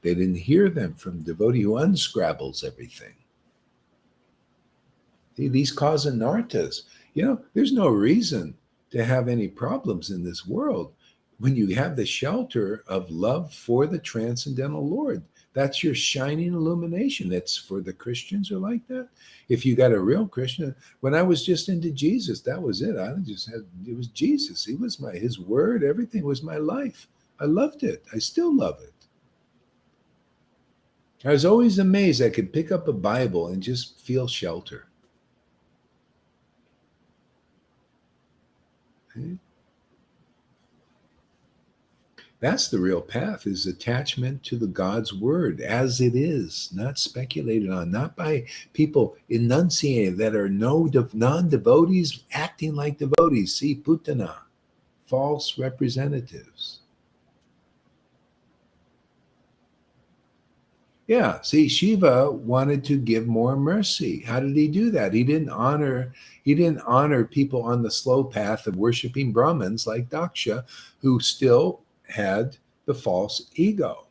didn't hear them from devotee who unscrabbles everything. See, these Kasanartas, there's no reason to have any problems in this world when you have the shelter of love for the transcendental Lord. That's your shining illumination. That's for the Christians who are like that. If you got a real Christian, when I was just into Jesus, that was it. It was Jesus. He was his word. Everything was my life. I loved it. I still love it. I was always amazed I could pick up a Bible and just feel shelter. Okay? That's the real path, is attachment to the God's word as it is, not speculated on, not by people enunciated that are non-devotees acting like devotees. See, putana, false representatives. Yeah, see, Shiva wanted to give more mercy. How did he do that? He didn't honor people on the slow path of worshiping Brahmins like Daksha, who still had the false ego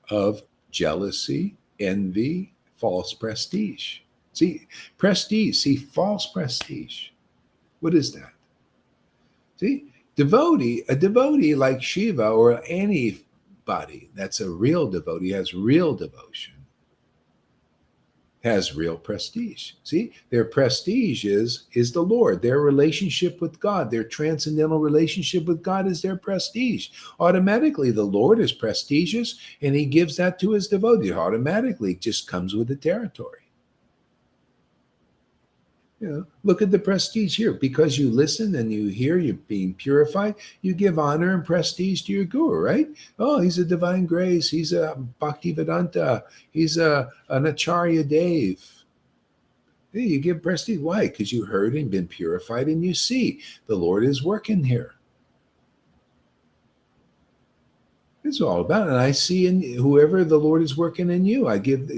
of jealousy, envy, false prestige. See, false prestige. What is that? See, a devotee like Shiva or anybody that's a real devotee, has real devotion, has real prestige. See, their prestige is the Lord. Their relationship with God, their transcendental relationship with God is their prestige. Automatically, the Lord is prestigious, and he gives that to his devotee. Automatically, it just comes with the territory. Look at the prestige here. Because you listen and you hear, you're being purified, you give honor and prestige to your guru, right? Oh, he's a divine grace. He's a Bhaktivedanta. He's an Acharya Dev. Hey, you give prestige. Why? Because you heard and been purified, and you see the Lord is working here. It's all about it. And I see in whoever the Lord is working in you, I give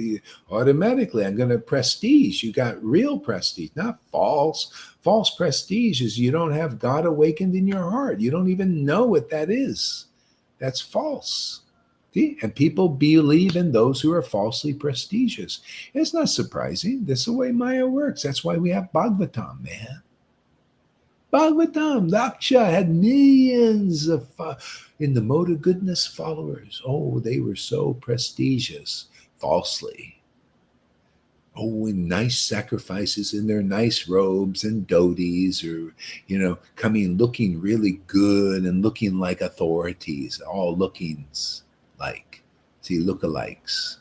automatically, I'm going to prestige. You got real prestige, not false. False prestige is you don't have God awakened in your heart. You don't even know what that is. That's false. See? And people believe in those who are falsely prestigious. It's not surprising. This is the way Maya works. That's why we have Bhagavatam, man. Bhagavatam, Daksha had millions of, in the mode of goodness, followers. Oh, they were so prestigious, falsely. Oh, in nice sacrifices in their nice robes and dhotis, or, coming looking really good and looking like authorities, all lookings like, see, lookalikes,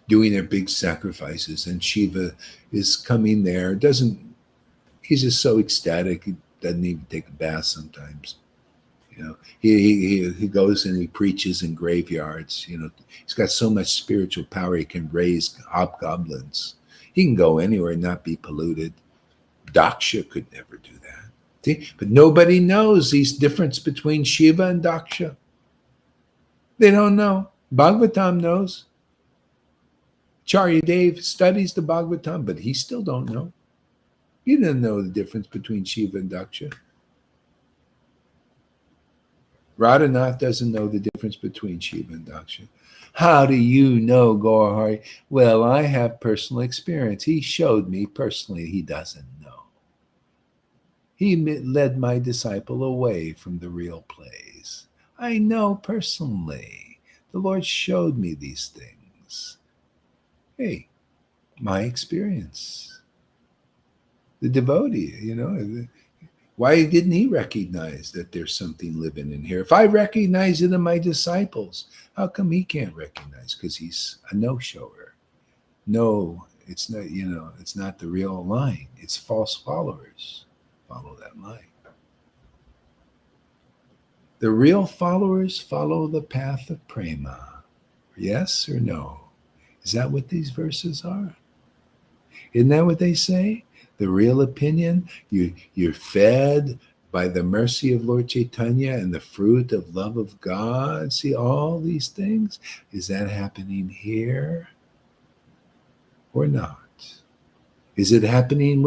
doing their big sacrifices. And Shiva is coming there, he's just so ecstatic, he doesn't even take a bath sometimes. He goes and he preaches in graveyards. He's got so much spiritual power, he can raise hobgoblins. He can go anywhere and not be polluted. Daksha could never do that. See? But nobody knows these difference between Shiva and Daksha. They don't know. Bhagavatam knows. Charyadev studies the Bhagavatam, but he still don't know. He didn't know the difference between Shiva and Daksha. Radhanath doesn't know the difference between Shiva and Daksha. How do you know, Gaurahari? Well, I have personal experience. He showed me personally he doesn't know. He led my disciple away from the real place. I know personally. The Lord showed me these things. Hey, my experience. The devotee, why didn't he recognize that there's something living in here? If I recognize it in my disciples, how come he can't recognize? Because he's a no-shower. No, it's not, it's not the real line. It's false followers. Follow that line. The real followers follow the path of prema. Yes or no? Is that what these verses are? Isn't that what they say? The real opinion, you're fed by the mercy of Lord Chaitanya and the fruit of love of God. See all these things? Is that happening here or not? Is it happening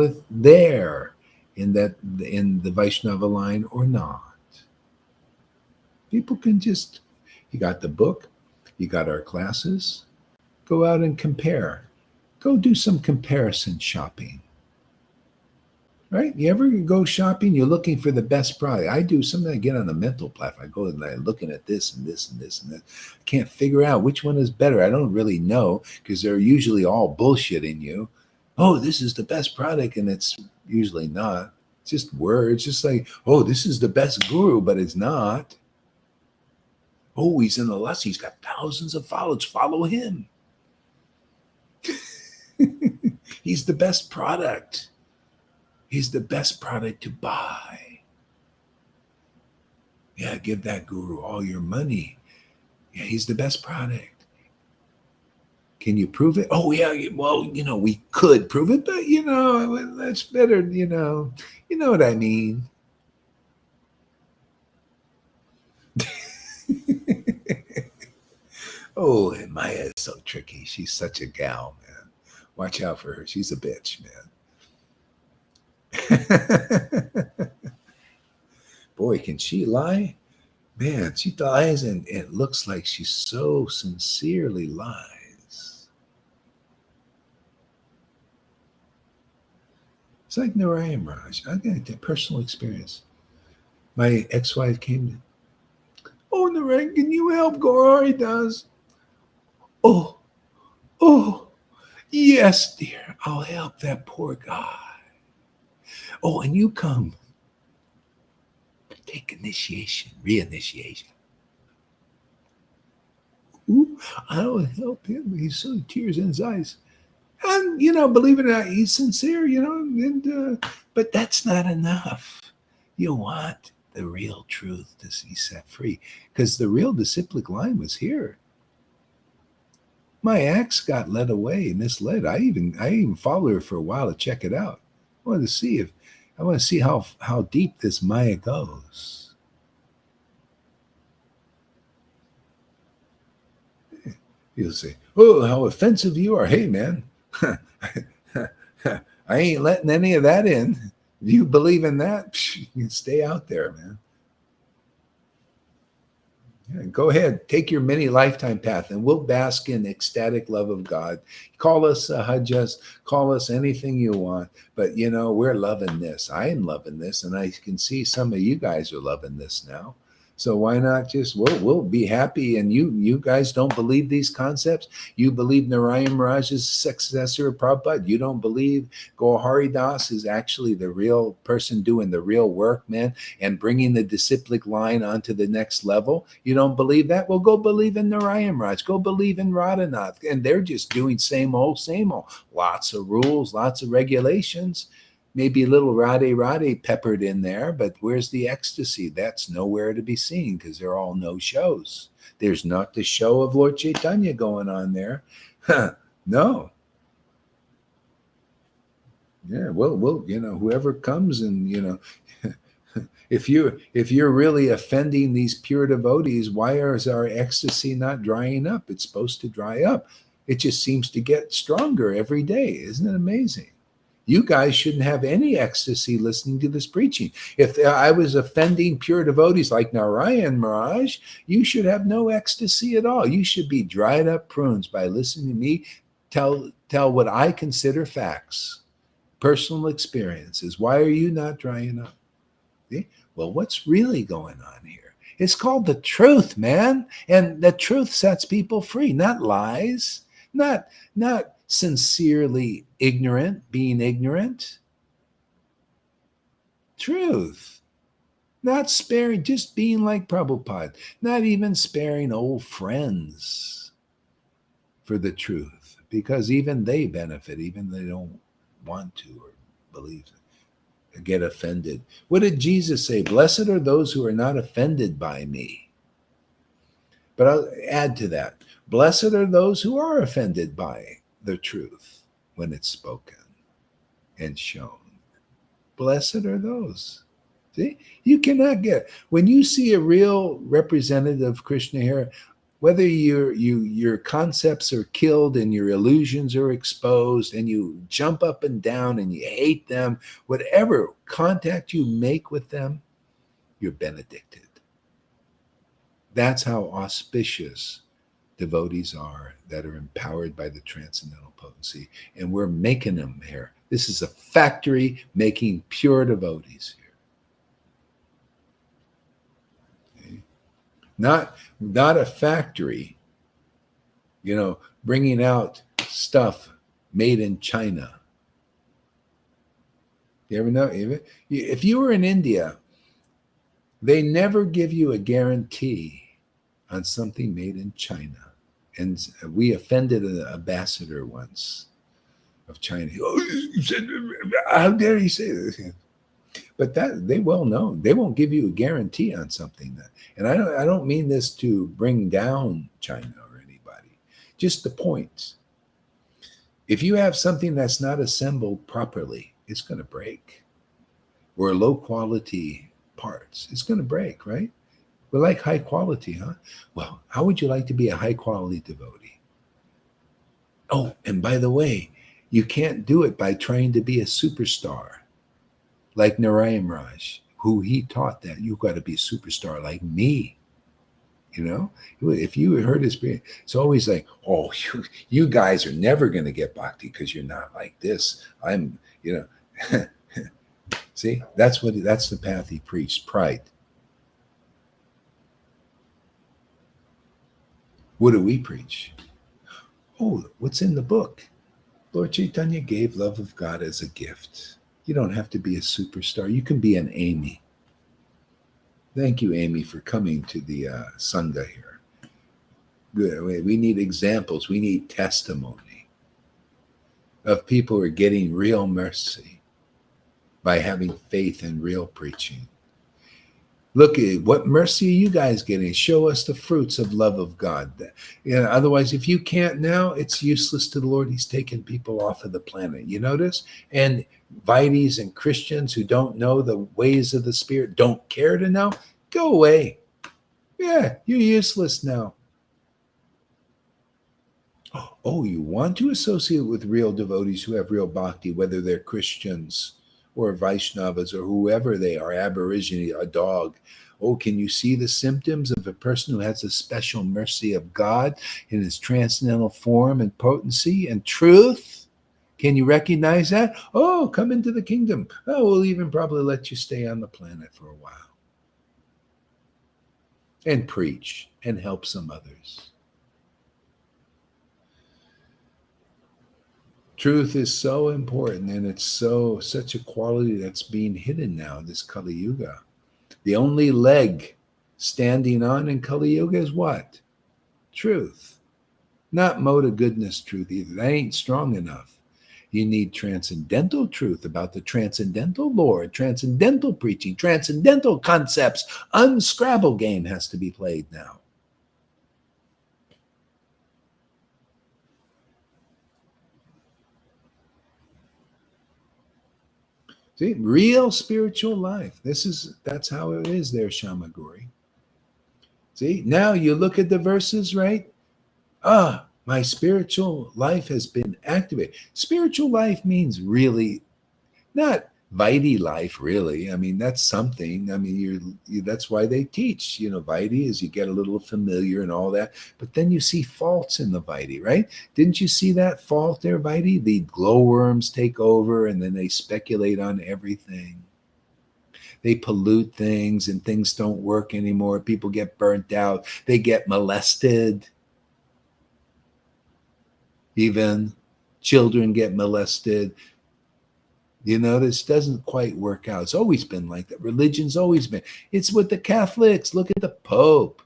in the Vaishnava line or not? People can just, you got the book, you got our classes, go out and compare. Go do some comparison shopping. Right? You ever go shopping, you're looking for the best product. I do something, I get on a mental platform. I go and I'm looking at this and this and this and that. I can't figure out which one is better. I don't really know because they're usually all bullshitting you. Oh, this is the best product, and it's usually not. It's just words, just like, oh, this is the best guru, but it's not. Oh, he's in the lust. He's got thousands of followers. Follow him. He's the best product. He's the best product to buy. Yeah, give that guru all your money. Yeah, he's the best product. Can you prove it? Oh, yeah, well, we could prove it, but, that's better, you know what I mean. Oh, and Maya is so tricky. She's such a gal, man. Watch out for her. She's a bitch, man. Boy, can she lie? Man, she lies, and it looks like she so sincerely lies. It's like Narayan Raj. I got a personal experience. My ex-wife came to, oh, Narayan, can you help Gauri? Does. Oh, yes, dear. I'll help that poor guy. Oh, and you come. Take initiation, reinitiation. Ooh, I'll help him. He's so tears in his eyes. And, believe it or not, he's sincere, but that's not enough. You want the real truth to be set free, because the real disciplic line was here. My ex got led away, misled. I even followed her for a while to check it out. I want to see how deep this Maya goes. You'll say, oh, how offensive you are. Hey, man, I ain't letting any of that in. If you believe in that, you can stay out there, man. Go ahead, take your many lifetime path, and we'll bask in ecstatic love of God. Call us Hajjas, call us anything you want, but we're loving this. I am loving this, and I can see some of you guys are loving this now. So why not just we'll be happy? And you guys don't believe these concepts. You believe Narayan Maharaj's successor of Prabhupada. You don't believe Gauri Das is actually the real person doing the real work, man, and bringing the disciplic line onto the next level. You don't believe that? Well, go believe in Narayan Maharaj. Go believe in Radhanath. And they're just doing same old, same old. Lots of rules, lots of regulations. Maybe a little Radhe peppered in there, but where's the ecstasy? That's nowhere to be seen because they're all no shows. There's not the show of Lord Chaitanya going on there. No. Yeah, well, whoever comes and, if you're really offending these pure devotees, why is our ecstasy not drying up? It's supposed to dry up. It just seems to get stronger every day. Isn't it amazing? You guys shouldn't have any ecstasy listening to this preaching. If I was offending pure devotees like Narayan Maharaj, you should have no ecstasy at all. You should be dried up prunes by listening to me tell what I consider facts, personal experiences. Why are you not drying up? See? Well, what's really going on here? It's called the truth, man. And the truth sets people free, not lies, not sincerely being ignorant. Truth. Not sparing, just being like Prabhupada, not even sparing old friends for the truth, because even they benefit, even they don't want to or believe it, get offended. What did Jesus say? Blessed are those who are not offended by me. But I'll add to that. Blessed are those who are offended by the truth when it's spoken and shown. Blessed are those. See, you cannot get, when you see a real representative of Krishna here, whether your concepts are killed and your illusions are exposed and you jump up and down and you hate them, whatever contact you make with them, you're benedicted. That's how auspicious devotees are that are empowered by the transcendental potency. And we're making them here. This is a factory making pure devotees here. Okay. Not a factory, bringing out stuff made in China. You ever know? If you were in India, they never give you a guarantee on something made in China. And we offended an ambassador once of China. How dare you say this? But that they well know. They won't give you a guarantee on something. And I don't mean this to bring down China or anybody. Just the point. If you have something that's not assembled properly, it's going to break. Or low quality parts, it's going to break, right? We like high quality, huh? Well, how would you like to be a high quality devotee? Oh, and by the way, you can't do it by trying to be a superstar like Narayan Raj, who he taught that you got to be a superstar like me. If you heard his speech, it's always like, oh, you guys are never going to get bhakti because you're not like this. See, that's the path he preached, pride. What do we preach? Oh, what's in the book? Lord Chaitanya gave love of God as a gift. You don't have to be a superstar. You can be an Amy. Thank you, Amy, for coming to the Sangha here. Good. We need examples. We need testimony of people who are getting real mercy by having faith in real preaching. Look at what mercy are you guys getting? Show us the fruits of love of God. Otherwise, if you can't now, it's useless to the Lord. He's taken people off of the planet. You notice? And Vaidis and Christians who don't know the ways of the Spirit, don't care to know, go away. Yeah, you're useless now. Oh, you want to associate with real devotees who have real bhakti, whether they're Christians or Vaishnavas or whoever they are, Aborigine, a dog. Oh, can you see the symptoms of a person who has a special mercy of God in his transcendental form and potency and truth? Can you recognize that? Oh, come into the kingdom. Oh, we'll even probably let you stay on the planet for a while and preach and help some others. Truth is so important, and it's such a quality that's being hidden now in this Kali Yuga. The only leg standing on in Kali Yuga is what? Truth. Not mode of goodness truth either. That ain't strong enough. You need transcendental truth about the transcendental Lord, transcendental preaching, transcendental concepts. Unscrabble game has to be played now. See, real spiritual life. That's how it is there, Shamaguri. See, now you look at the verses, right? My spiritual life has been activated. Spiritual life means really not Vaidhi life, really. I mean, that's something. I mean, that's why they teach, Vaidhi is you get a little familiar and all that. But then you see faults in the Vaidhi, right? Didn't you see that fault there, Vaidhi? The glowworms take over and then they speculate on everything. They pollute things and things don't work anymore. People get burnt out. They get molested. Even children get molested. This doesn't quite work out. It's always been like that. Religion's always been. It's with the Catholics. Look at the Pope.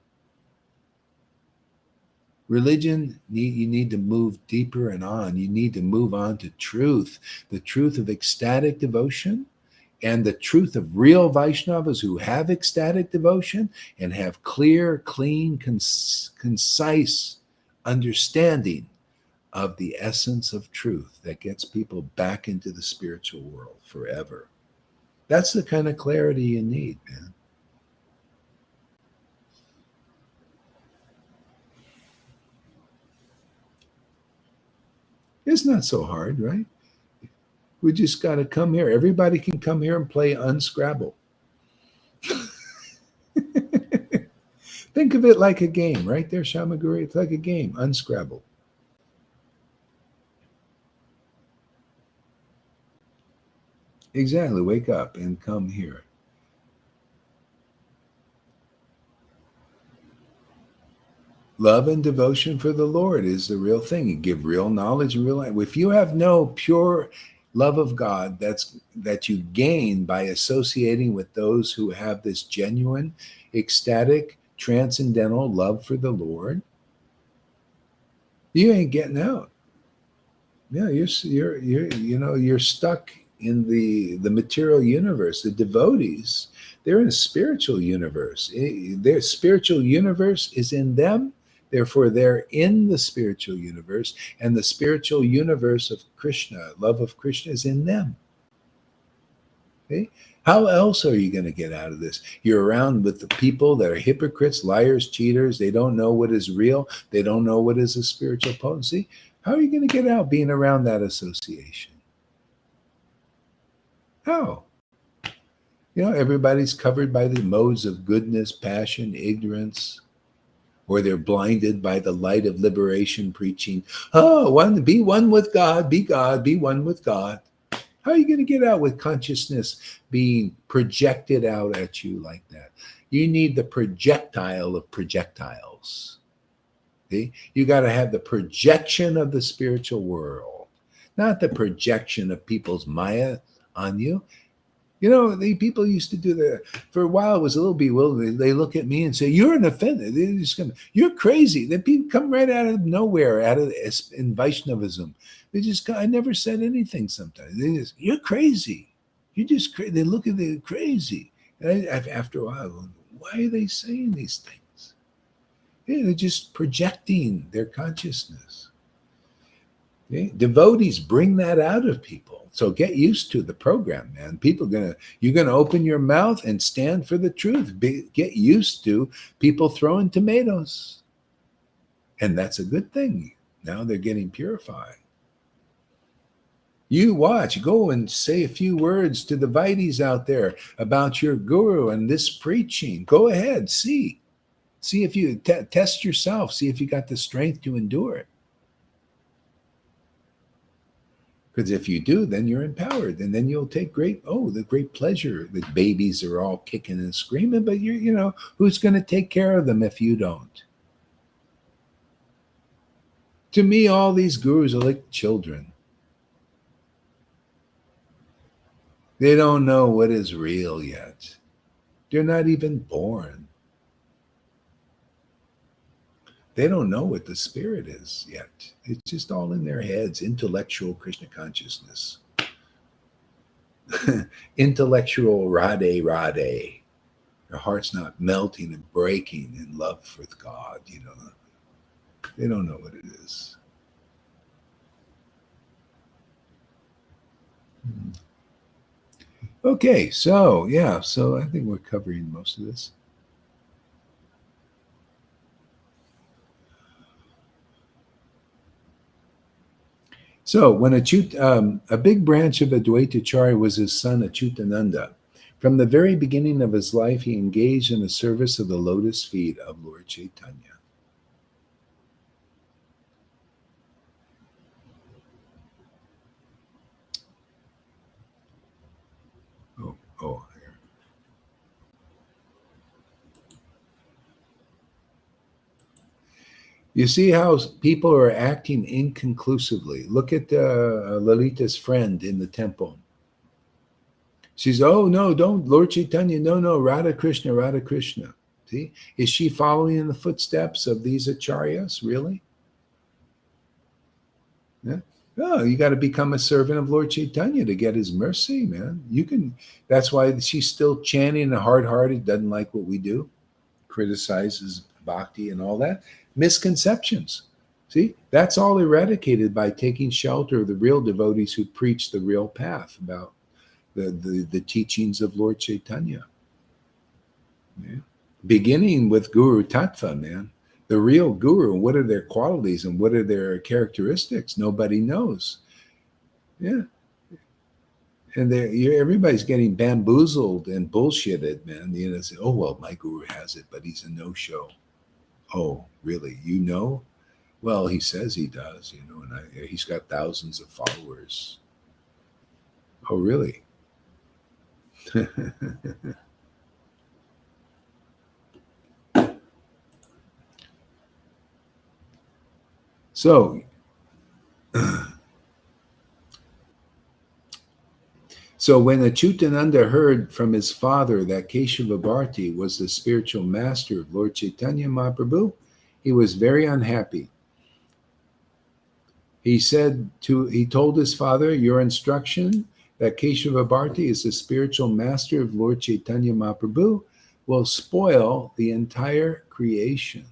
Religion, you need to move deeper and on. You need to move on to truth, the truth of ecstatic devotion and the truth of real Vaishnavas who have ecstatic devotion and have clear, clean, concise understanding of the essence of truth that gets people back into the spiritual world forever. That's the kind of clarity you need, man. It's not so hard, right? We just got to come here. Everybody can come here and play Unscrabble. Think of it like a game, right there, Shamaguri. It's like a game, Unscrabble. Exactly. Wake up and come here. Love and devotion for the Lord is the real thing. You give real knowledge and real life. If you have no pure love of God that you gain by associating with those who have this genuine, ecstatic, transcendental love for the Lord, you ain't getting out. Yeah, you're stuck in the material universe. The devotees, they're in a spiritual universe. Their spiritual universe is in them. Therefore, they're in the spiritual universe, and the spiritual universe of Krishna, love of Krishna, is in them. Okay? How else are you going to get out of this? You're around with the people that are hypocrites, liars, cheaters. They don't know what is real. They don't know what is a spiritual potency. How are you going to get out being around that association? How? Everybody's covered by the modes of goodness, passion, ignorance, or they're blinded by the light of liberation preaching. Be one with God, be one with God. How are you going to get out with consciousness being projected out at you like that? You need the projectile of projectiles. See? You got to have the projection of the spiritual world, not the projection of people's Maya on you. The people used to do that. For a while, it was a little bewildering. They look at me and say, "You're an offender." They just come, "You're crazy." The people come right out of nowhere, in Vaishnavism. I never said anything sometimes. They just, "You're crazy. You're just crazy." They look at me crazy. And after a while, why are they saying these things? Yeah, they're just projecting their consciousness. Okay? Devotees bring that out of people. So get used to the program, man. You're gonna open your mouth and stand for the truth. Get used to people throwing tomatoes. And that's a good thing. Now they're getting purified. You watch, go and say a few words to the Vaidis out there about your guru and this preaching. Go ahead, see if you test yourself, see if you got the strength to endure it. Because if you do, then you're empowered, and then you'll take the great pleasure that babies are all kicking and screaming, but who's going to take care of them if you don't? To me, all these gurus are like children. They don't know what is real yet. They're not even born. They don't know what the spirit is yet. It's just all in their heads, intellectual Krishna consciousness. Intellectual Radhe Radhe. Their heart's not melting and breaking in love with God, They don't know what it is. Okay, so I think we're covering most of this. So when a big branch of Advaitacharya was his son Achyutananda. From the very beginning of his life, he engaged in the service of the lotus feet of Lord Chaitanya. Oh, here. You see how people are acting inconclusively. Look at Lalita's friend in the temple. She's, oh, no, don't, Lord Chaitanya, no, Radha Krishna, Radha Krishna. See, is she following in the footsteps of these acharyas, really? Yeah. Oh, you got to become a servant of Lord Chaitanya to get his mercy, man. That's why she's still chanting and hard-hearted, doesn't like what we do, criticizes bhakti and all that. Misconceptions. See, that's all eradicated by taking shelter of the real devotees who preach the real path about the teachings of Lord Chaitanya. Yeah. Beginning with Guru Tattva, man. The real guru, what are their qualities and what are their characteristics? Nobody knows. Yeah. And everybody's getting bamboozled and bullshitted, man. Say, oh, well, my guru has it, but he's a no-show. Oh, really? Well, he says he does, and he's got thousands of followers. Oh, really? So when Achyutananda heard from his father that Keshava Bharti was the spiritual master of Lord Chaitanya Mahaprabhu, he was very unhappy. He told his father, your instruction that Keshava Bharti is the spiritual master of Lord Chaitanya Mahaprabhu will spoil the entire creation.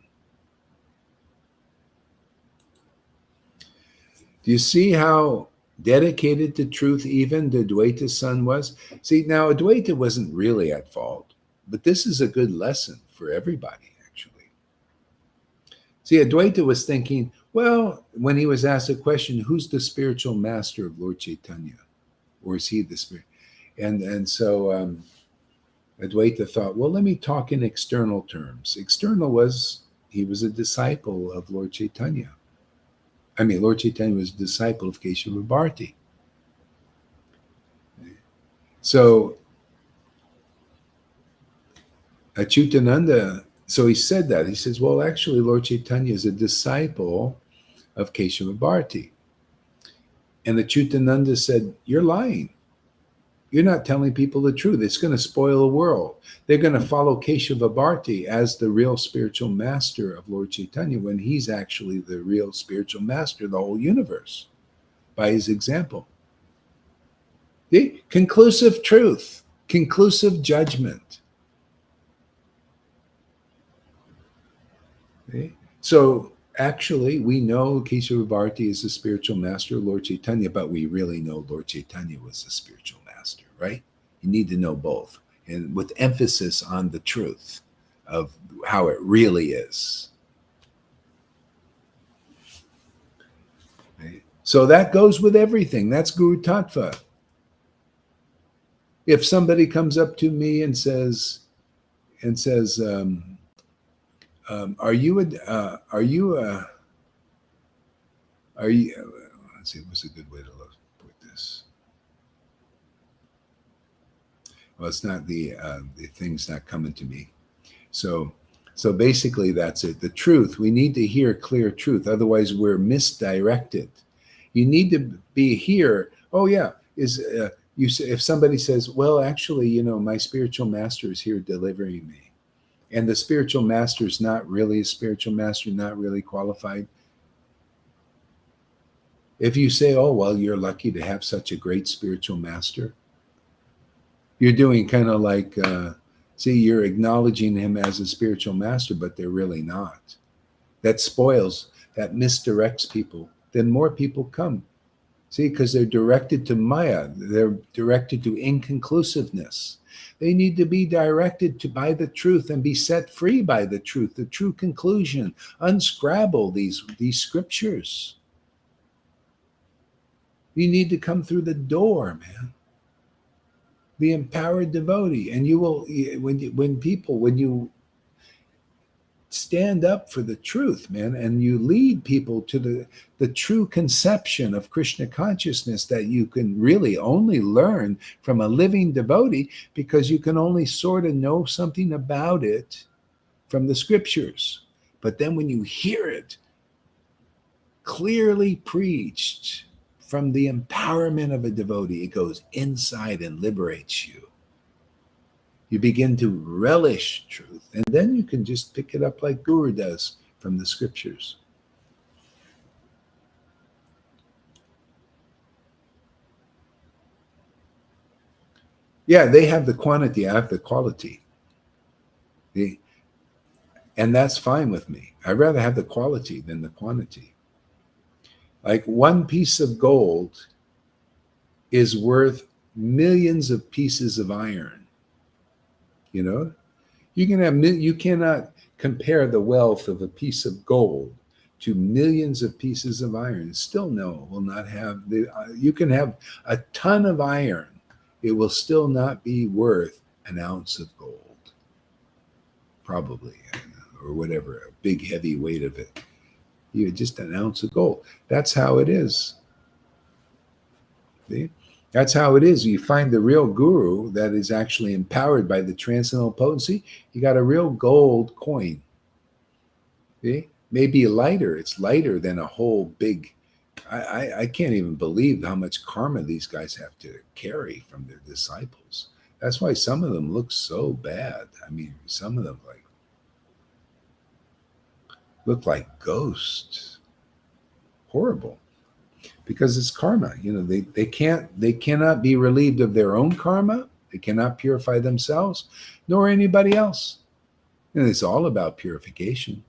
Do you see how dedicated to truth even the Advaita's son was? See, now Advaita wasn't really at fault, but this is a good lesson for everybody, actually. See, Advaita was thinking, well, when he was asked a question, who's the spiritual master of Lord Chaitanya? Or is he the spirit? And so Advaita thought, well, let me talk in external terms. External was, he was a disciple of Lord Chaitanya. Lord Chaitanya was a disciple of Keshava Bharti. So Achyutananda, so he said that. He says, well, actually, Lord Chaitanya is a disciple of Keshava Bharti. And Achyutananda said, you're lying. You're not telling people the truth. It's going to spoil the world. They're going to follow Keshava Bharti as the real spiritual master of Lord Chaitanya when he's actually the real spiritual master of the whole universe by his example. See? Conclusive truth, conclusive judgment. See? So actually, we know Keshava Bharti is the spiritual master of Lord Chaitanya, but we really know Lord Chaitanya was the spiritual master, right? You need to know both, and with emphasis on the truth of how it really is. Right? So that goes with everything. That's Guru Tattva. If somebody comes up to me and says, are you let's see, what's a good way to put this? Well, it's not the thing's not coming to me. So basically that's it. The truth, we need to hear clear truth. Otherwise we're misdirected. You need to be here. Oh yeah. If somebody says, well, actually, my spiritual master is here delivering me. And the spiritual master is not really a spiritual master, not really qualified. If you say, oh, well, you're lucky to have such a great spiritual master, you're doing kind of like, you're acknowledging him as a spiritual master, but they're really not. That spoils, that misdirects people. Then more people come. See, because they're directed to Maya. They're directed to inconclusiveness. They need to be directed by the truth and be set free by the truth, the true conclusion. Unscrabble these scriptures. You need to come through the door, man. The empowered devotee. And you will, when you stand up for the truth, man, and you lead people to the true conception of Krishna consciousness that you can really only learn from a living devotee, because you can only sort of know something about it from the scriptures. But then when you hear it clearly preached from the empowerment of a devotee, it goes inside and liberates you. You begin to relish truth, and then you can just pick it up like Guru does from the scriptures. Yeah, they have the quantity, I have the quality. And that's fine with me. I'd rather have the quality than the quantity. Like one piece of gold is worth millions of pieces of iron. You cannot compare the wealth of a piece of gold to millions of pieces of iron. Still, no, will not have you can have a ton of iron. It will still not be worth an ounce of gold. Probably, or whatever, a big heavy weight of it. Just an ounce of gold. That's how it is. See? That's how it is. You find the real guru that is actually empowered by the transcendental potency. You got a real gold coin. See? Maybe lighter. It's lighter than a whole big. I can't even believe how much karma these guys have to carry from their disciples. That's why some of them look so bad. I mean, some of them look like ghosts. Horrible. Because it's karma. They cannot be relieved of their own karma. They cannot purify themselves, nor anybody else. And it's all about purification.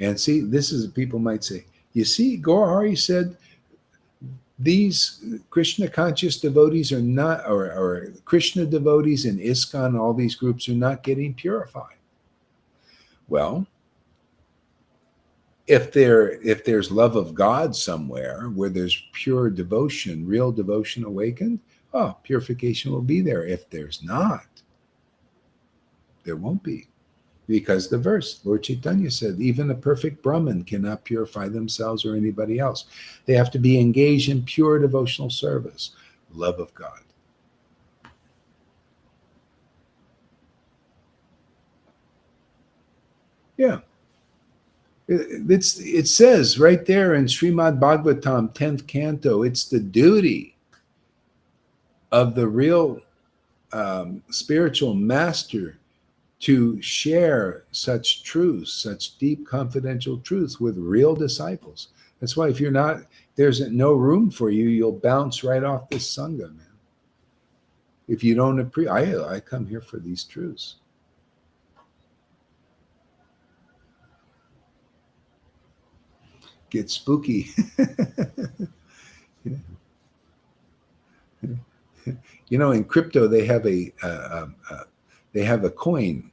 And see, this is, people might say, you see, Gaurahari said these Krishna conscious devotees are not, or Krishna devotees in ISKCON, all these groups are not getting purified. Well, if there's love of God somewhere where there's pure devotion, real devotion awakened, purification will be there. If there's not, there won't be. Because the verse, Lord Chaitanya said, even a perfect Brahmin cannot purify themselves or anybody else. They have to be engaged in pure devotional service, love of God. Yeah. It says right there in Srimad Bhagavatam, 10th canto, it's the duty of the real spiritual master to share such truths, such deep confidential truths with real disciples. That's why if you're not, there's no room for you, you'll bounce right off this Sangha, man. If you don't appreciate, I come here for these truths. Get spooky. In crypto they have a coin.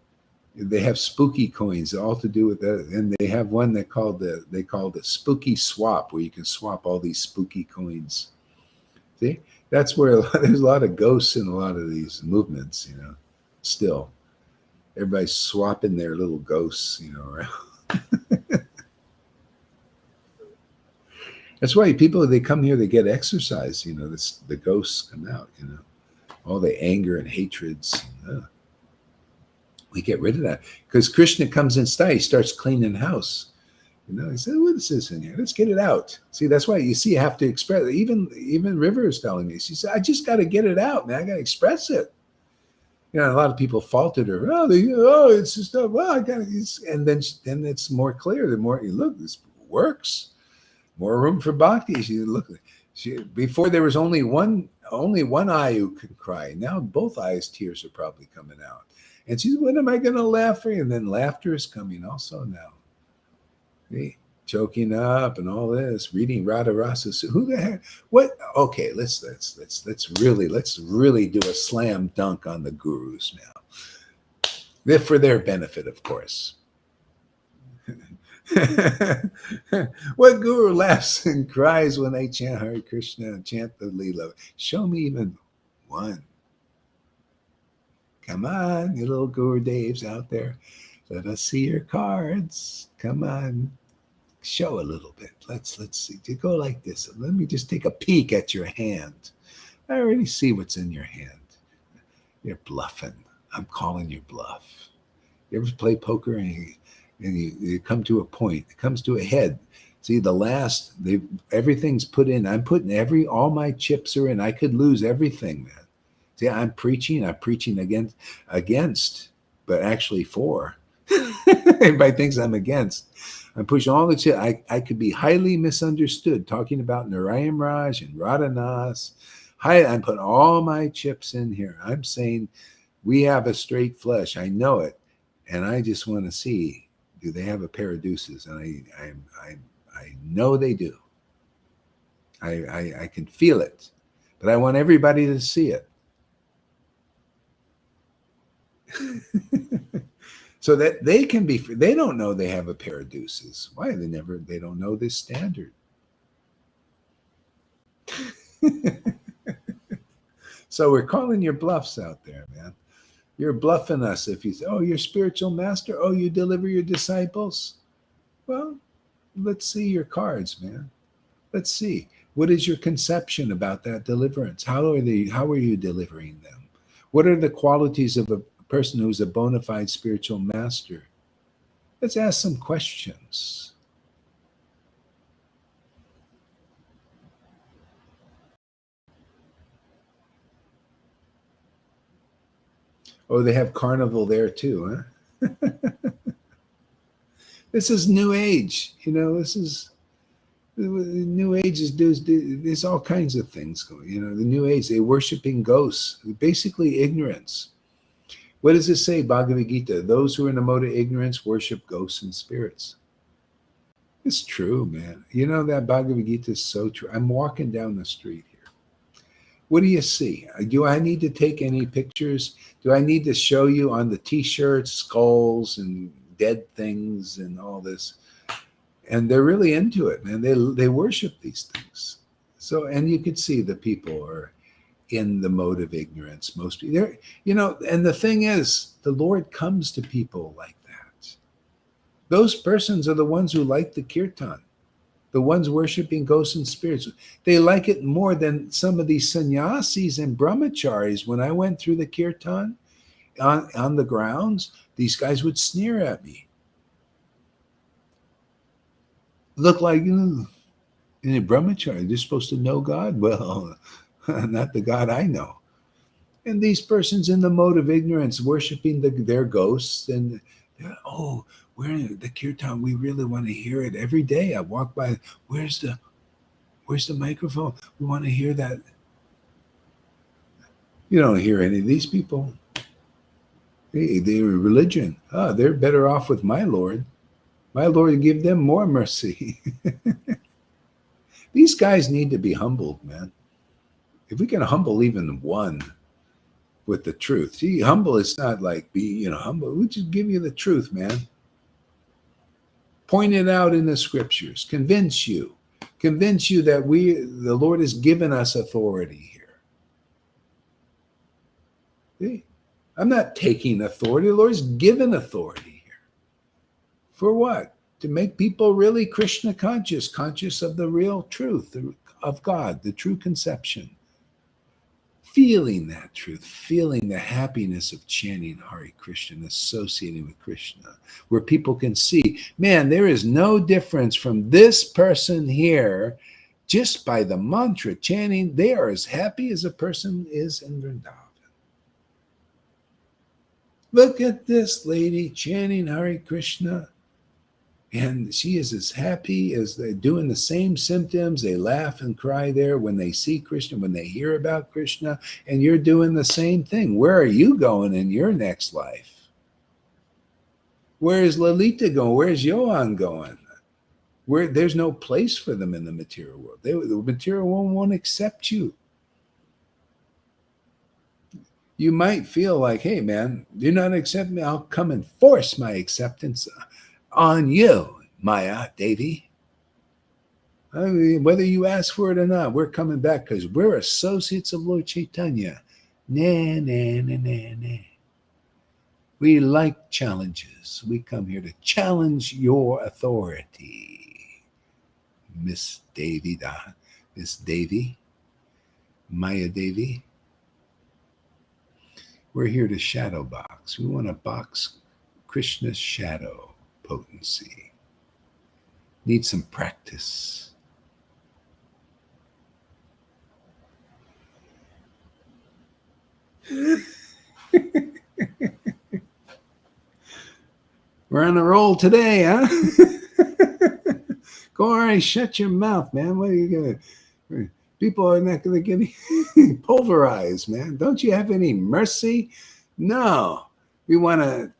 They have spooky coins, all to do with that. And they have one they call the spooky swap, where you can swap all these spooky coins. See, that's where there's a lot of ghosts in a lot of these movements. Still, everybody's swapping their little ghosts, around. That's why people, they come here, they get exercise. The ghosts come out. All the anger and hatreds. We get rid of that because Krishna comes inside. He starts cleaning house. He said, "What is this in here? Let's get it out." See, that's why you have to express it. Even River is telling me. She said, "I just got to get it out, man. I got to express it." A lot of people faulted her. It's just well, I got to. And then it's more clear. The more you look, this works. More room for bhakti. Before there was only one eye who could cry. Now both eyes' tears are probably coming out. And she said, "When am I going to laugh for you?" And then laughter is coming also now. See? Choking up and all this, reading Radha Rasa. So who the heck? What? Okay, let's really do a slam dunk on the gurus now. They're for their benefit, of course. What guru laughs and cries when they chant Hare Krishna and chant the Leela? Show me even one. Come on, you little Guru Daves out there. Let us see your cards. Come on. Show a little bit. Let's see. You go like this. Let me just take a peek at your hand. I already see what's in your hand. You're bluffing. I'm calling your bluff. You ever play poker and you come to a point? It comes to a head. See, everything's put in. I'm putting all my chips are in. I could lose everything, man. See, I'm preaching against, but actually for. Everybody thinks I'm against. I'm pushing all the chips. I could be highly misunderstood talking about Narayan Raj and Radhanas. I'm putting all my chips in here. I'm saying we have a straight flesh. I know it. And I just want to see, do they have a pair of deuces? And I know they do. I can feel it. But I want everybody to see it. So that they can be free. They don't know they have a pair of deuces. Why? They don't know this standard. So we're calling your bluffs out there, man. You're bluffing us if you say, "Oh, you're spiritual master. Oh, you deliver your disciples." Well, let's see your cards, man. Let's see. What is your conception about that deliverance? How are you delivering them? What are the qualities of a person who's a bona fide spiritual master? Let's ask some questions. Oh, they have carnival there too, huh? This is New Age. This is New Age. There's all kinds of things going. The New Age, they're worshiping ghosts. Basically ignorance. What does it say, Bhagavad Gita? Those who are in the mode of ignorance worship ghosts and spirits. It's true, man. That Bhagavad Gita is so true. I'm walking down the street here. What do you see? Do I need to take any pictures? Do I need to show you on the T-shirts skulls and dead things and all this? And they're really into it, man. They worship these things. So, and you could see the people are in the mode of ignorance. Most people, and the thing is, the Lord comes to people like that. Those persons are the ones who like the kirtan, the ones worshiping ghosts and spirits. They like it more than some of these sannyasis and brahmacharis. When I went through the kirtan on the grounds, these guys would sneer at me. Look like, in a brahmachari, they're supposed to know God. Well, not the God I know. And these persons in the mode of ignorance, worshiping their ghosts, and we're in the kirtan. We really want to hear it every day. I walk by. Where's the microphone? We want to hear that. You don't hear any of these people. They're religion. They're better off with my Lord. My Lord, give them more mercy. These guys need to be humbled, man. If we can humble even one, with the truth. See, humble is not like be, humble. We just give you the truth, man. Point it out in the scriptures. Convince you that the Lord has given us authority here. See? I'm not taking authority. The Lord's given authority here. For what? To make people really Krishna conscious of the real truth of God, the true conception. Feeling that truth, feeling the happiness of chanting Hare Krishna and associating with Krishna, where people can see, man, there is no difference from this person here just by the mantra chanting. They are as happy as a person is in Vrindavan. Look at this lady chanting Hare Krishna. And she is as happy as they're doing the same symptoms. They laugh and cry there when they see Krishna, when they hear about Krishna, and you're doing the same thing. Where are you going in your next life? Where is Lalita going? Where's Johan going? There's no place for them in the material world. The material world won't accept you. You might feel like, hey, man, do not accept me. I'll come and force my acceptance on you, Maya Devi. I mean, whether you ask for it or not, we're coming back because we're associates of Lord Chaitanya. Nah, nah, nah, nah, nah. We like challenges. We come here to challenge your authority. Miss Devi, Maya Devi. We're here to shadow box. We want to box Krishna's shadow potency. Need some practice. We're on a roll today, huh? Go on, shut your mouth, man. What are you gonna? People are not gonna get pulverized, man. Don't you have any mercy? No. We want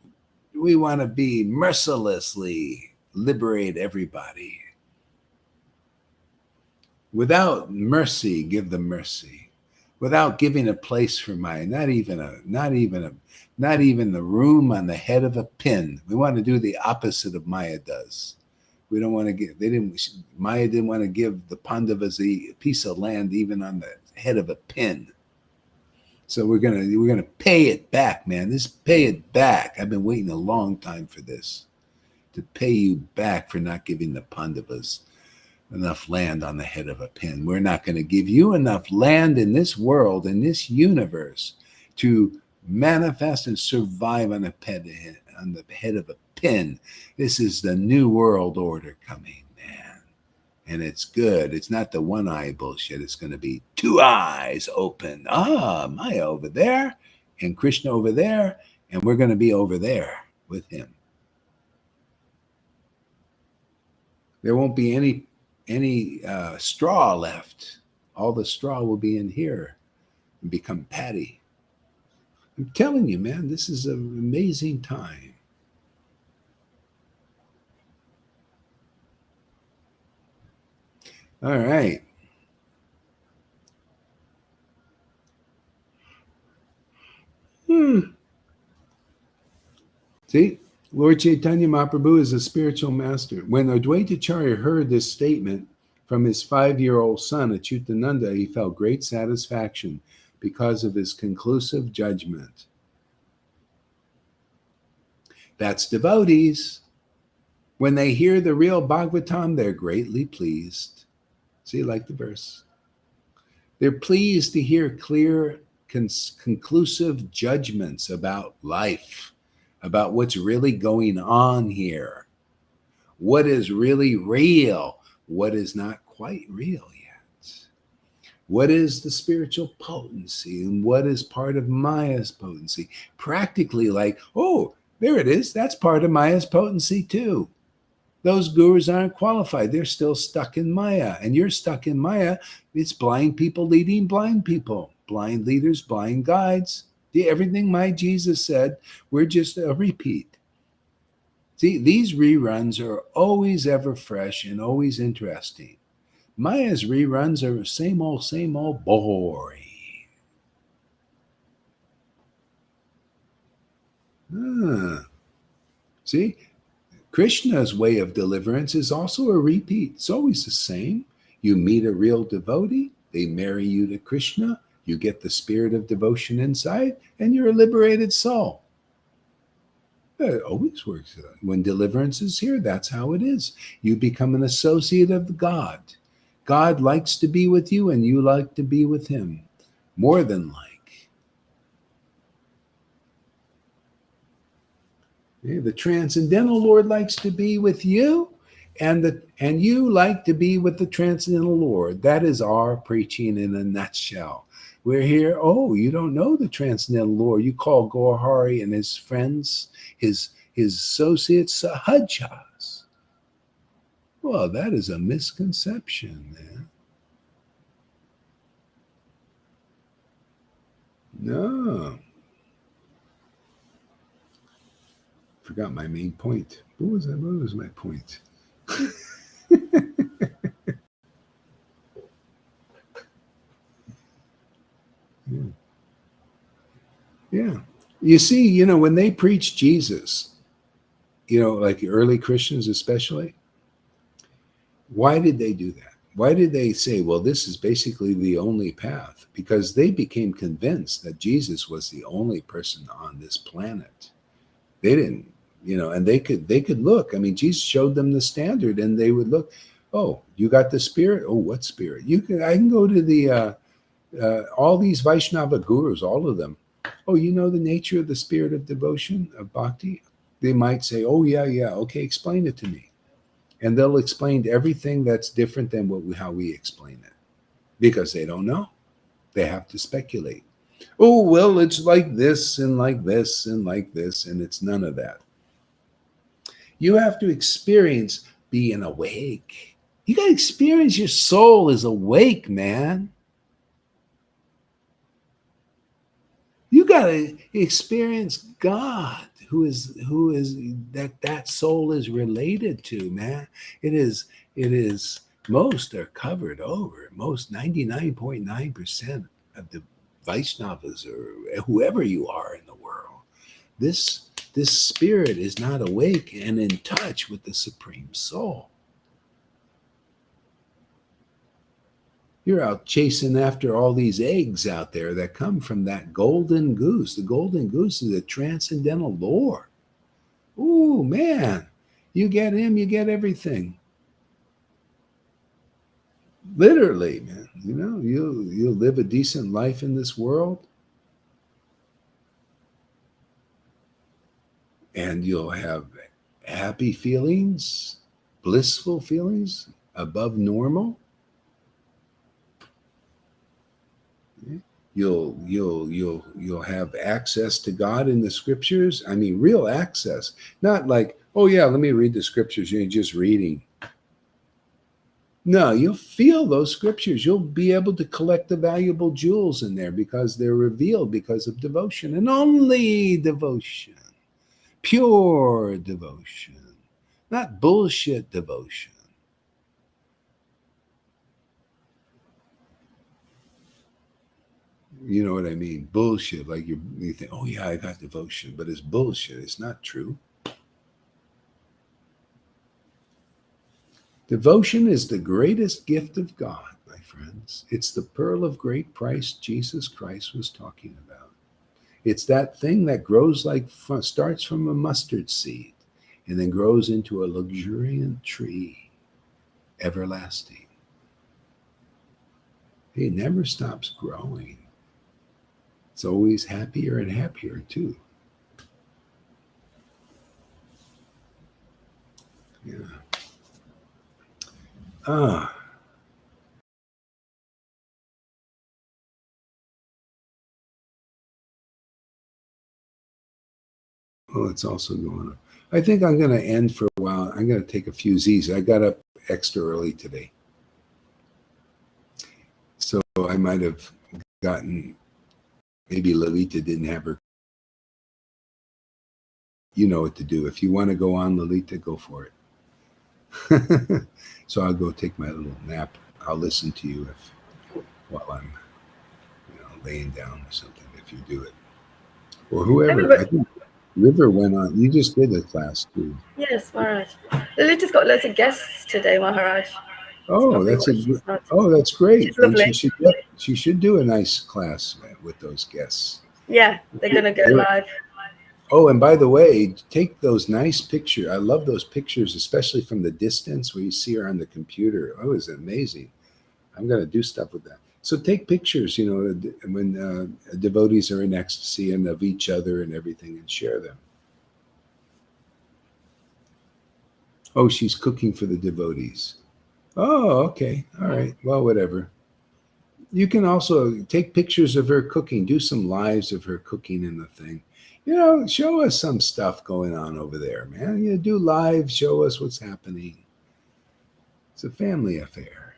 to be mercilessly liberate everybody. Without mercy, give them mercy. Without giving a place for Maya, not even the room on the head of a pin. We want to do the opposite of Maya does. We don't want to give. Maya didn't want to give the Pandavas a piece of land even on the head of a pin. So we're gonna pay it back, man. Pay it back. I've been waiting a long time for this, to pay you back for not giving the Pandavas enough land on the head of a pin. We're not going to give you enough land in this world, in this universe, to manifest and survive on the head of a pin. This is the new world order coming, man. And it's good. It's not the one eye bullshit. It's going to be two eyes open. Maya over there and Krishna over there. And we're going to be over there with him. There won't be any straw left. All the straw will be in here and become patty. I'm telling you, man, this is an amazing time. All right. See, Lord Chaitanya Mahaprabhu is a spiritual master. When Advaitacharya heard this statement from his 5-year-old son, Achyutananda, he felt great satisfaction because of his conclusive judgment. That's devotees. When they hear the real Bhagavatam, they're greatly pleased. See, like the verse. They're pleased to hear clear, conclusive judgments about life, about what's really going on here, what is really real, what is not quite real yet, what is the spiritual potency, and what is part of Maya's potency. Practically like, oh, there it is. That's part of Maya's potency too. Those gurus aren't qualified. They're still stuck in Maya. And you're stuck in Maya. It's blind people leading blind people. Blind leaders, blind guides. Everything my Jesus said, we're just a repeat. See, these reruns are always ever fresh and always interesting. Maya's reruns are same old, boring. See, Krishna's way of deliverance is also a repeat. It's always the same. You meet a real devotee, they marry you to Krishna, you get the spirit of devotion inside, and you're a liberated soul. It always works. When deliverance is here, that's how it is. You become an associate of God. God likes to be with you, and you like to be with him. More than like. The Transcendental Lord likes to be with you, and you like to be with the Transcendental Lord. That is our preaching in a nutshell. We're here. Oh, you don't know the Transcendental Lord. You call Gaurahari and his friends, his associates, Sahajas. Well, that is a misconception, man. No. Forgot my main point. What was my point? Yeah. You see, when they preach Jesus, like the early Christians especially, why did they do that? Why did they say, well, this is basically the only path? Because they became convinced that Jesus was the only person on this planet. They didn't, and they could look. I mean, Jesus showed them the standard, and they would look. Oh, you got the spirit? Oh, what spirit? I can go to the all these Vaishnava gurus, all of them. Oh, you know the nature of the spirit of devotion, of bhakti? They might say, oh, yeah, okay, explain it to me. And they'll explain everything that's different than how we explain it. Because they don't know. They have to speculate. Oh, well, it's like this and like this and like this, and it's none of that. You have to experience being awake. You got to experience your soul is awake, man. You got to experience God, who is that soul is related to, man. It is most are covered over. Most 99.9% of the Vaishnavas or whoever you are in the world. This spirit is not awake and in touch with the Supreme Soul. You're out chasing after all these eggs out there that come from that golden goose. The golden goose is a transcendental Lord. Ooh, man. You get him, you get everything. Literally, man. You'll live a decent life in this world. And you'll have happy feelings, blissful feelings, above normal. You'll have access to God in the scriptures. I mean, real access. Not like, oh yeah, let me read the scriptures. You're just reading. No, you'll feel those scriptures. You'll be able to collect the valuable jewels in there because they're revealed because of devotion, and only devotion. Pure devotion, not bullshit devotion. You know what I mean? Bullshit. Like you think, oh yeah, I got devotion, but it's bullshit. It's not true. Devotion is the greatest gift of God, my friends. It's the pearl of great price Jesus Christ was talking about. It's that thing that grows starts from a mustard seed and then grows into a luxuriant tree, everlasting. It never stops growing. It's always happier and happier, too. Yeah. Oh, it's also going up. I think I'm going to end for a while. I'm going to take a few Z's. I got up extra early today. So I might have gotten, maybe Lalita didn't have her. You know what to do. If you want to go on, Lalita, go for it. So I'll go take my little nap. I'll listen to you while I'm laying down or something, if you do it. Or whoever. River went on. You just did a class too. Yes, Maharaj. Lilita's got loads of guests today, Maharaj. Oh, That's great. She's Then lovely. she should do a nice class with those guests. Yeah, they're gonna go live. Oh, and by the way, take those nice pictures. I love those pictures, especially from the distance where you see her on the computer. Oh, it's amazing. I'm going to do stuff with that. So take pictures, when devotees are in ecstasy and of each other and everything, and share them. Oh, she's cooking for the devotees. Oh, okay. All right. Well, whatever. You can also take pictures of her cooking, do some lives of her cooking in the thing. Show us some stuff going on over there, man. Do live, show us what's happening. It's a family affair.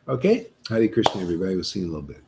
Okay. Hare Krishna, everybody. We'll see you in a little bit.